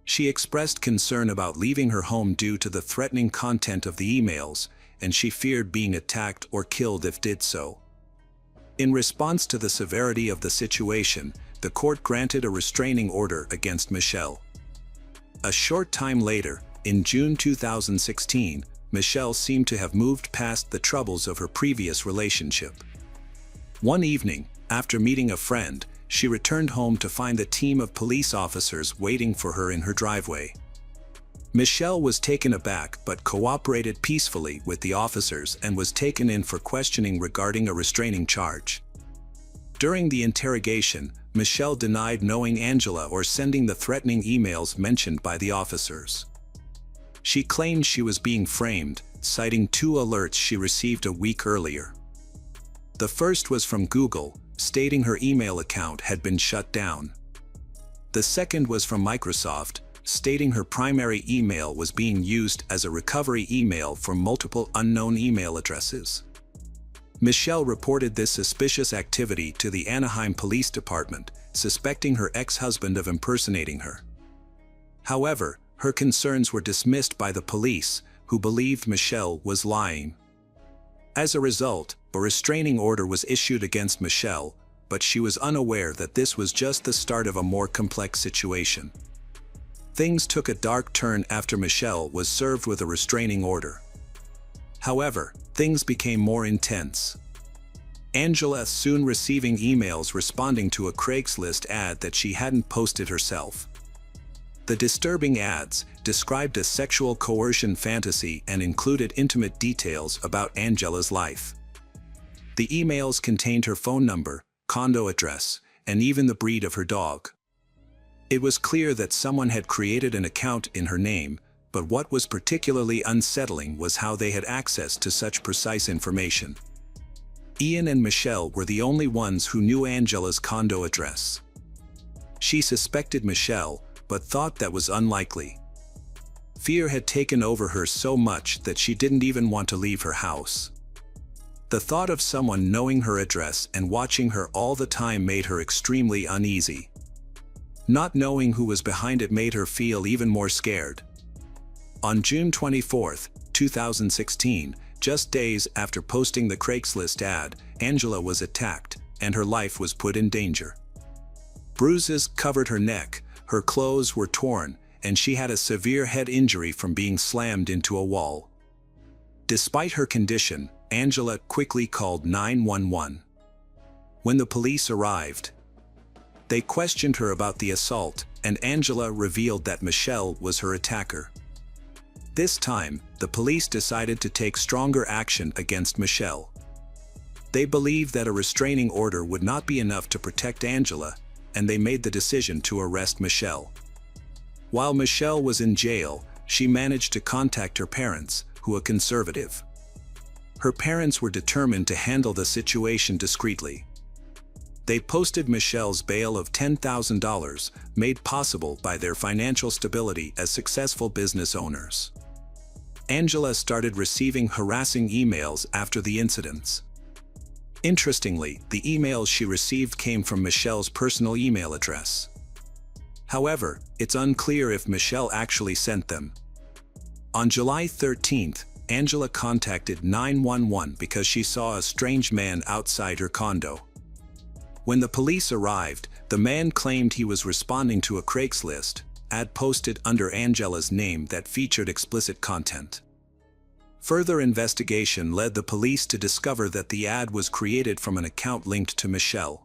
She expressed concern about leaving her home due to the threatening content of the emails, and she feared being attacked or killed if did so. In response to the severity of the situation, the court granted a restraining order against Michelle. A short time later, in June 2016, Michelle seemed to have moved past the troubles of her previous relationship. One evening, after meeting a friend, she returned home to find a team of police officers waiting for her in her driveway. Michelle was taken aback but cooperated peacefully with the officers and was taken in for questioning regarding a restraining charge. During the interrogation, Michelle denied knowing Angela or sending the threatening emails mentioned by the officers. She claimed she was being framed, citing 2 alerts she received a week earlier. The first was from Google, stating her email account had been shut down. The second was from Microsoft, stating her primary email was being used as a recovery email for multiple unknown email addresses. Michelle reported this suspicious activity to the Anaheim Police Department, suspecting her ex-husband of impersonating her. However, her concerns were dismissed by the police, who believed Michelle was lying. As a result, a restraining order was issued against Michelle, but she was unaware that this was just the start of a more complex situation. Things took a dark turn after Michelle was served with a restraining order. However, things became more intense. Angela soon receiving emails responding to a Craigslist ad that she hadn't posted herself. The disturbing ads described a sexual coercion fantasy and included intimate details about Angela's life. The emails contained her phone number, condo address, and even the breed of her dog. It was clear that someone had created an account in her name, but what was particularly unsettling was how they had access to such precise information. Ian and Michelle were the only ones who knew Angela's condo address. She suspected Michelle, but thought that was unlikely. Fear had taken over her so much that she didn't even want to leave her house. The thought of someone knowing her address and watching her all the time made her extremely uneasy. Not knowing who was behind it made her feel even more scared. On June 24, 2016, just days after posting the Craigslist ad, Angela was attacked, and her life was put in danger. Bruises covered her neck, her clothes were torn, and she had a severe head injury from being slammed into a wall. Despite her condition, Angela quickly called 911. When the police arrived, they questioned her about the assault, and Angela revealed that Michelle was her attacker. This time, the police decided to take stronger action against Michelle. They believed that a restraining order would not be enough to protect Angela, and they made the decision to arrest Michelle. While Michelle was in jail, she managed to contact her parents, who are conservative. Her parents were determined to handle the situation discreetly. They posted Michelle's bail of $10,000, made possible by their financial stability as successful business owners. Angela started receiving harassing emails after the incidents. Interestingly, the emails she received came from Michelle's personal email address. However, it's unclear if Michelle actually sent them. On July 13th, Angela contacted 911 because she saw a strange man outside her condo. When the police arrived, the man claimed he was responding to a Craigslist ad posted under Angela's name that featured explicit content. Further investigation led the police to discover that the ad was created from an account linked to Michelle.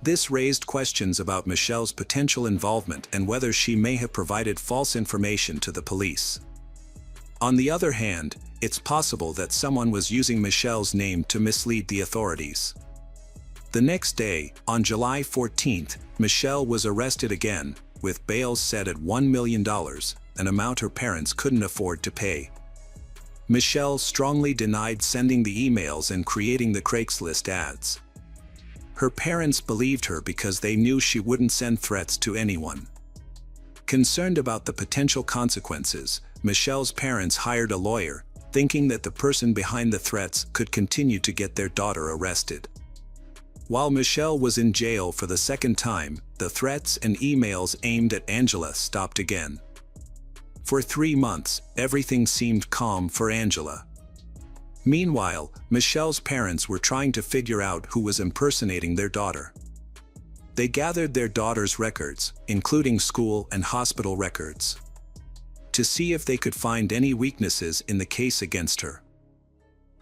This raised questions about Michelle's potential involvement and whether she may have provided false information to the police. On the other hand, it's possible that someone was using Michelle's name to mislead the authorities. The next day, on July 14th, Michelle was arrested again, with bail set at $1 million, an amount her parents couldn't afford to pay. Michelle strongly denied sending the emails and creating the Craigslist ads. Her parents believed her because they knew she wouldn't send threats to anyone. Concerned about the potential consequences, Michelle's parents hired a lawyer, thinking that the person behind the threats could continue to get their daughter arrested. While Michelle was in jail for the second time, the threats and emails aimed at Angela stopped again. For 3 months, everything seemed calm for Angela. Meanwhile, Michelle's parents were trying to figure out who was impersonating their daughter. They gathered their daughter's records, including school and hospital records, to see if they could find any weaknesses in the case against her.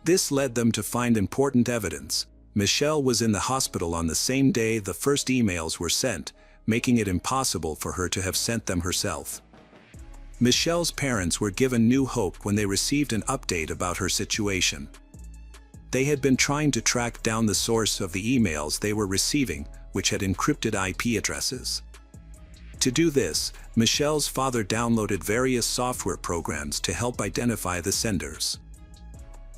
This led them to find important evidence. Michelle was in the hospital on the same day the first emails were sent, making it impossible for her to have sent them herself. Michelle's parents were given new hope when they received an update about her situation. They had been trying to track down the source of the emails they were receiving, which had encrypted IP addresses. To do this, Michelle's father downloaded various software programs to help identify the senders.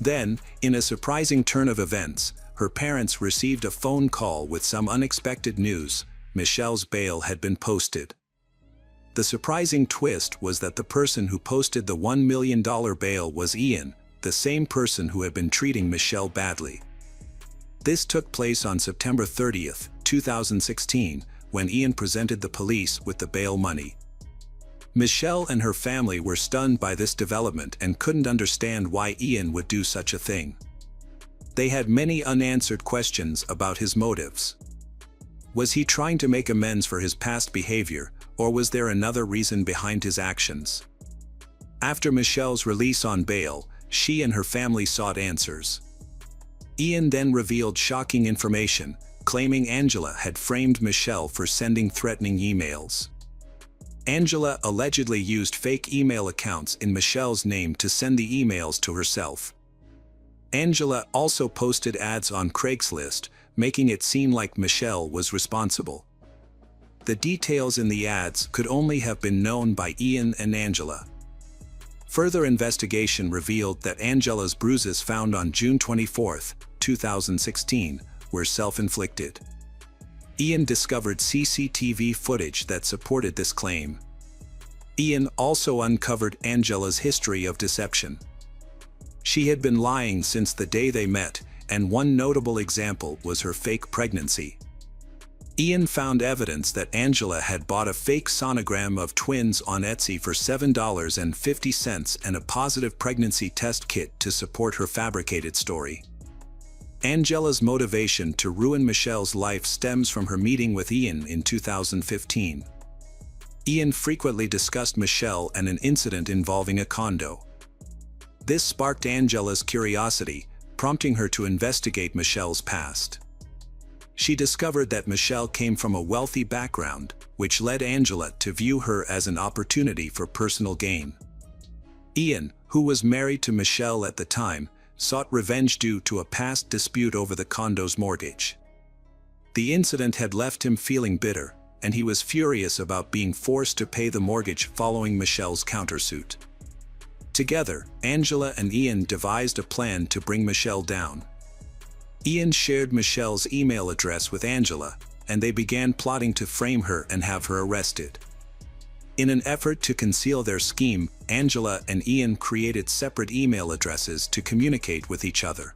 Then, in a surprising turn of events, her parents received a phone call with some unexpected news: Michelle's bail had been posted. The surprising twist was that the person who posted the $1 million bail was Ian, the same person who had been treating Michelle badly. This took place on September 30th, 2016, when Ian presented the police with the bail money. Michelle and her family were stunned by this development and couldn't understand why Ian would do such a thing. They had many unanswered questions about his motives. Was he trying to make amends for his past behavior, or was there another reason behind his actions? After Michelle's release on bail, she and her family sought answers. Ian then revealed shocking information, claiming Angela had framed Michelle for sending threatening emails. Angela allegedly used fake email accounts in Michelle's name to send the emails to herself. Angela also posted ads on Craigslist, making it seem like Michelle was responsible. The details in the ads could only have been known by Ian and Angela. Further investigation revealed that Angela's bruises found on June 24, 2016, were self-inflicted. Ian discovered CCTV footage that supported this claim. Ian also uncovered Angela's history of deception. She had been lying since the day they met, and one notable example was her fake pregnancy. Ian found evidence that Angela had bought a fake sonogram of twins on Etsy for $7.50 and a positive pregnancy test kit to support her fabricated story. Angela's motivation to ruin Michelle's life stems from her meeting with Ian in 2015. Ian frequently discussed Michelle and an incident involving a condo. This sparked Angela's curiosity, prompting her to investigate Michelle's past. She discovered that Michelle came from a wealthy background, which led Angela to view her as an opportunity for personal gain. Ian, who was married to Michelle at the time, sought revenge due to a past dispute over the condo's mortgage. The incident had left him feeling bitter, and he was furious about being forced to pay the mortgage following Michelle's countersuit. Together, Angela and Ian devised a plan to bring Michelle down. Ian shared Michelle's email address with Angela, and they began plotting to frame her and have her arrested. In an effort to conceal their scheme, Angela and Ian created separate email addresses to communicate with each other.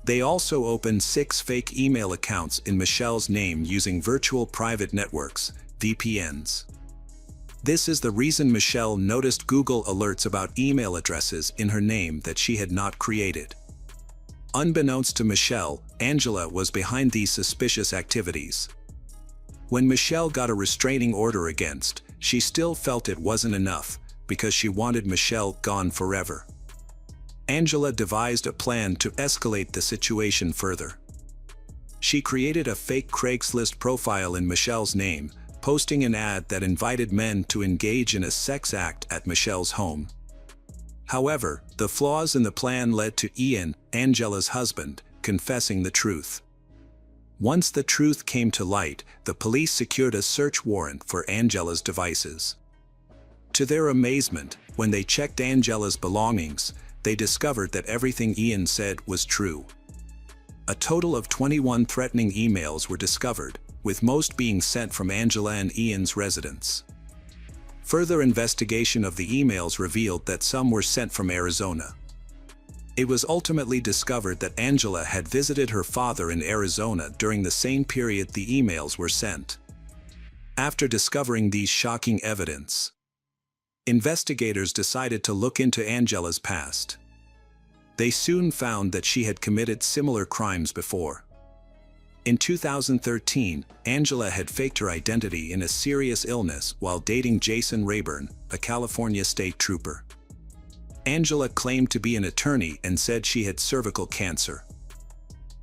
They also opened 6 fake email accounts in Michelle's name using virtual private networks, VPNs. This is the reason Michelle noticed Google alerts about email addresses in her name that she had not created. Unbeknownst to Michelle, Angela was behind these suspicious activities. When Michelle got a restraining order against, she still felt it wasn't enough, because she wanted Michelle gone forever. Angela devised a plan to escalate the situation further. She created a fake Craigslist profile in Michelle's name, posting an ad that invited men to engage in a sex act at Michelle's home. However, the flaws in the plan led to Ian, Angela's husband, confessing the truth. Once the truth came to light, the police secured a search warrant for Angela's devices. To their amazement, when they checked Angela's belongings, they discovered that everything Ian said was true. A total of 21 threatening emails were discovered, with most being sent from Angela and Ian's residence. Further investigation of the emails revealed that some were sent from Arizona. It was ultimately discovered that Angela had visited her father in Arizona during the same period the emails were sent. After discovering these shocking evidence, investigators decided to look into Angela's past. They soon found that she had committed similar crimes before. In 2013, Angela had faked her identity in a serious illness while dating Jason Rayburn, a California state trooper. Angela claimed to be an attorney and said she had cervical cancer.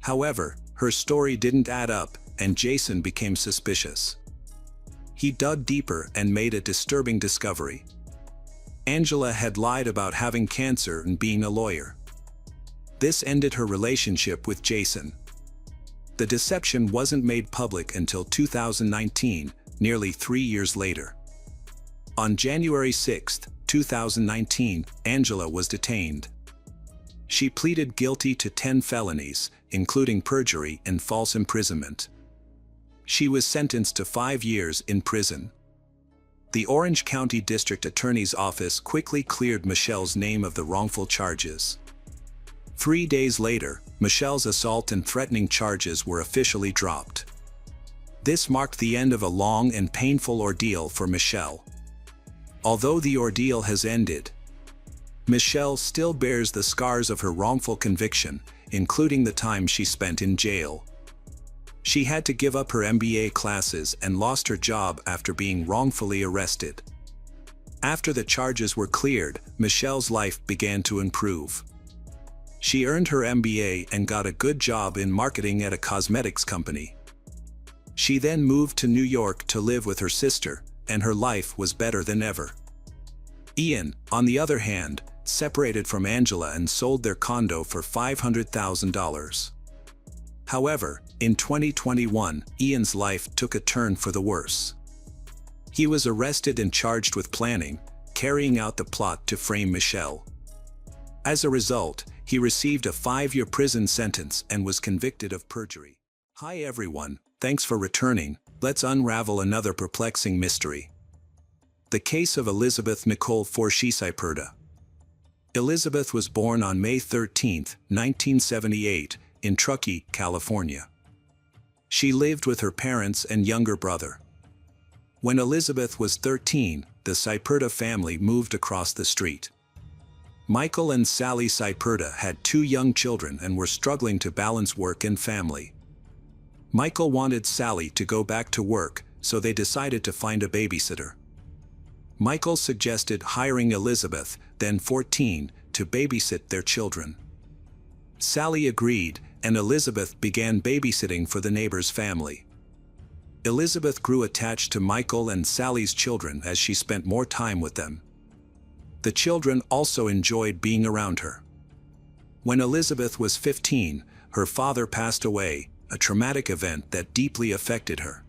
However, her story didn't add up, and Jason became suspicious. He dug deeper and made a disturbing discovery. Angela had lied about having cancer and being a lawyer. This ended her relationship with Jason. The deception wasn't made public until 2019, nearly 3 years later. On January 6, 2019, Angela was detained. She pleaded guilty to 10 felonies, including perjury and false imprisonment. She was sentenced to 5 years in prison. The Orange County District Attorney's Office quickly cleared Michelle's name of the wrongful charges. 3 days later, Michelle's assault and threatening charges were officially dropped. This marked the end of a long and painful ordeal for Michelle. Although the ordeal has ended, Michelle still bears the scars of her wrongful conviction, including the time she spent in jail. She had to give up her MBA classes and lost her job after being wrongfully arrested. After the charges were cleared, Michelle's life began to improve. She earned her MBA and got a good job in marketing at a cosmetics company. She then moved to New York to live with her sister, and her life was better than ever. Ian, on the other hand, separated from Angela and sold their condo for $500,000. However, in 2021, Ian's life took a turn for the worse. He was arrested and charged with planning, carrying out the plot to frame Michelle. As a result, he received a 5-year prison sentence and was convicted of perjury. Hi everyone, thanks for returning. Let's unravel another perplexing mystery. The case of Elizabeth Nicole Forshee-Cyperta. Elizabeth was born on May 13, 1978, in Truckee, California. She lived with her parents and younger brother. When Elizabeth was 13, the Cyperta family moved across the street. Michael and Sally Cyperta had 2 young children and were struggling to balance work and family. Michael wanted Sally to go back to work, so they decided to find a babysitter. Michael suggested hiring Elizabeth, then 14, to babysit their children. Sally agreed, and Elizabeth began babysitting for the neighbor's family. Elizabeth grew attached to Michael and Sally's children as she spent more time with them. The children also enjoyed being around her. When Elizabeth was 15, her father passed away, a traumatic event that deeply affected her.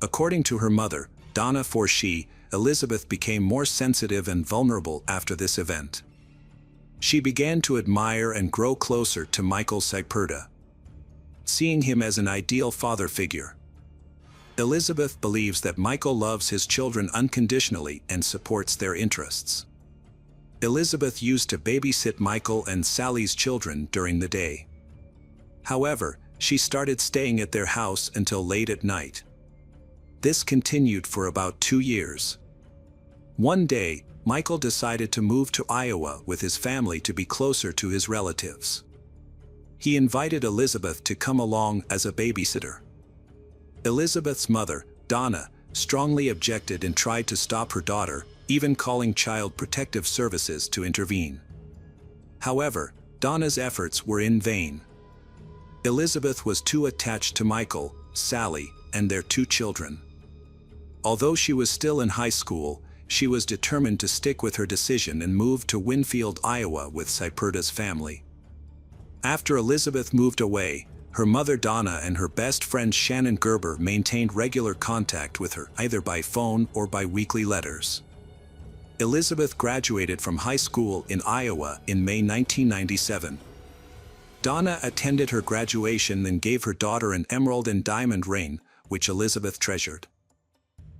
According to her mother, Donna Forshee, Elizabeth became more sensitive and vulnerable after this event. She began to admire and grow closer to Michael Cyperta, seeing him as an ideal father figure. Elizabeth believes that Michael loves his children unconditionally and supports their interests. Elizabeth used to babysit Michael and Sally's children during the day. However, she started staying at their house until late at night. This continued for about 2 years. One day, Michael decided to move to Iowa with his family to be closer to his relatives. He invited Elizabeth to come along as a babysitter. Elizabeth's mother, Donna, strongly objected and tried to stop her daughter, even calling Child Protective Services to intervene. However, Donna's efforts were in vain. Elizabeth was too attached to Michael, Sally, and their 2 children. Although she was still in high school, she was determined to stick with her decision and moved to Winfield, Iowa with Cyperta's family. After Elizabeth moved away, her mother Donna and her best friend Shannon Gerber maintained regular contact with her, either by phone or by weekly letters. Elizabeth graduated from high school in Iowa in May 1997. Donna attended her graduation and gave her daughter an emerald and diamond ring, which Elizabeth treasured.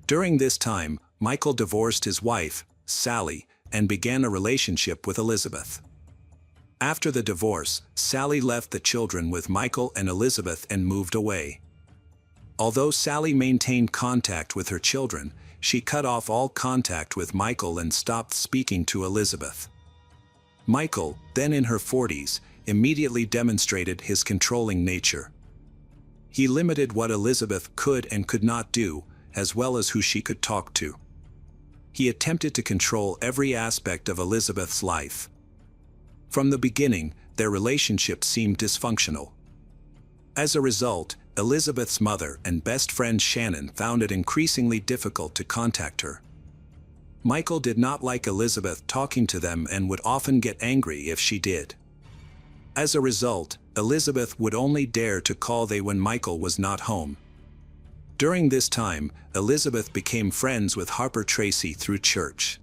During this time, Michael divorced his wife, Sally, and began a relationship with Elizabeth. After the divorce, Sally left the children with Michael and Elizabeth and moved away. Although Sally maintained contact with her children, she cut off all contact with Michael and stopped speaking to Elizabeth. Michael, then in her 40s, immediately demonstrated his controlling nature. He limited what Elizabeth could and could not do, as well as who she could talk to. He attempted to control every aspect of Elizabeth's life. From the beginning, their relationship seemed dysfunctional. As a result, Elizabeth's mother and best friend Shannon found it increasingly difficult to contact her. Michael did not like Elizabeth talking to them and would often get angry if she did. As a result, Elizabeth would only dare to call them when Michael was not home. During this time, Elizabeth became friends with Harper Tracy through church.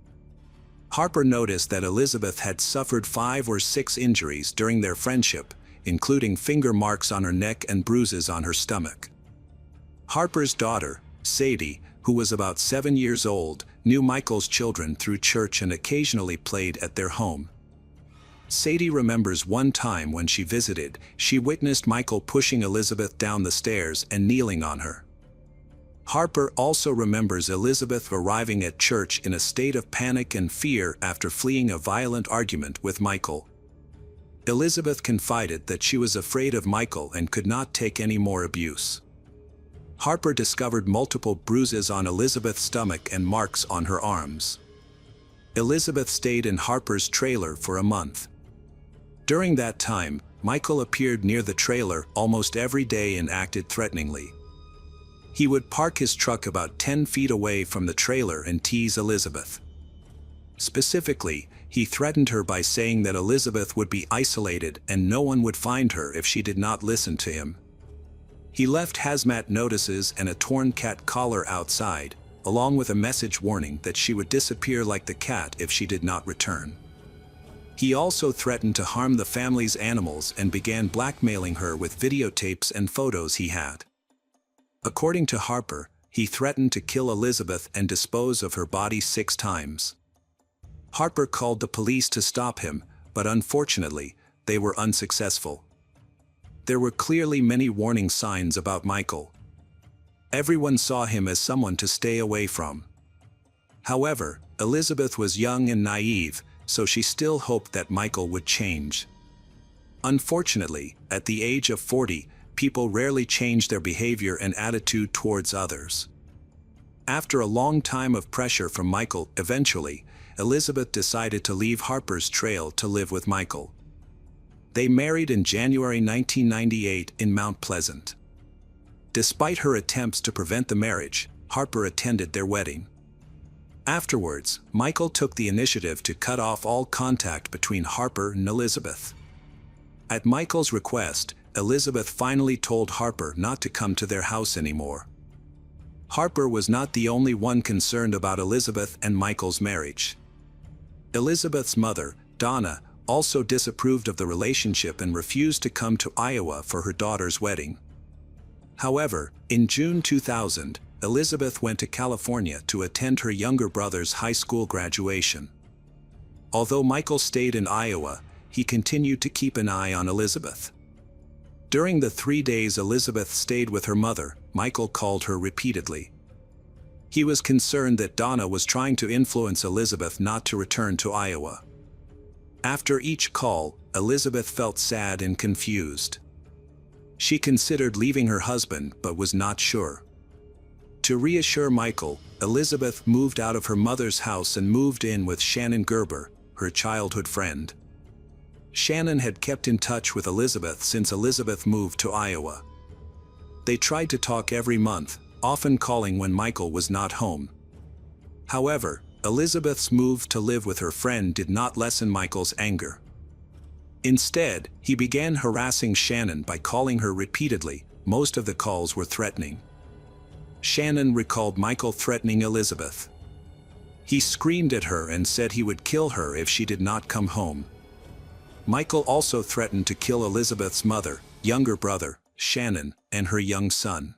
Harper noticed that Elizabeth had suffered 5 or 6 injuries during their friendship, including finger marks on her neck and bruises on her stomach. Harper's daughter, Sadie, who was about 7 years old, knew Michael's children through church and occasionally played at their home. Sadie remembers one time when she visited, she witnessed Michael pushing Elizabeth down the stairs and kneeling on her. Harper also remembers Elizabeth arriving at church in a state of panic and fear after fleeing a violent argument with Michael. Elizabeth confided that she was afraid of Michael and could not take any more abuse. Harper discovered multiple bruises on Elizabeth's stomach and marks on her arms. Elizabeth stayed in Harper's trailer for a month. During that time, Michael appeared near the trailer almost every day and acted threateningly. He would park his truck about 10 feet away from the trailer and tease Elizabeth. Specifically, he threatened her by saying that Elizabeth would be isolated and no one would find her if she did not listen to him. He left hazmat notices and a torn cat collar outside, along with a message warning that she would disappear like the cat if she did not return. He also threatened to harm the family's animals and began blackmailing her with videotapes and photos he had. According to Harper, he threatened to kill Elizabeth and dispose of her body 6 times. Harper called the police to stop him, but unfortunately, they were unsuccessful. There were clearly many warning signs about Michael. Everyone saw him as someone to stay away from. However, Elizabeth was young and naive, so she still hoped that Michael would change. Unfortunately, at the age of 40, people rarely change their behavior and attitude towards others. After a long time of pressure from Michael, eventually, Elizabeth decided to leave Harper's trail to live with Michael. They married in January 1998 in Mount Pleasant. Despite her attempts to prevent the marriage, Harper attended their wedding. Afterwards, Michael took the initiative to cut off all contact between Harper and Elizabeth. At Michael's request, Elizabeth finally told Harper not to come to their house anymore. Harper was not the only one concerned about Elizabeth and Michael's marriage. Elizabeth's mother, Donna, also disapproved of the relationship and refused to come to Iowa for her daughter's wedding. However, in June 2000, Elizabeth went to California to attend her younger brother's high school graduation. Although Michael stayed in Iowa, he continued to keep an eye on Elizabeth. During the 3 days Elizabeth stayed with her mother, Michael called her repeatedly. He was concerned that Donna was trying to influence Elizabeth not to return to Iowa. After each call, Elizabeth felt sad and confused. She considered leaving her husband but was not sure. To reassure Michael, Elizabeth moved out of her mother's house and moved in with Shannon Gerber, her childhood friend. Shannon had kept in touch with Elizabeth since Elizabeth moved to Iowa. They tried to talk every month, often calling when Michael was not home. However, Elizabeth's move to live with her friend did not lessen Michael's anger. Instead, he began harassing Shannon by calling her repeatedly. Most of the calls were threatening. Shannon recalled Michael threatening Elizabeth. He screamed at her and said he would kill her if she did not come home. Michael also threatened to kill Elizabeth's mother, younger brother, Shannon, and her young son.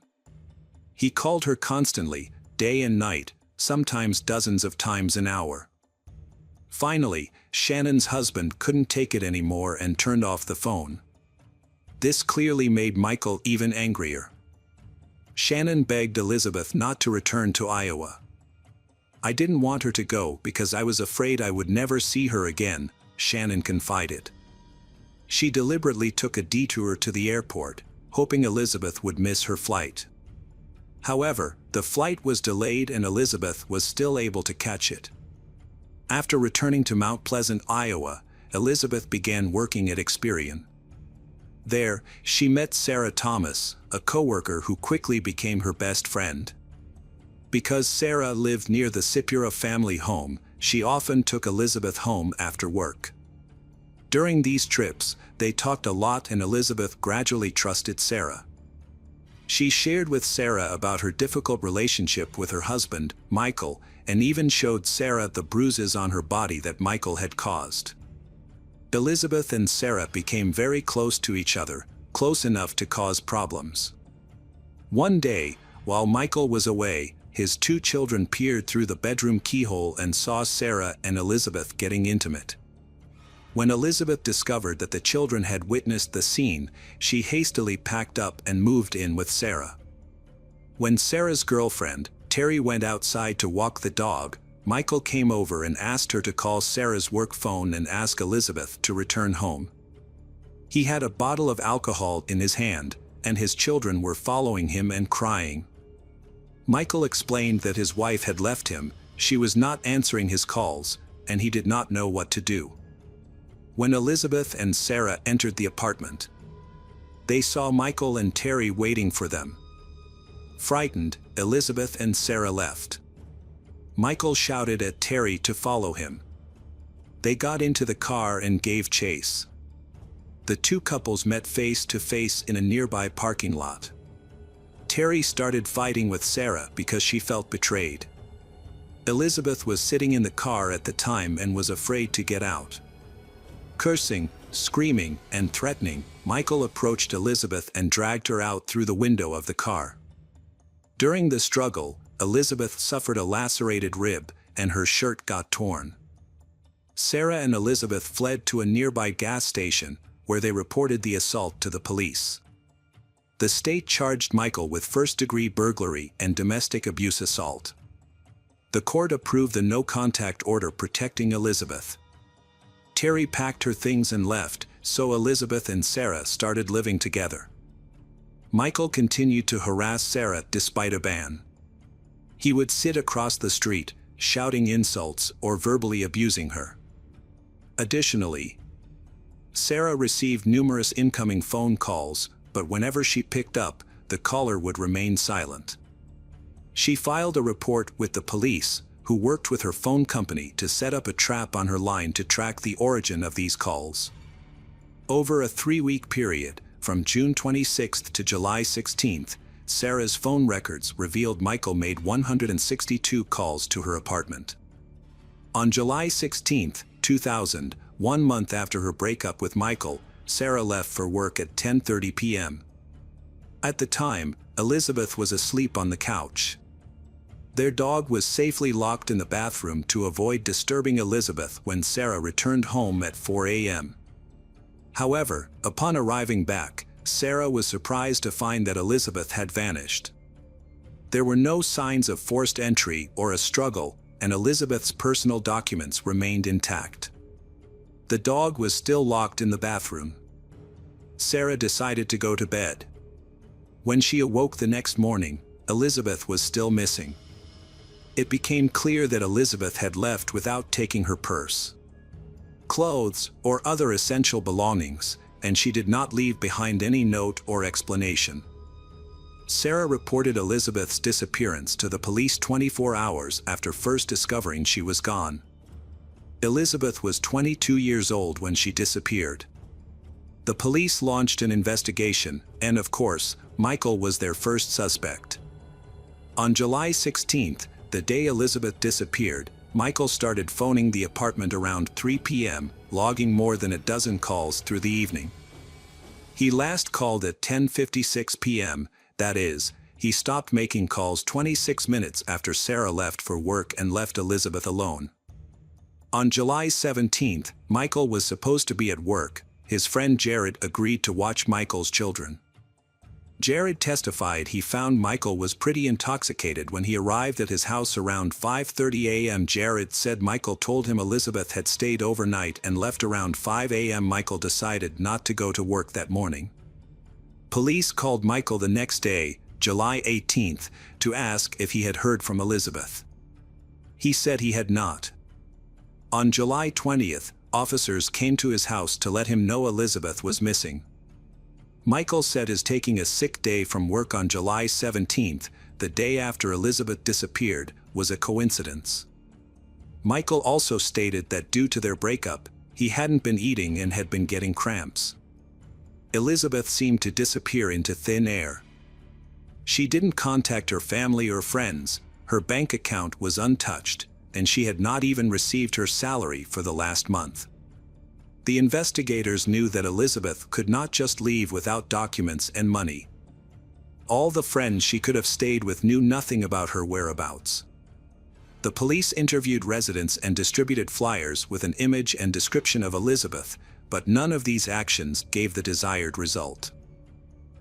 He called her constantly, day and night, sometimes dozens of times an hour. Finally, Shannon's husband couldn't take it anymore and turned off the phone. This clearly made Michael even angrier. Shannon begged Elizabeth not to return to Iowa. "I didn't want her to go because I was afraid I would never see her again," Shannon confided. She deliberately took a detour to the airport, hoping Elizabeth would miss her flight. However, the flight was delayed and Elizabeth was still able to catch it. After returning to Mount Pleasant, Iowa, Elizabeth began working at Experian. There, she met Sarah Thomas, a coworker who quickly became her best friend. Because Sarah lived near the Sipura family home, she often took Elizabeth home after work. During these trips, they talked a lot and Elizabeth gradually trusted Sarah. She shared with Sarah about her difficult relationship with her husband, Michael, and even showed Sarah the bruises on her body that Michael had caused. Elizabeth and Sarah became very close to each other, close enough to cause problems. One day, while Michael was away, his two children peered through the bedroom keyhole and saw Sarah and Elizabeth getting intimate. When Elizabeth discovered that the children had witnessed the scene, she hastily packed up and moved in with Sarah. When Sarah's girlfriend, Terry, went outside to walk the dog, Michael came over and asked her to call Sarah's work phone and ask Elizabeth to return home. He had a bottle of alcohol in his hand, and his children were following him and crying. Michael explained that his wife had left him, she was not answering his calls, and he did not know what to do. When Elizabeth and Sarah entered the apartment, they saw Michael and Terry waiting for them. Frightened, Elizabeth and Sarah left. Michael shouted at Terry to follow him. They got into the car and gave chase. The two couples met face to face in a nearby parking lot. Terry started fighting with Sarah because she felt betrayed. Elizabeth was sitting in the car at the time and was afraid to get out. Cursing, screaming, and threatening, Michael approached Elizabeth and dragged her out through the window of the car. During the struggle, Elizabeth suffered a lacerated rib, and her shirt got torn. Sarah and Elizabeth fled to a nearby gas station, where they reported the assault to the police. The state charged Michael with first-degree burglary and domestic abuse assault. The court approved the no-contact order protecting Elizabeth. Terry packed her things and left, so Elizabeth and Sarah started living together. Michael continued to harass Sarah despite a ban. He would sit across the street, shouting insults or verbally abusing her. Additionally, Sarah received numerous incoming phone calls, but whenever she picked up, the caller would remain silent. She filed a report with the police, who worked with her phone company to set up a trap on her line to track the origin of these calls. Over a 3-week period, from June 26th to July 16th, Sarah's phone records revealed Michael made 162 calls to her apartment. On July 16, 2000, 1 month after her breakup with Michael, Sarah left for work at 10:30 p.m. At the time, Elizabeth was asleep on the couch. Their dog was safely locked in the bathroom to avoid disturbing Elizabeth when Sarah returned home at 4 a.m. However, upon arriving back, Sarah was surprised to find that Elizabeth had vanished. There were no signs of forced entry or a struggle, and Elizabeth's personal documents remained intact. The dog was still locked in the bathroom. Sarah decided to go to bed. When she awoke the next morning, Elizabeth was still missing. It became clear that Elizabeth had left without taking her purse, clothes, or other essential belongings, and she did not leave behind any note or explanation. Sarah reported Elizabeth's disappearance to the police 24 hours after first discovering she was gone. Elizabeth was 22 years old when she disappeared. The police launched an investigation, and of course, Michael was their first suspect. On July 16th, the day Elizabeth disappeared, Michael started phoning the apartment around 3 p.m., logging more than a dozen calls through the evening. He last called at 10:56 p.m., that is, he stopped making calls 26 minutes after Sarah left for work and left Elizabeth alone. On July 17th, Michael was supposed to be at work. His friend Jared agreed to watch Michael's children. Jared testified he found Michael was pretty intoxicated when he arrived at his house around 5:30 a.m. Jared said Michael told him Elizabeth had stayed overnight and left around 5 a.m. Michael decided not to go to work that morning. Police called Michael the next day, July 18th, to ask if he had heard from Elizabeth. He said he had not. On July 20th, officers came to his house to let him know Elizabeth was missing. Michael said his taking a sick day from work on July 17th, the day after Elizabeth disappeared, was a coincidence. Michael also stated that due to their breakup, he hadn't been eating and had been getting cramps. Elizabeth seemed to disappear into thin air. She didn't contact her family or friends, her bank account was untouched, and she had not even received her salary for the last month. The investigators knew that Elizabeth could not just leave without documents and money. All the friends she could have stayed with knew nothing about her whereabouts. The police interviewed residents and distributed flyers with an image and description of Elizabeth, but none of these actions gave the desired result.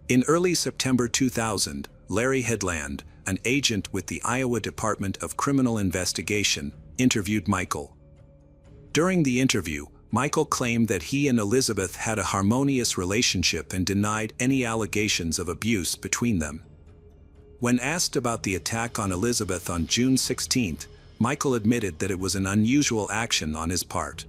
In early September 2000, Larry Headland, an agent with the Iowa Department of Criminal Investigation, interviewed Michael. During the interview, Michael claimed that he and Elizabeth had a harmonious relationship and denied any allegations of abuse between them. When asked about the attack on Elizabeth on June 16th, Michael admitted that it was an unusual action on his part.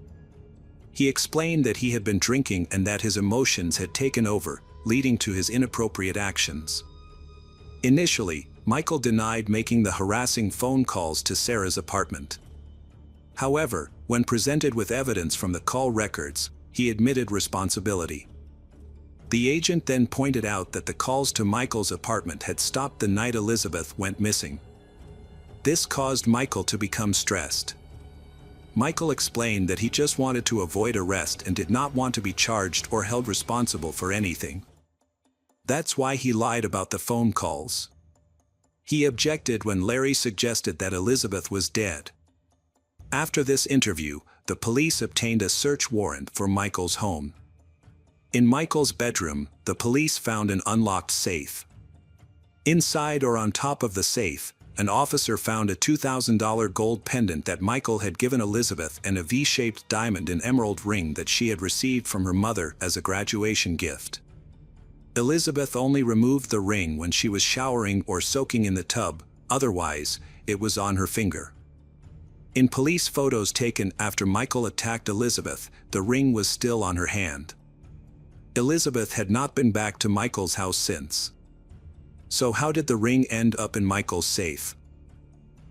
He explained that he had been drinking and that his emotions had taken over, leading to his inappropriate actions. Initially, Michael denied making the harassing phone calls to Sarah's apartment. However, when presented with evidence from the call records, he admitted responsibility. The agent then pointed out that the calls to Michael's apartment had stopped the night Elizabeth went missing. This caused Michael to become stressed. Michael explained that he just wanted to avoid arrest and did not want to be charged or held responsible for anything. That's why he lied about the phone calls. He objected when Larry suggested that Elizabeth was dead. After this interview, the police obtained a search warrant for Michael's home. In Michael's bedroom, the police found an unlocked safe. Inside or on top of the safe, an officer found a $2,000 gold pendant that Michael had given Elizabeth and a V-shaped diamond and emerald ring that she had received from her mother as a graduation gift. Elizabeth only removed the ring when she was showering or soaking in the tub, otherwise, it was on her finger. In police photos taken after Michael attacked Elizabeth, the ring was still on her hand. Elizabeth had not been back to Michael's house since. So how did the ring end up in Michael's safe?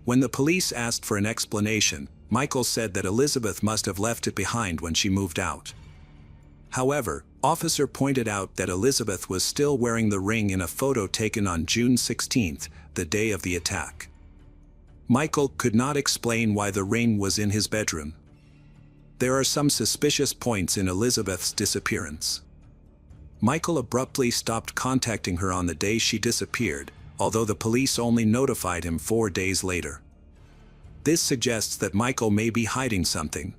When the police asked for an explanation, Michael said that Elizabeth must have left it behind when she moved out. However, officer pointed out that Elizabeth was still wearing the ring in a photo taken on June 16th, the day of the attack. Michael could not explain why the ring was in his bedroom. There are some suspicious points in Elizabeth's disappearance. Michael abruptly stopped contacting her on the day she disappeared, although the police only notified him 4 days later. This suggests that Michael may be hiding something.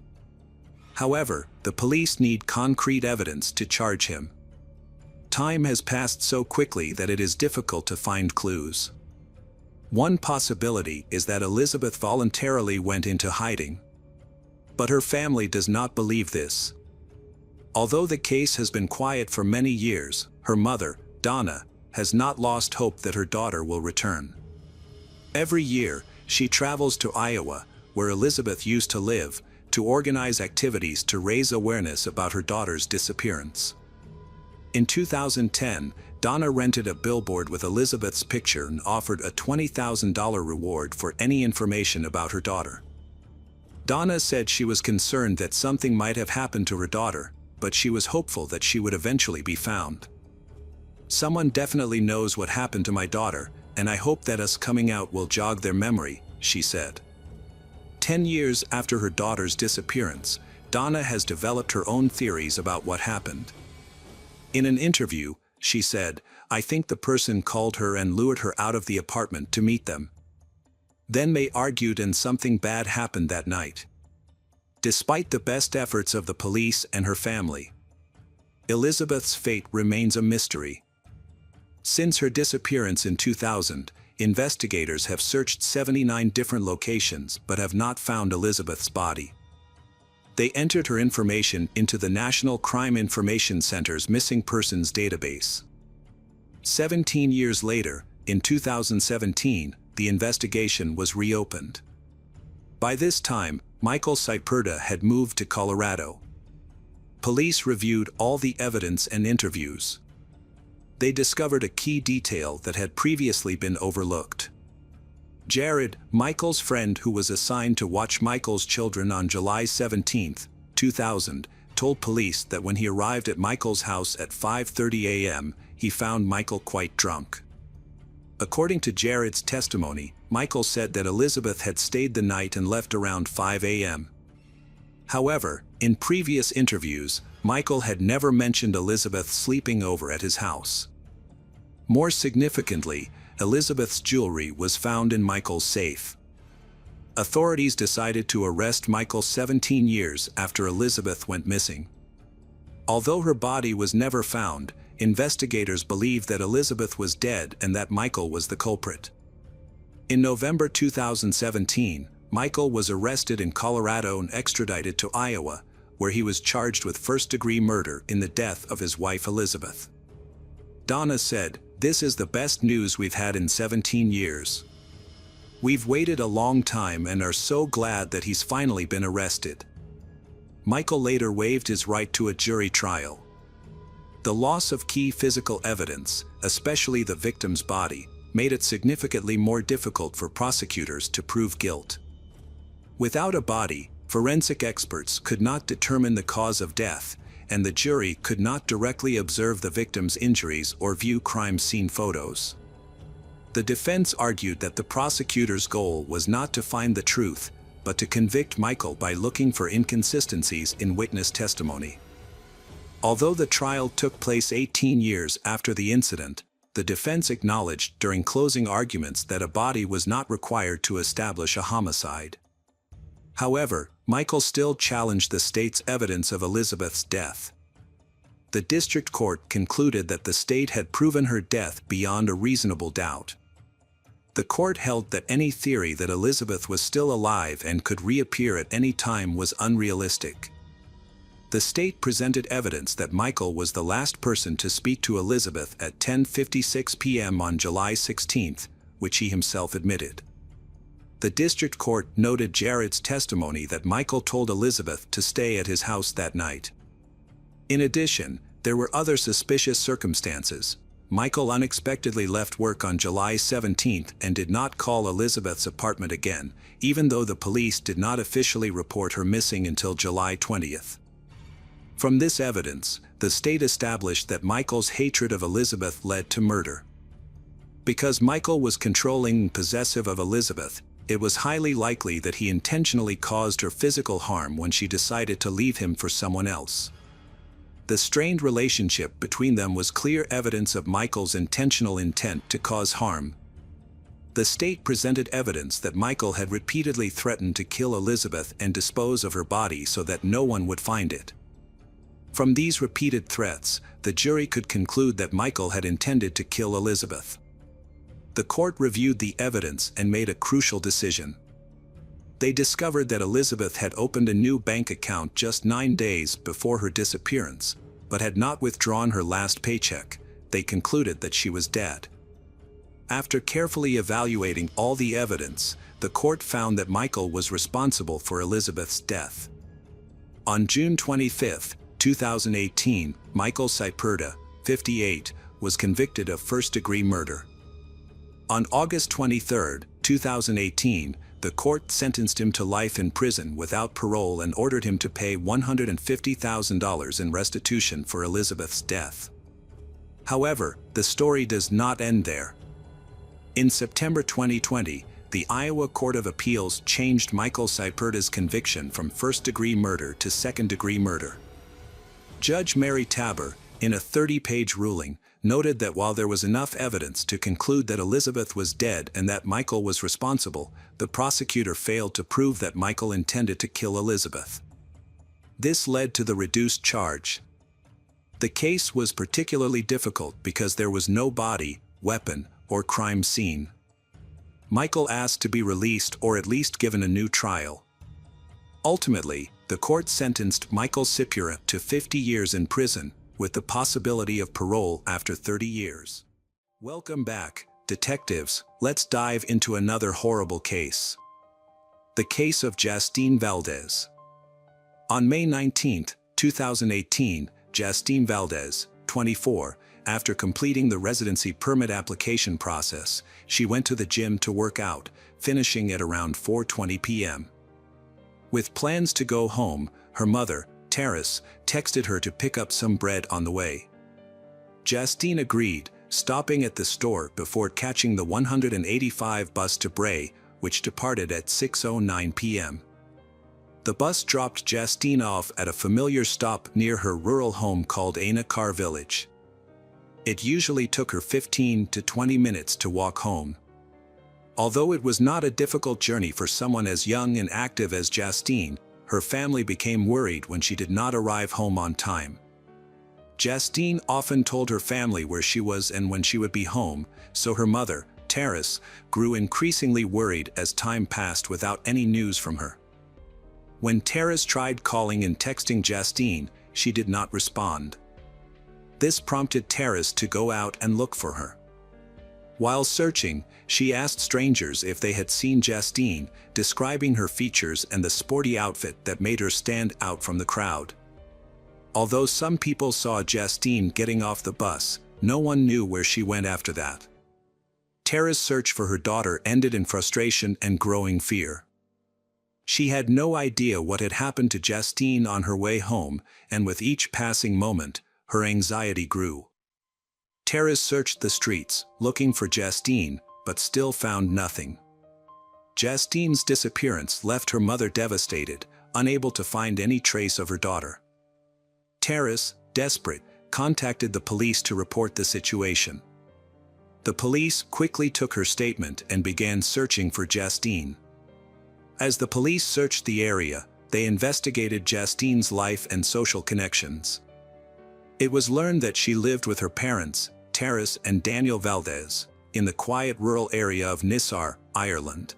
However, the police need concrete evidence to charge him. Time has passed so quickly that it is difficult to find clues. One possibility is that Elizabeth voluntarily went into hiding. But her family does not believe this. Although the case has been quiet for many years, her mother, Donna, has not lost hope that her daughter will return. Every year, she travels to Iowa, where Elizabeth used to live, to organize activities to raise awareness about her daughter's disappearance. In 2010, Donna rented a billboard with Elizabeth's picture and offered a $20,000 reward for any information about her daughter. Donna said she was concerned that something might have happened to her daughter, but she was hopeful that she would eventually be found. "Someone definitely knows what happened to my daughter, and I hope that us coming out will jog their memory," she said. 10 years after her daughter's disappearance, Donna has developed her own theories about what happened. In an interview, she said, "I think the person called her and lured her out of the apartment to meet them. Then they argued and something bad happened that night. Despite the best efforts of the police and her family, Elizabeth's fate remains a mystery. Since her disappearance in 2000, investigators have searched 79 different locations but have not found Elizabeth's body. They entered her information into the National Crime Information Center's Missing Persons database. 17 years later, in 2017, the investigation was reopened. By this time, Michael Saiperda had moved to Colorado. Police reviewed all the evidence and interviews. They discovered a key detail that had previously been overlooked. Jared, Michael's friend who was assigned to watch Michael's children on July 17, 2000, told police that when he arrived at Michael's house at 5:30 a.m., he found Michael quite drunk. According to Jared's testimony, Michael said that Elizabeth had stayed the night and left around 5 a.m. However, in previous interviews, Michael had never mentioned Elizabeth sleeping over at his house. More significantly, Elizabeth's jewelry was found in Michael's safe. Authorities decided to arrest Michael 17 years after Elizabeth went missing. Although her body was never found, investigators believe that Elizabeth was dead and that Michael was the culprit. In November 2017, Michael was arrested in Colorado and extradited to Iowa, where he was charged with first-degree murder in the death of his wife Elizabeth. Donna said, "This is the best news we've had in 17 years. We've waited a long time and are so glad that he's finally been arrested." Michael later waived his right to a jury trial. The loss of key physical evidence, especially the victim's body, made it significantly more difficult for prosecutors to prove guilt. Without a body, forensic experts could not determine the cause of death, and the jury could not directly observe the victim's injuries or view crime scene photos. The defense argued that the prosecutor's goal was not to find the truth, but to convict Michael by looking for inconsistencies in witness testimony. Although the trial took place 18 years after the incident, the defense acknowledged during closing arguments that a body was not required to establish a homicide. However, Michael still challenged the state's evidence of Elizabeth's death. The district court concluded that the state had proven her death beyond a reasonable doubt. The court held that any theory that Elizabeth was still alive and could reappear at any time was unrealistic. The state presented evidence that Michael was the last person to speak to Elizabeth at 10:56 p.m. on July 16, which he himself admitted. The district court noted Jared's testimony that Michael told Elizabeth to stay at his house that night. In addition, there were other suspicious circumstances. Michael unexpectedly left work on July 17 and did not call Elizabeth's apartment again, even though the police did not officially report her missing until July 20. From this evidence, the state established that Michael's hatred of Elizabeth led to murder. Because Michael was controlling and possessive of Elizabeth, it was highly likely that he intentionally caused her physical harm when she decided to leave him for someone else. The strained relationship between them was clear evidence of Michael's intentional intent to cause harm. The state presented evidence that Michael had repeatedly threatened to kill Elizabeth and dispose of her body so that no one would find it. From these repeated threats, the jury could conclude that Michael had intended to kill Elizabeth. The court reviewed the evidence and made a crucial decision. They discovered that Elizabeth had opened a new bank account just 9 days before her disappearance, but had not withdrawn her last paycheck. They concluded that she was dead. After carefully evaluating all the evidence, the court found that Michael was responsible for Elizabeth's death. On June 25, 2018, Michael Saiperda, 58, was convicted of first-degree murder. On August 23, 2018, the court sentenced him to life in prison without parole and ordered him to pay $150,000 in restitution for Elizabeth's death. However, the story does not end there. In September 2020, the Iowa Court of Appeals changed Michael Saiperda's conviction from first-degree murder to second-degree murder. Judge Mary Tabor, in a 30-page ruling, noted that while there was enough evidence to conclude that Elizabeth was dead and that Michael was responsible, the prosecutor failed to prove that Michael intended to kill Elizabeth. This led to the reduced charge. The case was particularly difficult because there was no body, weapon, or crime scene. Michael asked to be released or at least given a new trial. Ultimately, the court sentenced Michael Sipura to 50 years in prison, with the possibility of parole after 30 years. Welcome back, detectives. Let's dive into another horrible case. The case of Justine Valdez. On May 19, 2018, Justine Valdez, 24, after completing the residency permit application process, she went to the gym to work out, finishing at around 4:20 p.m. With plans to go home, her mother, Terrace, texted her to pick up some bread on the way. Justine agreed, stopping at the store before catching the 185 bus to Bray, which departed at 6:09 p.m. The bus dropped Justine off at a familiar stop near her rural home called Ainakar Village. It usually took her 15 to 20 minutes to walk home. Although it was not a difficult journey for someone as young and active as Justine, her family became worried when she did not arrive home on time. Justine often told her family where she was and when she would be home, so her mother, Terrace, grew increasingly worried as time passed without any news from her. When Terrace tried calling and texting Justine, she did not respond. This prompted Terrace to go out and look for her. While searching, she asked strangers if they had seen Justine, describing her features and the sporty outfit that made her stand out from the crowd. Although some people saw Justine getting off the bus, no one knew where she went after that. Terrace's search for her daughter ended in frustration and growing fear. She had no idea what had happened to Justine on her way home, and with each passing moment, her anxiety grew. Terrace searched the streets, looking for Justine, but still found nothing. Justine's disappearance left her mother devastated, unable to find any trace of her daughter. Terrace, desperate, contacted the police to report the situation. The police quickly took her statement and began searching for Justine. As the police searched the area, they investigated Justine's life and social connections. It was learned that she lived with her parents, Terrace and Daniel Valdez, in the quiet rural area of Nisar, Ireland.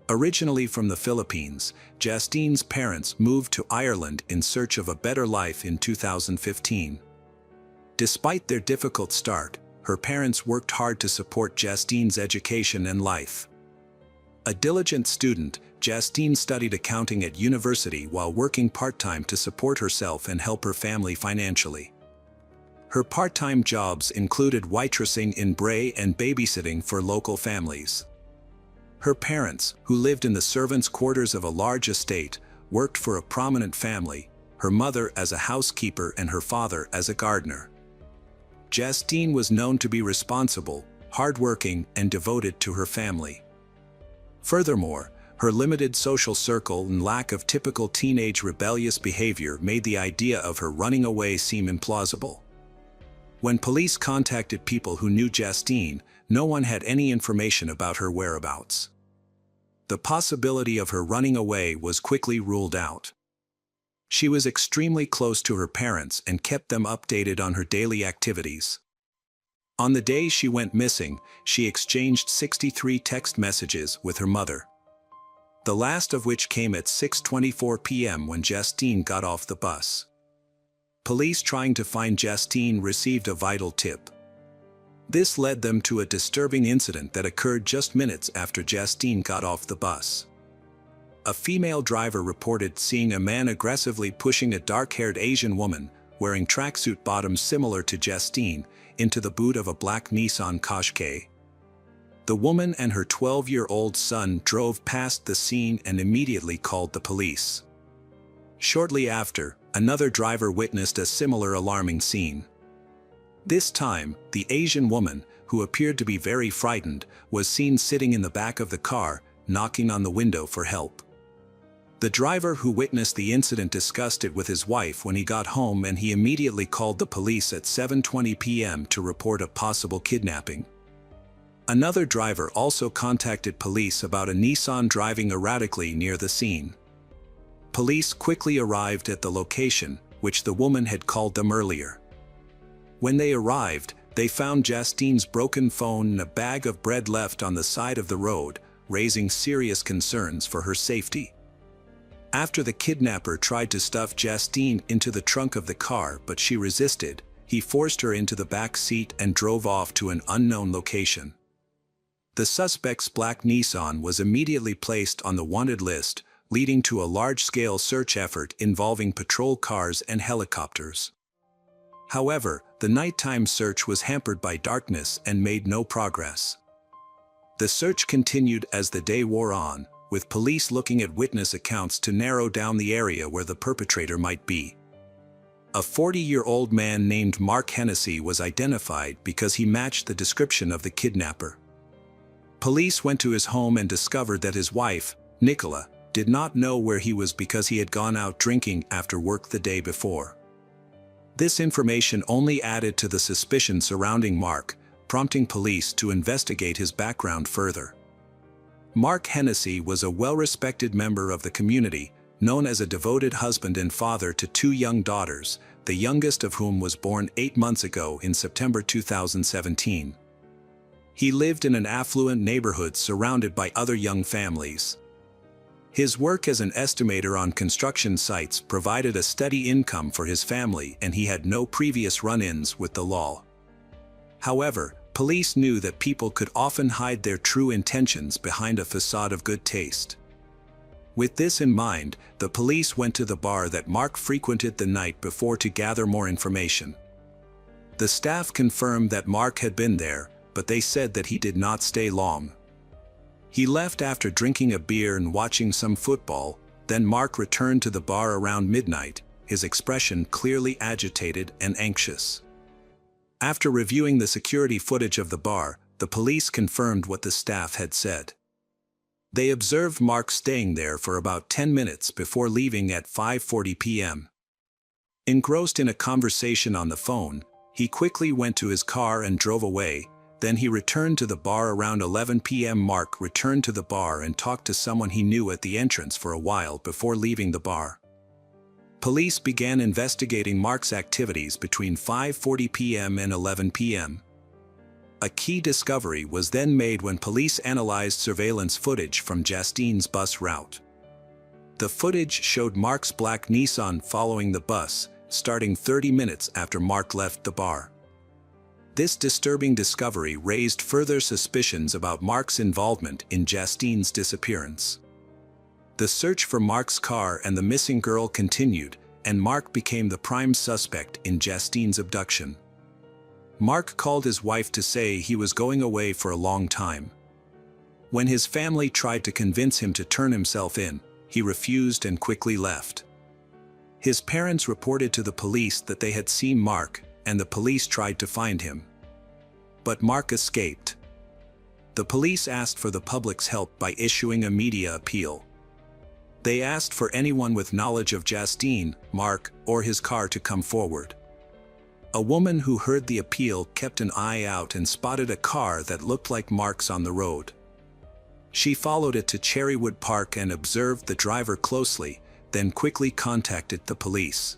Originally from the Philippines, Justine's parents moved to Ireland in search of a better life in 2015. Despite their difficult start, her parents worked hard to support Justine's education and life. A diligent student, Justine studied accounting at university while working part-time to support herself and help her family financially. Her part-time jobs included waitressing in Bray and babysitting for local families. Her parents, who lived in the servants' quarters of a large estate, worked for a prominent family, her mother as a housekeeper and her father as a gardener. Justine was known to be responsible, hardworking, and devoted to her family. Furthermore, her limited social circle and lack of typical teenage rebellious behavior made the idea of her running away seem implausible. When police contacted people who knew Justine, no one had any information about her whereabouts. The possibility of her running away was quickly ruled out. She was extremely close to her parents and kept them updated on her daily activities. On the day she went missing, she exchanged 63 text messages with her mother. The last of which came at 6:24 p.m. when Justine got off the bus. Police trying to find Justine received a vital tip. This led them to a disturbing incident that occurred just minutes after Justine got off the bus. A female driver reported seeing a man aggressively pushing a dark-haired Asian woman, wearing tracksuit bottoms similar to Justine, into the boot of a black Nissan Qashqai. The woman and her 12-year-old son drove past the scene and immediately called the police. Shortly after, another driver witnessed a similar alarming scene. This time, the Asian woman, who appeared to be very frightened, was seen sitting in the back of the car, knocking on the window for help. The driver who witnessed the incident discussed it with his wife when he got home, and he immediately called the police at 7:20 p.m. to report a possible kidnapping. Another driver also contacted police about a Nissan driving erratically near the scene. Police quickly arrived at the location, which the woman had called them earlier. When they arrived, they found Justine's broken phone and a bag of bread left on the side of the road, raising serious concerns for her safety. After the kidnapper tried to stuff Justine into the trunk of the car but she resisted, he forced her into the back seat and drove off to an unknown location. The suspect's black Nissan was immediately placed on the wanted list, leading to a large-scale search effort involving patrol cars and helicopters. However, the nighttime search was hampered by darkness and made no progress. The search continued as the day wore on, with police looking at witness accounts to narrow down the area where the perpetrator might be. A 40-year-old man named Mark Hennessy was identified because he matched the description of the kidnapper. Police went to his home and discovered that his wife, Nicola, did not know where he was because he had gone out drinking after work the day before. This information only added to the suspicion surrounding Mark, prompting police to investigate his background further. Mark Hennessy was a well-respected member of the community, known as a devoted husband and father to 2 young daughters, the youngest of whom was born 8 months ago in September 2017. He lived in an affluent neighborhood surrounded by other young families. His work as an estimator on construction sites provided a steady income for his family, and he had no previous run-ins with the law. However, police knew that people could often hide their true intentions behind a facade of good taste. With this in mind, the police went to the bar that Mark frequented the night before to gather more information. The staff confirmed that Mark had been there, but they said that he did not stay long. He left after drinking a beer and watching some football. Then Mark returned to the bar around midnight, his expression clearly agitated and anxious. After reviewing the security footage of the bar, the police confirmed what the staff had said. They observed Mark staying there for about 10 minutes before leaving at 5:40 p.m. Engrossed in a conversation on the phone, he quickly went to his car and drove away. Then he returned to the bar around 11 p.m. Mark returned to the bar and talked to someone he knew at the entrance for a while before leaving the bar. Police began investigating Mark's activities between 5:40 p.m. and 11 p.m. A key discovery was then made when police analyzed surveillance footage from Justine's bus route. The footage showed Mark's black Nissan following the bus, starting 30 minutes after Mark left the bar. This disturbing discovery raised further suspicions about Mark's involvement in Justine's disappearance. The search for Mark's car and the missing girl continued, and Mark became the prime suspect in Justine's abduction. Mark called his wife to say he was going away for a long time. When his family tried to convince him to turn himself in, he refused and quickly left. His parents reported to the police that they had seen Mark, and the police tried to find him. But Mark escaped. The police asked for the public's help by issuing a media appeal. They asked for anyone with knowledge of Justine, Mark, or his car to come forward. A woman who heard the appeal kept an eye out and spotted a car that looked like Mark's on the road. She followed it to Cherrywood Park and observed the driver closely, then quickly contacted the police.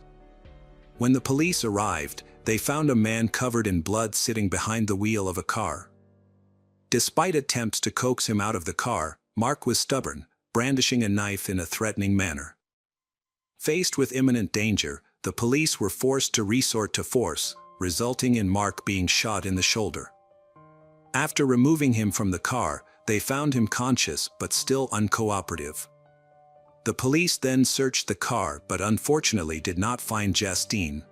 When the police arrived, they found a man covered in blood sitting behind the wheel of a car. Despite attempts to coax him out of the car, Mark was stubborn, brandishing a knife in a threatening manner. Faced with imminent danger, the police were forced to resort to force, resulting in Mark being shot in the shoulder. After removing him from the car, they found him conscious but still uncooperative. The police then searched the car but unfortunately did not find Justine.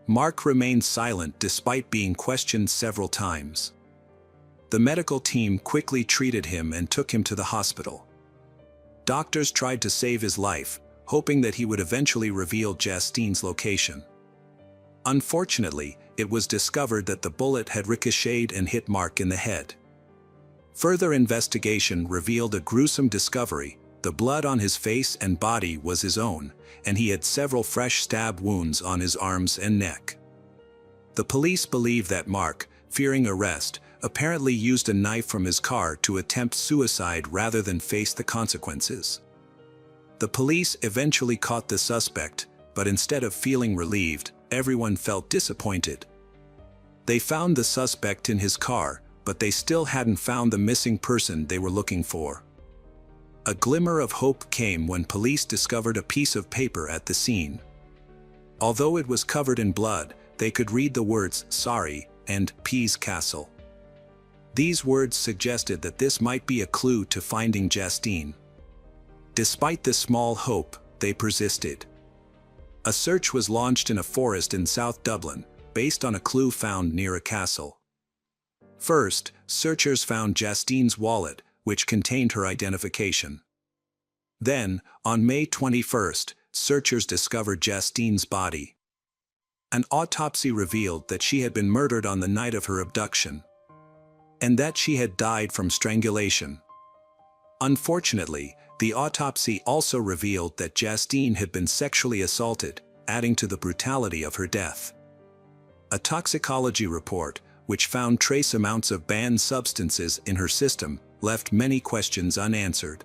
Mark remained silent despite being questioned several times. The medical team quickly treated him and took him to the hospital. Doctors tried to save his life, hoping that he would eventually reveal Justine's location. Unfortunately, it was discovered that the bullet had ricocheted and hit Mark in the head. Further investigation revealed a gruesome discovery: the blood on his face and body was his own, and he had several fresh stab wounds on his arms and neck. The police believe that Mark, fearing arrest, apparently used a knife from his car to attempt suicide rather than face the consequences. The police eventually caught the suspect, but instead of feeling relieved, everyone felt disappointed. They found the suspect in his car, but they still hadn't found the missing person they were looking for. A glimmer of hope came when police discovered a piece of paper at the scene. Although it was covered in blood, they could read the words "sorry" and "Pease Castle." These words suggested that this might be a clue to finding Justine. Despite this small hope, they persisted. A search was launched in a forest in South Dublin, based on a clue found near a castle. First, searchers found Justine's wallet, which contained her identification. Then, on May 21st, searchers discovered Justine's body. An autopsy revealed that she had been murdered on the night of her abduction, and that she had died from strangulation. Unfortunately, the autopsy also revealed that Justine had been sexually assaulted, adding to the brutality of her death. A toxicology report, which found trace amounts of banned substances in her system, left many questions unanswered.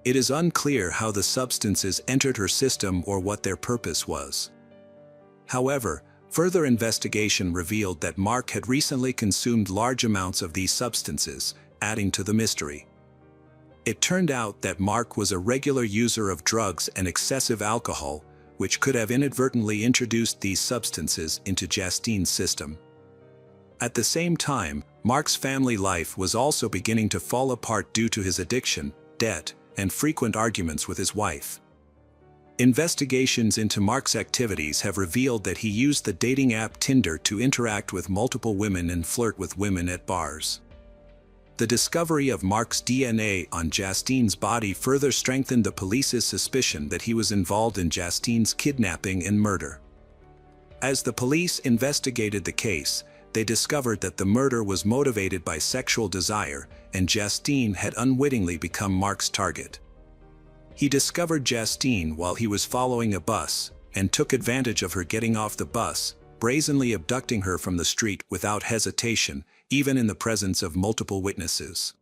It is unclear how the substances entered her system or what their purpose was. However, further investigation revealed that Mark had recently consumed large amounts of these substances, adding to the mystery. It turned out that Mark was a regular user of drugs and excessive alcohol, which could have inadvertently introduced these substances into Justine's system. At the same time, Mark's family life was also beginning to fall apart due to his addiction, debt, and frequent arguments with his wife. Investigations into Mark's activities have revealed that he used the dating app Tinder to interact with multiple women and flirt with women at bars. The discovery of Mark's DNA on Justine's body further strengthened the police's suspicion that he was involved in Justine's kidnapping and murder. As the police investigated the case, they discovered that the murder was motivated by sexual desire, and Justine had unwittingly become Mark's target. He discovered Justine while he was following a bus, and took advantage of her getting off the bus, brazenly abducting her from the street without hesitation, even in the presence of multiple witnesses.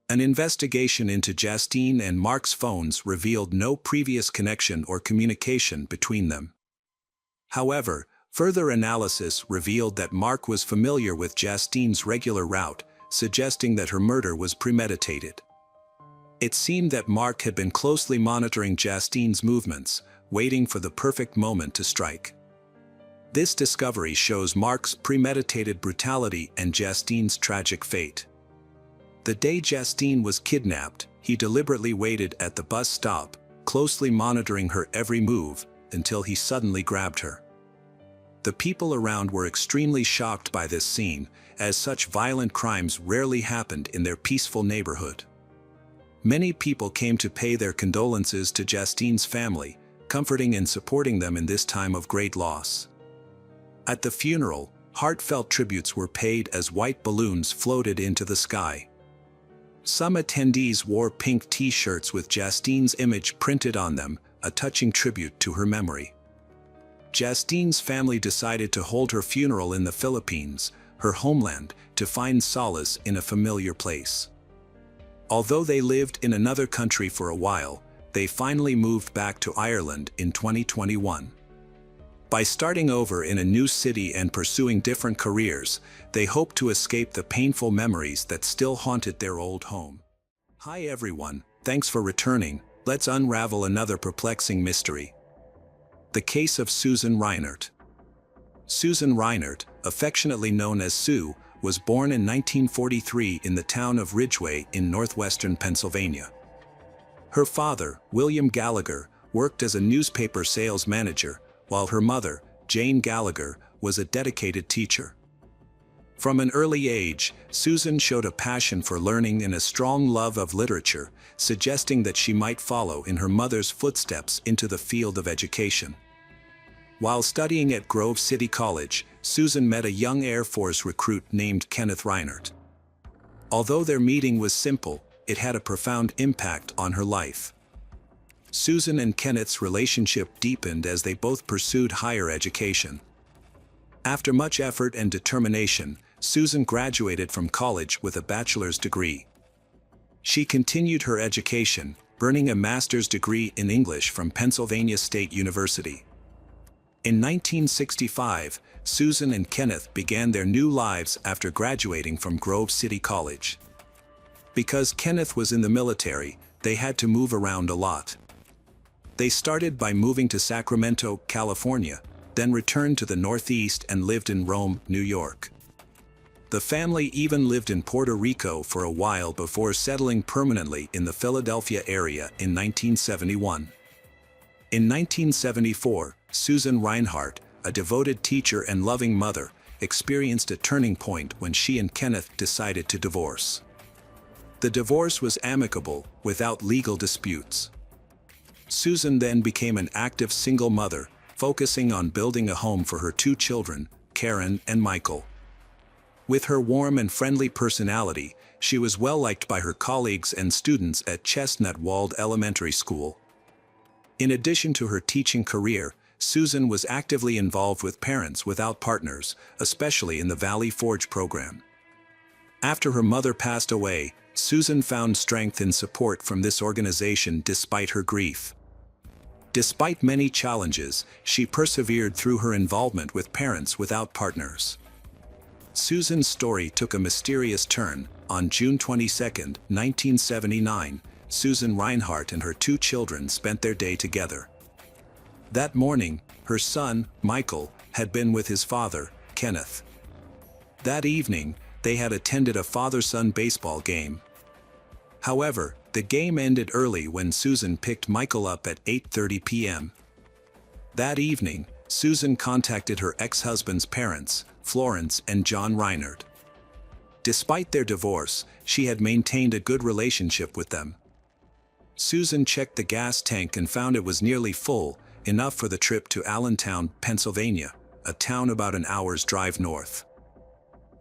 An investigation into Justine and Mark's phones revealed no previous connection or communication between them. However, further analysis revealed that Mark was familiar with Justine's regular route, suggesting that her murder was premeditated. It seemed that Mark had been closely monitoring Justine's movements, waiting for the perfect moment to strike. This discovery shows Mark's premeditated brutality and Justine's tragic fate. The day Justine was kidnapped, he deliberately waited at the bus stop, closely monitoring her every move, until he suddenly grabbed her. The people around were extremely shocked by this scene, as such violent crimes rarely happened in their peaceful neighborhood. Many people came to pay their condolences to Justine's family, comforting and supporting them in this time of great loss. At the funeral, heartfelt tributes were paid as white balloons floated into the sky. Some attendees wore pink t-shirts with Justine's image printed on them, a touching tribute to her memory. Justine's family decided to hold her funeral in the Philippines, her homeland, to find solace in a familiar place. Although they lived in another country for a while, they finally moved back to Ireland in 2021. By starting over in a new city and pursuing different careers, they hoped to escape the painful memories that still haunted their old home. Hi everyone, thanks for returning. Let's unravel another perplexing mystery. The case of Susan Reinert. Susan Reinert, affectionately known as Sue, was born in 1943 in the town of Ridgeway in northwestern Pennsylvania. Her father, William Gallagher, worked as a newspaper sales manager, while her mother, Jane Gallagher, was a dedicated teacher. From an early age, Susan showed a passion for learning and a strong love of literature, suggesting that she might follow in her mother's footsteps into the field of education. While studying at Grove City College, Susan met a young Air Force recruit named Kenneth Reinert. Although their meeting was simple, it had a profound impact on her life. Susan and Kenneth's relationship deepened as they both pursued higher education. After much effort and determination, Susan graduated from college with a bachelor's degree. She continued her education, earning a master's degree in English from Pennsylvania State University. In 1965, Susan and Kenneth began their new lives after graduating from Grove City College. Because Kenneth was in the military, they had to move around a lot. They started by moving to Sacramento, California, then returned to the Northeast and lived in Rome, New York. The family even lived in Puerto Rico for a while before settling permanently in the Philadelphia area in 1971. In 1974, Susan Reinhardt, a devoted teacher and loving mother, experienced a turning point when she and Kenneth decided to divorce. The divorce was amicable, without legal disputes. Susan then became an active single mother, focusing on building a home for her two children, Karen and Michael. With her warm and friendly personality, she was well liked by her colleagues and students at Chestnut Walled Elementary School. In addition to her teaching career, Susan was actively involved with Parents Without Partners, especially in the Valley Forge program. After her mother passed away, Susan found strength and support from this organization despite her grief. Despite many challenges, she persevered through her involvement with Parents Without Partners. Susan's story took a mysterious turn. On June 22, 1979, Susan Reinhardt and her two children spent their day together. That morning, her son, Michael, had been with his father, Kenneth. That evening, they had attended a father-son baseball game. However, the game ended early when Susan picked Michael up at 8:30 p.m. That evening, Susan contacted her ex-husband's parents, Florence and John Reinhardt. Despite their divorce, she had maintained a good relationship with them. Susan checked the gas tank and found it was nearly full, enough for the trip to Allentown, Pennsylvania, a town about an hour's drive north.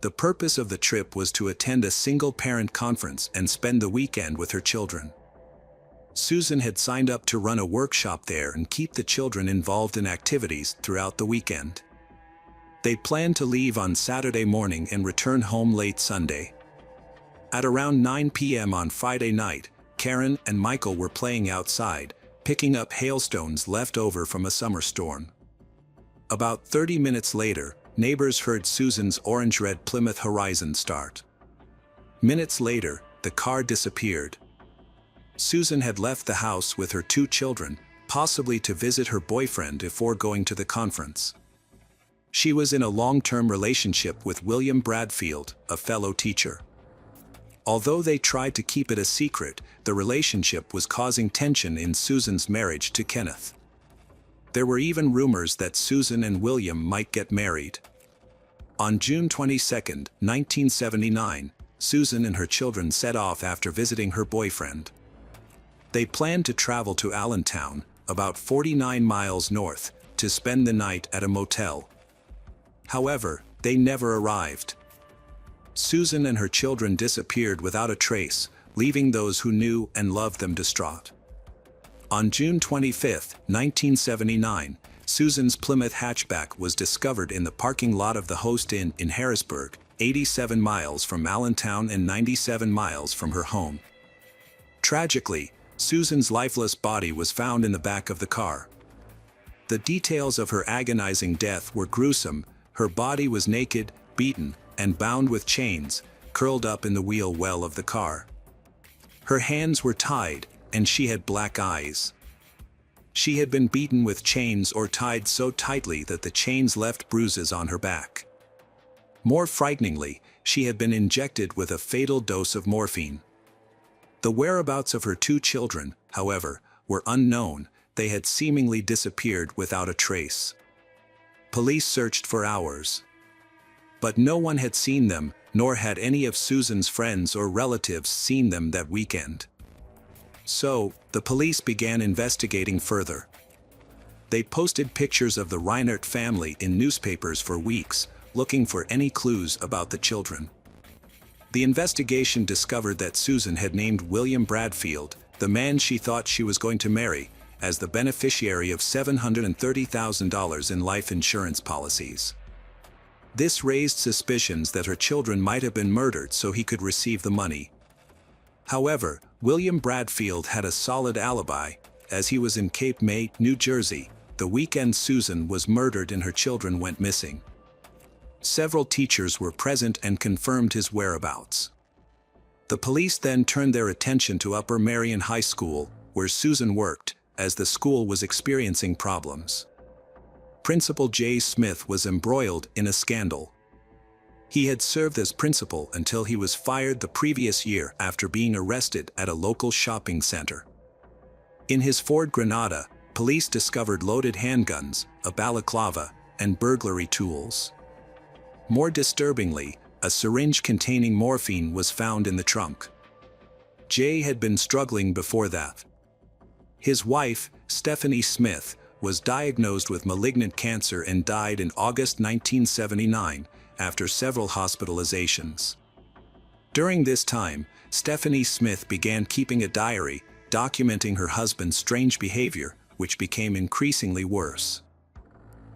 The purpose of the trip was to attend a single-parent conference and spend the weekend with her children. Susan had signed up to run a workshop there and keep the children involved in activities throughout the weekend. They planned to leave on Saturday morning and return home late Sunday. At around 9 p.m. on Friday night, Karen and Michael were playing outside, picking up hailstones left over from a summer storm. About 30 minutes later, neighbors heard Susan's orange-red Plymouth Horizon start. Minutes later, the car disappeared. Susan had left the house with her two children, possibly to visit her boyfriend before going to the conference. She was in a long-term relationship with William Bradfield, a fellow teacher. Although they tried to keep it a secret, the relationship was causing tension in Susan's marriage to Kenneth. There were even rumors that Susan and William might get married. On June 22, 1979, Susan and her children set off after visiting her boyfriend. They planned to travel to Allentown, about 49 miles north, to spend the night at a motel. However, they never arrived. Susan and her children disappeared without a trace, leaving those who knew and loved them distraught. On June 25, 1979, Susan's Plymouth hatchback was discovered in the parking lot of the Host Inn in Harrisburg, 87 miles from Allentown and 97 miles from her home. Tragically, Susan's lifeless body was found in the back of the car. The details of her agonizing death were gruesome. Her body was naked, beaten, and bound with chains, curled up in the wheel well of the car. Her hands were tied, and she had black eyes. She had been beaten with chains or tied so tightly that the chains left bruises on her back. More frighteningly, she had been injected with a fatal dose of morphine. The whereabouts of her two children, however, were unknown. They had seemingly disappeared without a trace. Police searched for hours. But no one had seen them, nor had any of Susan's friends or relatives seen them that weekend. So, the police began investigating further. They posted pictures of the Reinhardt family in newspapers for weeks, looking for any clues about the children. The investigation discovered that Susan had named William Bradfield, the man she thought she was going to marry, as the beneficiary of $730,000 in life insurance policies. This raised suspicions that her children might have been murdered so he could receive the money. However, William Bradfield had a solid alibi, as he was in Cape May, New Jersey, the weekend Susan was murdered and her children went missing. Several teachers were present and confirmed his whereabouts. The police then turned their attention to Upper Merion High School, where Susan worked, as the school was experiencing problems. Principal Jay Smith was embroiled in a scandal. He had served as principal until he was fired the previous year after being arrested at a local shopping center. In his Ford Granada, police discovered loaded handguns, a balaclava, and burglary tools. More disturbingly, a syringe containing morphine was found in the trunk. Jay had been struggling before that. His wife, Stephanie Smith, was diagnosed with malignant cancer and died in August 1979, after several hospitalizations. During this time, Stephanie Smith began keeping a diary, documenting her husband's strange behavior, which became increasingly worse.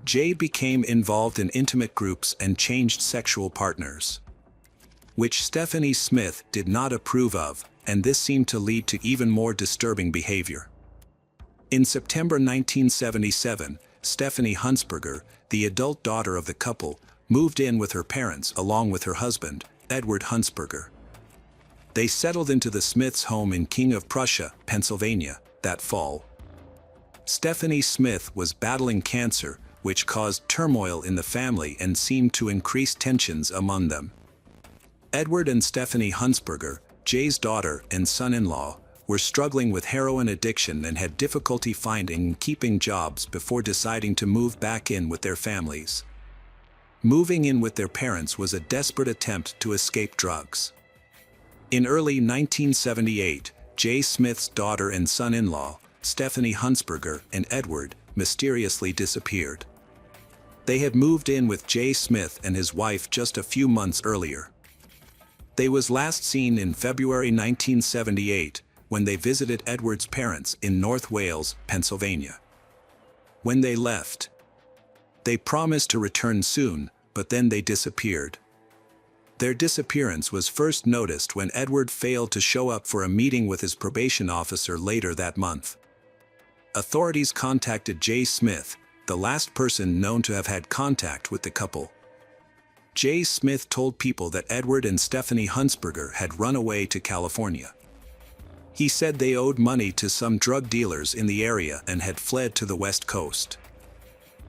Jay became involved in intimate groups and changed sexual partners, which Stephanie Smith did not approve of, and this seemed to lead to even more disturbing behavior. In September 1977, Stephanie Huntsberger, the adult daughter of the couple, moved in with her parents along with her husband, Edward Huntsberger. They settled into the Smiths' home in King of Prussia, Pennsylvania, that fall. Stephanie Smith was battling cancer, which caused turmoil in the family and seemed to increase tensions among them. Edward and Stephanie Huntsberger, Jay's daughter and son-in-law, were struggling with heroin addiction and had difficulty finding and keeping jobs before deciding to move back in with their families. Moving in with their parents was a desperate attempt to escape drugs. In early 1978, Jay Smith's daughter and son-in-law, Stephanie Huntsberger and Edward, mysteriously disappeared. They had moved in with Jay Smith and his wife just a few months earlier. They was last seen in February 1978, when they visited Edward's parents in North Wales, Pennsylvania. When they left, they promised to return soon, but then they disappeared. Their disappearance was first noticed when Edward failed to show up for a meeting with his probation officer later that month. Authorities contacted Jay Smith, the last person known to have had contact with the couple. Jay Smith told people that Edward and Stephanie Huntsberger had run away to California. He said they owed money to some drug dealers in the area and had fled to the West Coast.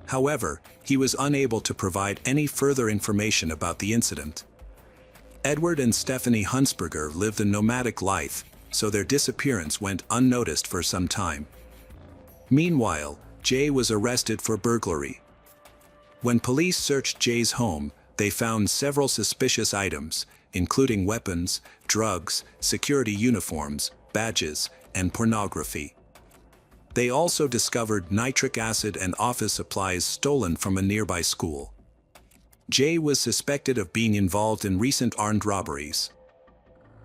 However, he was unable to provide any further information about the incident. Edward and Stephanie Huntsberger lived a nomadic life, so their disappearance went unnoticed for some time. Meanwhile, Jay was arrested for burglary. When police searched Jay's home, they found several suspicious items, including weapons, drugs, security uniforms, badges, and pornography. They also discovered nitric acid and office supplies stolen from a nearby school. Jay was suspected of being involved in recent armed robberies.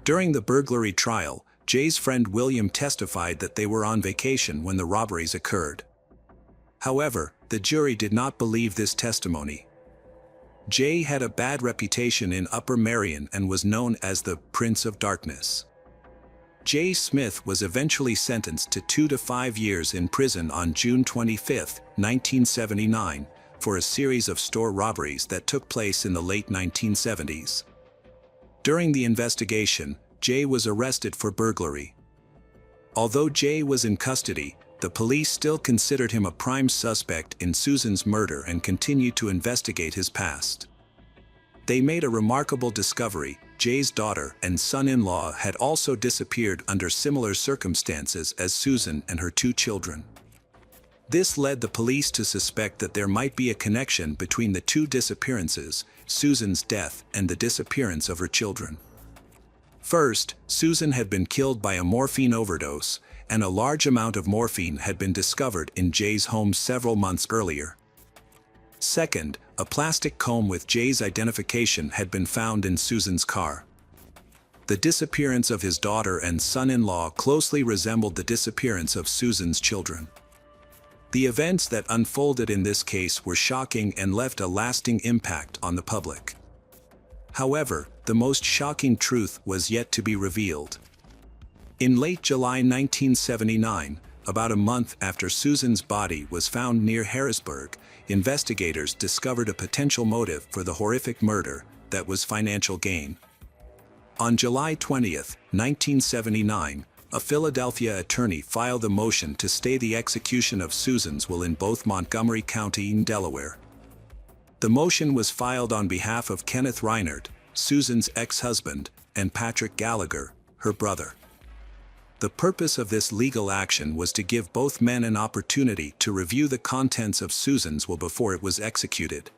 During the burglary trial, Jay's friend William testified that they were on vacation when the robberies occurred. However, the jury did not believe this testimony. Jay had a bad reputation in Upper Merion and was known as the Prince of Darkness. Jay Smith was eventually sentenced to 2 to 5 years in prison on June 25, 1979, for a series of store robberies that took place in the late 1970s. During the investigation, Jay was arrested for burglary. Although Jay was in custody, the police still considered him a prime suspect in Susan's murder and continued to investigate his past. They made a remarkable discovery: Jay's daughter and son-in-law had also disappeared under similar circumstances as Susan and her 2 children. This led the police to suspect that there might be a connection between the 2 disappearances, Susan's death and the disappearance of her children. First, Susan had been killed by a morphine overdose, and a large amount of morphine had been discovered in Jay's home several months earlier. Second, a plastic comb with Jay's identification had been found in Susan's car. The disappearance of his daughter and son-in-law closely resembled the disappearance of Susan's children. The events that unfolded in this case were shocking and left a lasting impact on the public. However, the most shocking truth was yet to be revealed. In late July 1979, about a month after Susan's body was found near Harrisburg, investigators discovered a potential motive for the horrific murder that was financial gain. On July 20, 1979, a Philadelphia attorney filed a motion to stay the execution of Susan's will in both Montgomery County and Delaware. The motion was filed on behalf of Kenneth Reinert, Susan's ex-husband, and Patrick Gallagher, her brother. The purpose of this legal action was to give both men an opportunity to review the contents of Susan's will before it was executed.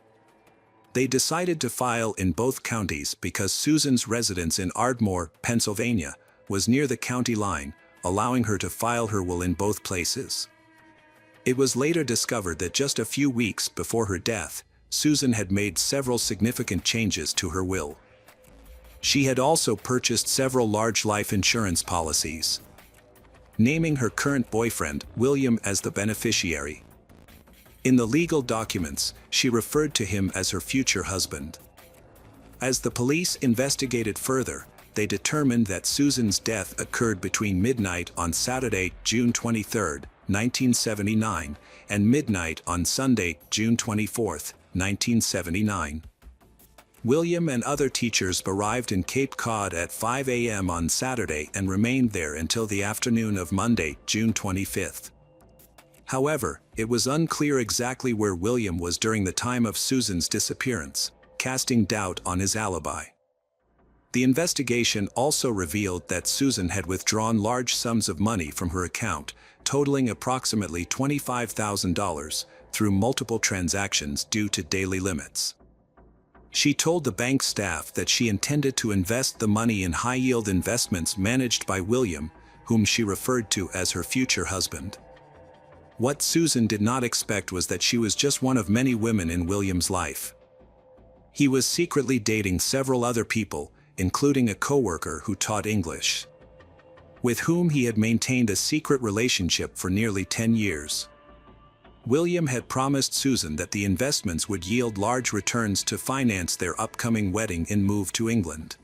They decided to file in both counties because Susan's residence in Ardmore, Pennsylvania, was near the county line, allowing her to file her will in both places. It was later discovered that just a few weeks before her death, Susan had made several significant changes to her will. She had also purchased several large life insurance policies, naming her current boyfriend, William, as the beneficiary. In the legal documents, she referred to him as her future husband. As the police investigated further, they determined that Susan's death occurred between midnight on Saturday, June 23, 1979, and midnight on Sunday, June 24, 1979. William and other teachers arrived in Cape Cod at 5 a.m. on Saturday and remained there until the afternoon of Monday, June 25. However, it was unclear exactly where William was during the time of Susan's disappearance, casting doubt on his alibi. The investigation also revealed that Susan had withdrawn large sums of money from her account, totaling approximately $25,000, through multiple transactions due to daily limits. She told the bank staff that she intended to invest the money in high-yield investments managed by William, whom she referred to as her future husband. What Susan did not expect was that she was just one of many women in William's life. He was secretly dating several other people, including a coworker who taught English, with whom he had maintained a secret relationship for nearly 10 years. William had promised Susan that the investments would yield large returns to finance their upcoming wedding and move to England.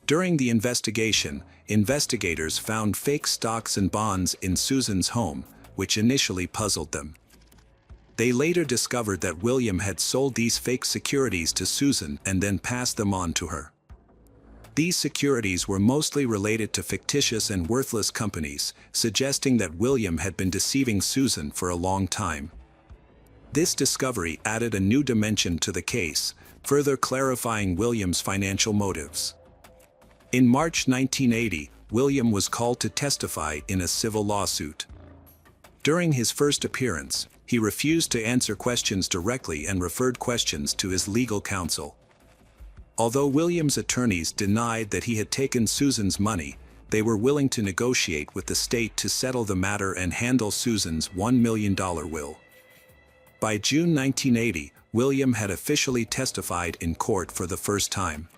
During the investigation, investigators found fake stocks and bonds in Susan's home, which initially puzzled them. They later discovered that William had sold these fake securities to Susan and then passed them on to her. These securities were mostly related to fictitious and worthless companies, suggesting that William had been deceiving Susan for a long time. This discovery added a new dimension to the case, further clarifying William's financial motives. In March 1980, William was called to testify in a civil lawsuit. During his first appearance, he refused to answer questions directly and referred questions to his legal counsel. Although William's attorneys denied that he had taken Susan's money, they were willing to negotiate with the state to settle the matter and handle Susan's $1 million will. By June 1980, William had officially testified in court for the first time.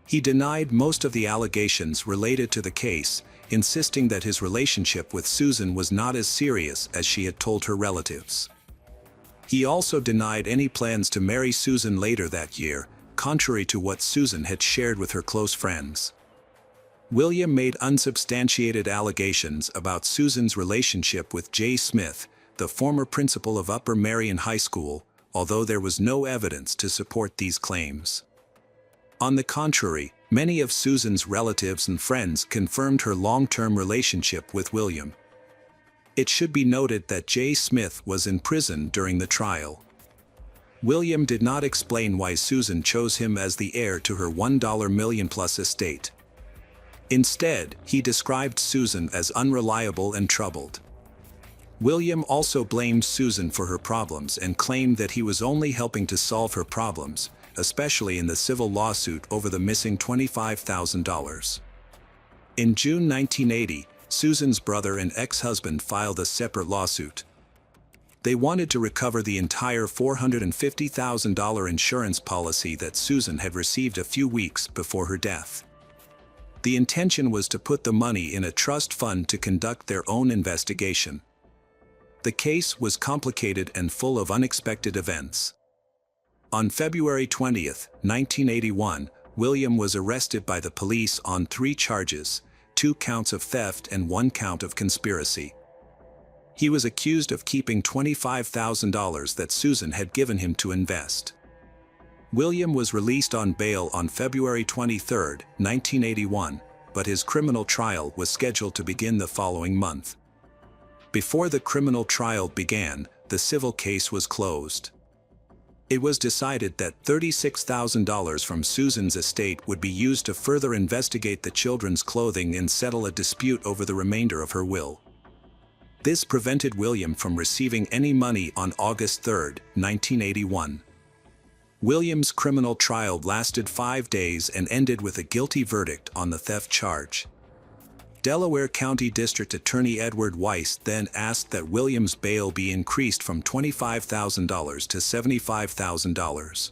He denied most of the allegations related to the case, insisting that his relationship with Susan was not as serious as she had told her relatives. He also denied any plans to marry Susan later that year, contrary to what Susan had shared with her close friends. William made unsubstantiated allegations about Susan's relationship with J. Smith, the former principal of Upper Marion High School, although there was no evidence to support these claims. On the contrary, many of Susan's relatives and friends confirmed her long-term relationship with William. It should be noted that J. Smith was in prison during the trial. William did not explain why Susan chose him as the heir to her $1 million-plus estate. Instead, he described Susan as unreliable and troubled. William also blamed Susan for her problems and claimed that he was only helping to solve her problems, especially in the civil lawsuit over the missing $25,000. In June 1980, Susan's brother and ex-husband filed a separate lawsuit. They wanted to recover the entire $450,000 insurance policy that Susan had received a few weeks before her death. The intention was to put the money in a trust fund to conduct their own investigation. The case was complicated and full of unexpected events. On February 20, 1981, William was arrested by the police on 3 charges: 2 counts of theft and 1 count of conspiracy. He was accused of keeping $25,000 that Susan had given him to invest. William was released on bail on February 23, 1981, but his criminal trial was scheduled to begin the following month. Before the criminal trial began, the civil case was closed. It was decided that $36,000 from Susan's estate would be used to further investigate the children's clothing and settle a dispute over the remainder of her will. This prevented William from receiving any money on August 3, 1981. William's criminal trial lasted 5 days and ended with a guilty verdict on the theft charge. Delaware County District Attorney Edward Weiss then asked that William's bail be increased from $25,000 to $75,000.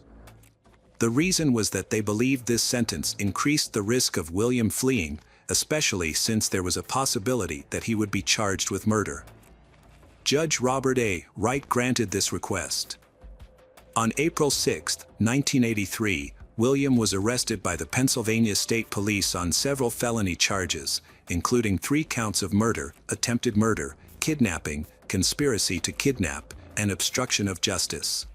The reason was that they believed this sentence increased the risk of William fleeing, especially since there was a possibility that he would be charged with murder. Judge Robert A. Wright granted this request. On April 6, 1983, William was arrested by the Pennsylvania State Police on several felony charges, including 3 counts of murder, attempted murder, kidnapping, conspiracy to kidnap, and obstruction of justice.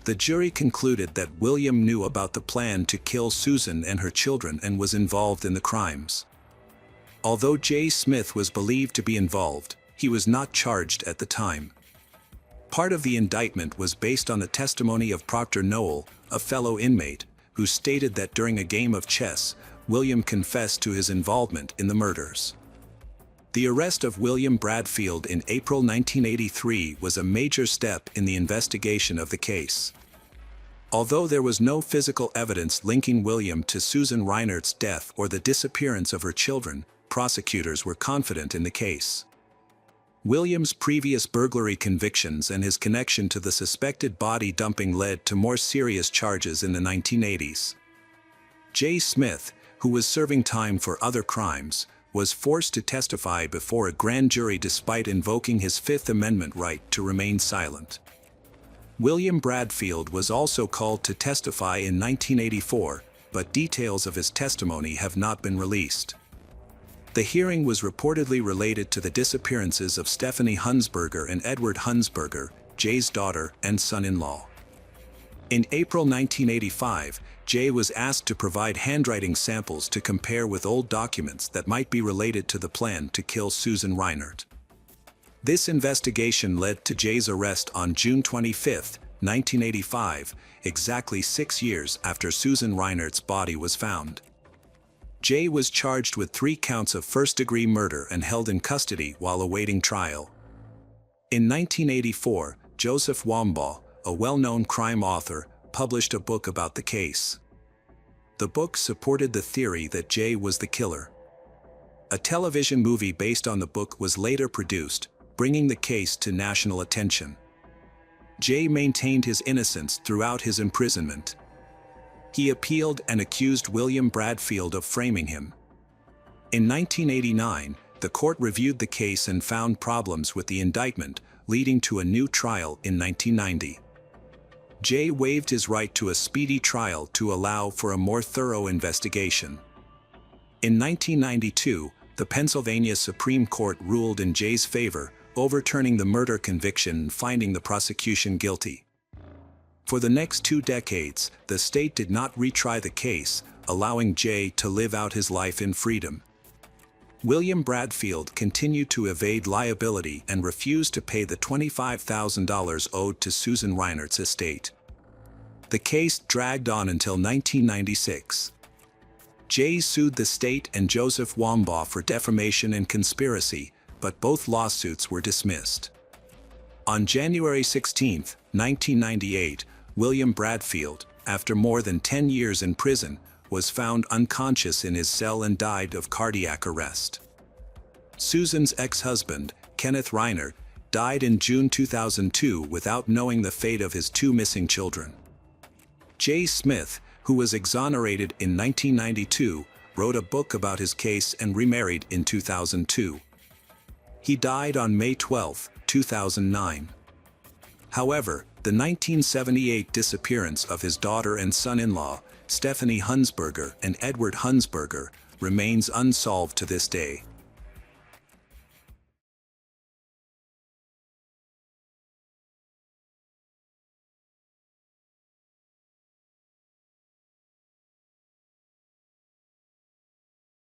The jury concluded that William knew about the plan to kill Susan and her children and was involved in the crimes. Although J. Smith was believed to be involved, he was not charged at the time. Part of the indictment was based on the testimony of Proctor Noel, a fellow inmate, who stated that during a game of chess, William confessed to his involvement in the murders. The arrest of William Bradfield in April 1983 was a major step in the investigation of the case. Although there was no physical evidence linking William to Susan Reinert's death or the disappearance of her children, prosecutors were confident in the case. William's previous burglary convictions and his connection to the suspected body dumping led to more serious charges in the 1980s. J. Smith, who was serving time for other crimes, was forced to testify before a grand jury despite invoking his Fifth Amendment right to remain silent. William Bradfield was also called to testify in 1984, but details of his testimony have not been released. The hearing was reportedly related to the disappearances of Stephanie Hunsberger and Edward Hunsberger, Jay's daughter and son-in-law. In April 1985, Jay was asked to provide handwriting samples to compare with old documents that might be related to the plan to kill Susan Reinert. This investigation led to Jay's arrest on June 25, 1985, exactly 6 years after Susan Reinert's body was found. Jay was charged with 3 counts of first-degree murder and held in custody while awaiting trial. In 1984, Joseph Wambaugh, a well-known crime author, published a book about the case. The book supported the theory that Jay was the killer. A television movie based on the book was later produced, bringing the case to national attention. Jay maintained his innocence throughout his imprisonment. He appealed and accused William Bradfield of framing him. In 1989, the court reviewed the case and found problems with the indictment, leading to a new trial in 1990. Jay waived his right to a speedy trial to allow for a more thorough investigation. In 1992, the Pennsylvania Supreme Court ruled in Jay's favor, overturning the murder conviction and finding the prosecution guilty. For the next 2 decades, the state did not retry the case, allowing Jay to live out his life in freedom. William Bradfield continued to evade liability and refused to pay the $25,000 owed to Susan Reinert's estate. The case dragged on until 1996. Jay sued the state and Joseph Wambaugh for defamation and conspiracy, but both lawsuits were dismissed. On January 16, 1998, William Bradfield, after more than 10 years in prison, was found unconscious in his cell and died of cardiac arrest. Susan's ex-husband, Kenneth Reinert, died in June 2002 without knowing the fate of his 2 missing children. J. Smith, who was exonerated in 1992, wrote a book about his case and remarried in 2002. He died on May 12, 2009. However, the 1978 disappearance of his daughter and son-in-law, Stephanie Hunsberger and Edward Hunsberger, remains unsolved to this day.